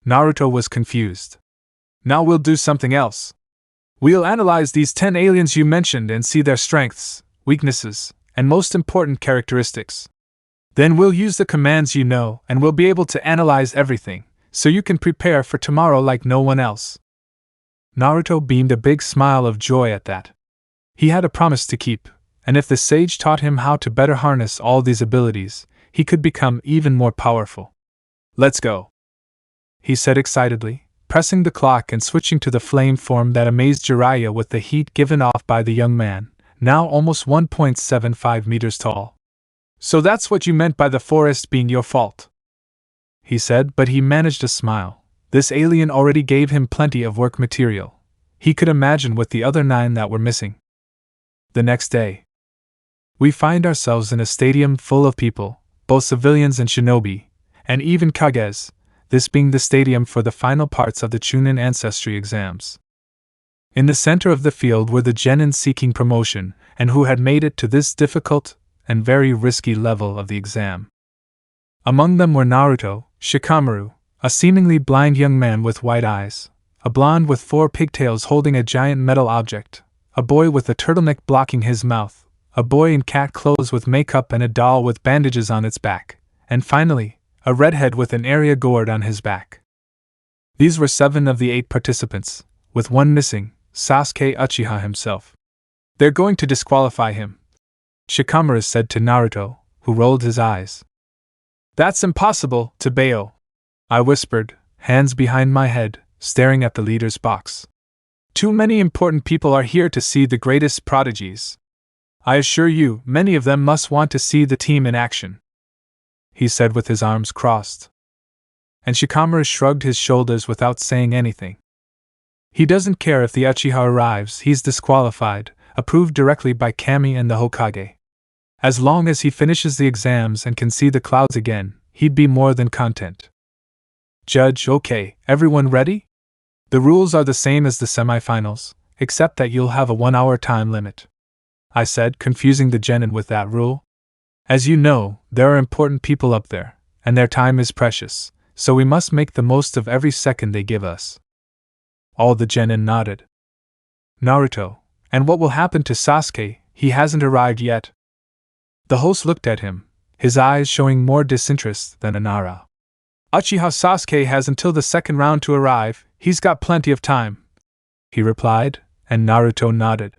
Naruto was confused. Now we'll do something else. We'll analyze these 10 aliens you mentioned and see their strengths, weaknesses, and most important characteristics. Then we'll use the commands you know and we'll be able to analyze everything, so you can prepare for tomorrow like no one else. Naruto beamed a big smile of joy at that. He had a promise to keep, and if the sage taught him how to better harness all these abilities, he could become even more powerful. Let's go, he said excitedly, pressing the clock and switching to the flame form that amazed Jiraiya with the heat given off by the young man, now almost 1.75 meters tall. So that's what you meant by the forest being your fault, he said, but he managed a smile. This alien already gave him plenty of work material. He could imagine with the other 9 that were missing. The next day, we find ourselves in a stadium full of people, both civilians and shinobi, and even kages, this being the stadium for the final parts of the Chunin ancestry exams. In the center of the field were the genin seeking promotion, and who had made it to this difficult and very risky level of the exam. Among them were Naruto, Shikamaru, a seemingly blind young man with white eyes, a blonde with 4 pigtails holding a giant metal object, a boy with a turtleneck blocking his mouth, a boy in cat clothes with makeup and a doll with bandages on its back, and finally, a redhead with an area gourd on his back. These were 7 of the 8 participants, with one missing, Sasuke Uchiha himself. They're going to disqualify him, Shikamaru said to Naruto, who rolled his eyes. That's impossible, Tebeo, I whispered, hands behind my head, staring at the leader's box. Too many important people are here to see the greatest prodigies. I assure you, many of them must want to see the team in action, he said with his arms crossed. And Shikamaru shrugged his shoulders without saying anything. He doesn't care if the Uchiha arrives, he's disqualified, approved directly by Kami and the Hokage. As long as he finishes the exams and can see the clouds again, he'd be more than content. Judge, okay, everyone ready? The rules are the same as the semifinals, except that you'll have a 1-hour time limit, I said, confusing the genin with that rule. As you know, there are important people up there, and their time is precious, so we must make the most of every second they give us. All the genin nodded. Naruto, and what will happen to Sasuke? He hasn't arrived yet. The host looked at him, his eyes showing more disinterest than Anara. Uchiha Sasuke has until the second round to arrive, he's got plenty of time, he replied, and Naruto nodded.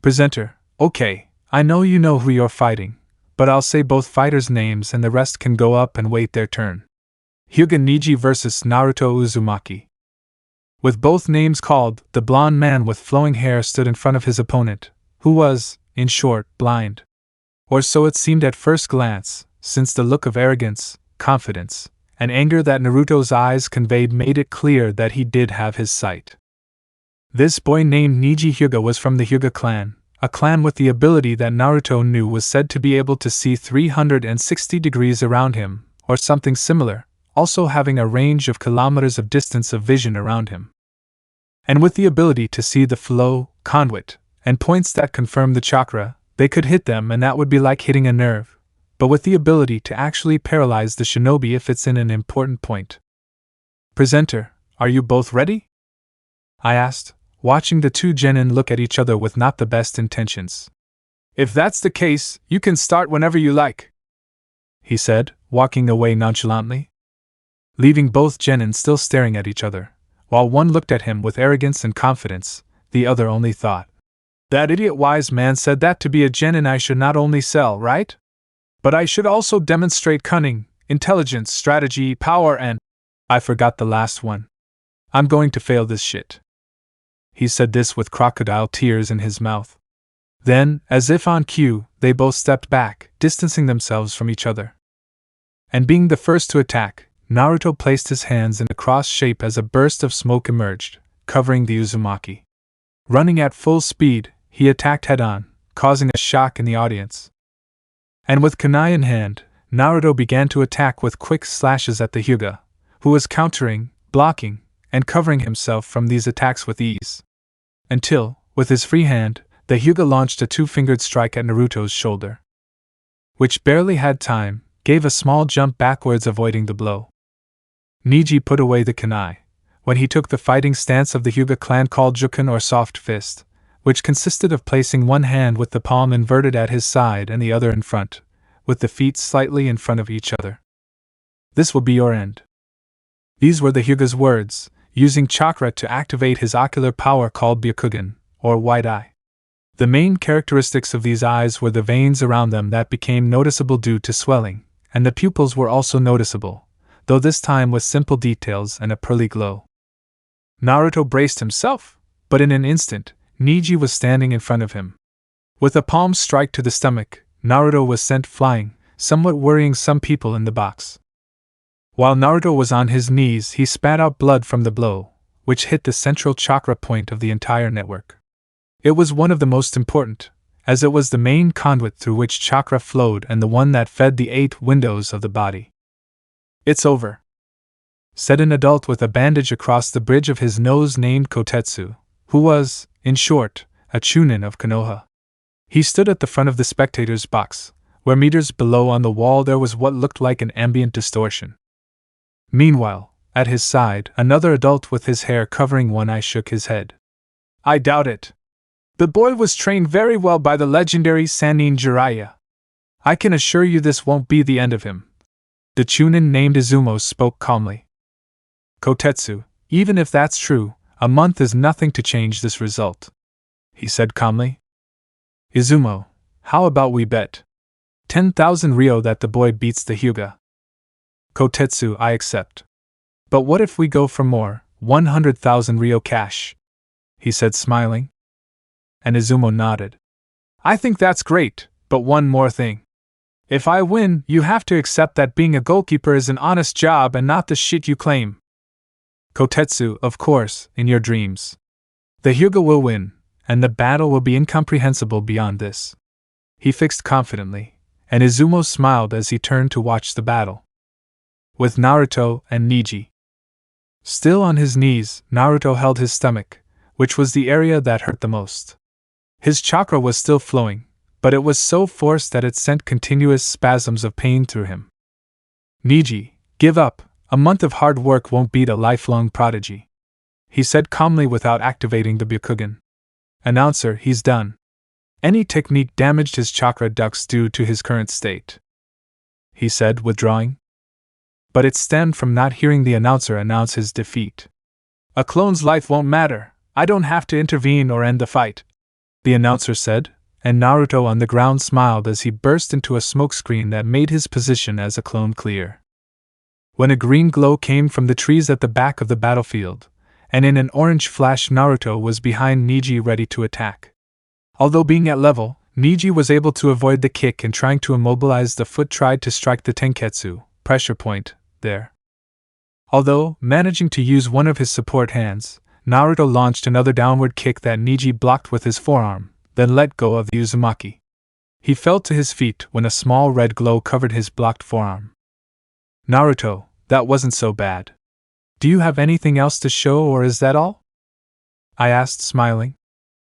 Presenter, okay, I know you know who you're fighting, but I'll say both fighters' names and the rest can go up and wait their turn. Hyuga Neji vs. Naruto Uzumaki. With both names called, the blonde man with flowing hair stood in front of his opponent, who was, in short, blind. Or so it seemed at first glance, since the look of arrogance, confidence, and anger that Naruto's eyes conveyed made it clear that he did have his sight. This boy named Neji Hyuga was from the Hyuga clan, a clan with the ability that Naruto knew was said to be able to see 360 degrees around him, or something similar, also having a range of kilometers of distance of vision around him. And with the ability to see the flow, conduit, and points that confirm the chakra, they could hit them and that would be like hitting a nerve, but with the ability to actually paralyze the shinobi if it's in an important point. Presenter, are you both ready? I asked, watching the 2 genin look at each other with not the best intentions. If that's the case, you can start whenever you like, he said, walking away nonchalantly, leaving both genin still staring at each other. While one looked at him with arrogance and confidence, the other only thought. That idiot wise man said that to be a genin I should not only sell, right? But I should also demonstrate cunning, intelligence, strategy, power, and… I forgot the last one. I'm going to fail this shit. He said this with crocodile tears in his mouth. Then, as if on cue, they both stepped back, distancing themselves from each other. And being the first to attack, Naruto placed his hands in a cross shape as a burst of smoke emerged, covering the Uzumaki. Running at full speed, he attacked head-on, causing a shock in the audience. And with kunai in hand, Naruto began to attack with quick slashes at the Hyuga, who was countering, blocking, and covering himself from these attacks with ease. Until, with his free hand, the Hyuga launched a two-fingered strike at Naruto's shoulder, which barely had time, gave a small jump backwards avoiding the blow. Neji put away the kunai, when he took the fighting stance of the Hyuga clan called Juken or soft fist, which consisted of placing one hand with the palm inverted at his side and the other in front, with the feet slightly in front of each other. This will be your end. These were the Hyuga's words, using chakra to activate his ocular power called Byakugan, or white eye. The main characteristics of these eyes were the veins around them that became noticeable due to swelling, and the pupils were also noticeable, though this time with simple details and a pearly glow. Naruto braced himself, but in an instant, Neji was standing in front of him. With a palm strike to the stomach, Naruto was sent flying, somewhat worrying some people in the box. While Naruto was on his knees, he spat out blood from the blow, which hit the central chakra point of the entire network. It was one of the most important, as it was the main conduit through which chakra flowed and the one that fed the 8 windows of the body. It's over, said an adult with a bandage across the bridge of his nose named Kotetsu, who was, in short, a Chunin of Konoha. He stood at the front of the spectators' box, where meters below on the wall there was what looked like an ambient distortion. Meanwhile, at his side, another adult with his hair covering one eye shook his head. I doubt it. The boy was trained very well by the legendary Sannin Jiraiya. I can assure you this won't be the end of him. The Chunin named Izumo spoke calmly. Kotetsu, even if that's true, a month is nothing to change this result, he said calmly. Izumo, how about we bet 10,000 ryo that the boy beats the Hyuga? Kotetsu, I accept. But what if we go for more, 100,000 ryo cash? He said smiling. And Izumo nodded. I think that's great, but one more thing. If I win, you have to accept that being a goalkeeper is an honest job and not the shit you claim. Kotetsu, of course, in your dreams. The Hyuga will win, and the battle will be incomprehensible beyond this. He fixed confidently, and Izumo smiled as he turned to watch the battle. With Naruto and Neji. Still on his knees, Naruto held his stomach, which was the area that hurt the most. His chakra was still flowing, but it was so forced that it sent continuous spasms of pain through him. Neji, give up, a month of hard work won't beat a lifelong prodigy, he said calmly without activating the Byakugan. Announcer, he's done. Any technique damaged his chakra ducts due to his current state, he said, withdrawing. But it stemmed from not hearing the announcer announce his defeat. A clone's life won't matter, I don't have to intervene or end the fight, the announcer said, and Naruto on the ground smiled as he burst into a smokescreen that made his position as a clone clear. When a green glow came from the trees at the back of the battlefield, and in an orange flash Naruto was behind Neji ready to attack. Although being at level, Neji was able to avoid the kick and trying to immobilize the foot tried to strike the Tenketsu, pressure point, there. Although, managing to use one of his support hands, Naruto launched another downward kick that Neji blocked with his forearm, then let go of the Uzumaki. He fell to his feet when a small red glow covered his blocked forearm. Naruto, that wasn't so bad. Do you have anything else to show or is that all? I asked, smiling.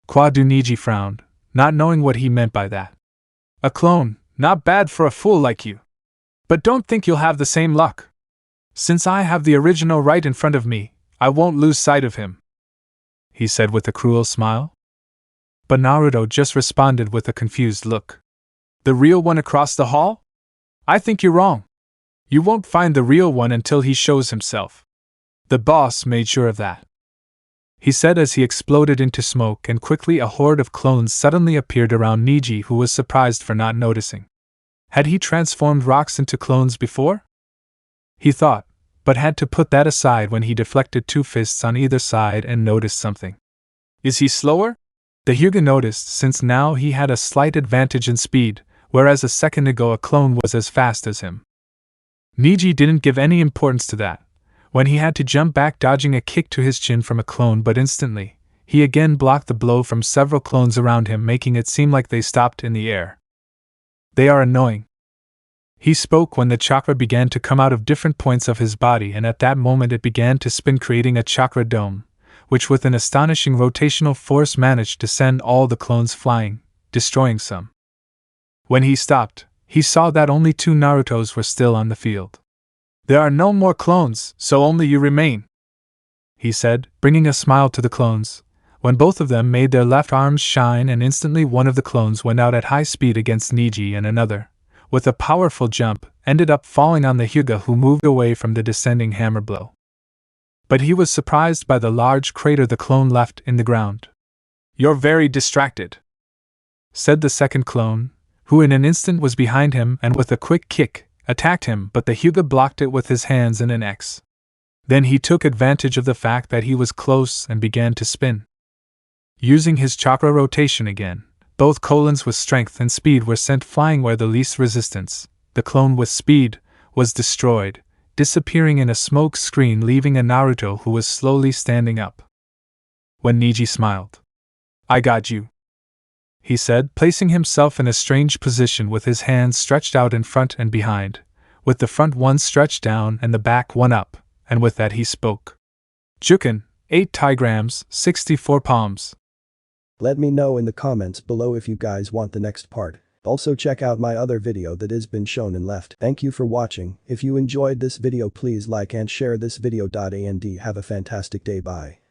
Kwadu Neji frowned, not knowing what he meant by that. A clone, not bad for a fool like you. But don't think you'll have the same luck. Since I have the original right in front of me, I won't lose sight of him, he said with a cruel smile. But Naruto just responded with a confused look. The real one across the hall? I think you're wrong. You won't find the real one until he shows himself. The boss made sure of that. he said as he exploded into smoke, and quickly a horde of clones suddenly appeared around Niji, who was surprised for not noticing. Had he transformed rocks into clones before? He thought, but had to put that aside when he deflected 2 fists on either side and noticed something. Is he slower? The Hyuga noticed, since now he had a slight advantage in speed, whereas a second ago a clone was as fast as him. Niji didn't give any importance to that, when he had to jump back dodging a kick to his chin from a clone, but instantly, he again blocked the blow from several clones around him, making it seem like they stopped in the air. They are annoying. He spoke when the chakra began to come out of different points of his body, and at that moment it began to spin, creating a chakra dome, which with an astonishing rotational force managed to send all the clones flying, destroying some. When he stopped, he saw that only 2 Narutos were still on the field. There are no more clones, so only you remain, he said, bringing a smile to the clones, when both of them made their left arms shine, and instantly one of the clones went out at high speed against Niji, and another, with a powerful jump, ended up falling on the Hyuga, who moved away from the descending hammer blow. But he was surprised by the large crater the clone left in the ground. You're very distracted, said the second clone, who in an instant was behind him and with a quick kick, attacked him, but the Hyuga blocked it with his hands in an X. Then he took advantage of the fact that he was close and began to spin. Using his chakra rotation again, both clones with strength and speed were sent flying where the least resistance. The clone with speed was destroyed, disappearing in a smoke screen, leaving a Naruto who was slowly standing up. When Niji smiled, "I got you," he said, placing himself in a strange position with his hands stretched out in front and behind, with the front one stretched down and the back one up, and with that he spoke. Jukin, 8 tigrams, 64 palms. Let me know in the comments below if you guys want the next part. Also check out my other video that has been shown and left. Thank you for watching. If you enjoyed this video, please like and share this video. And have a fantastic day. Bye.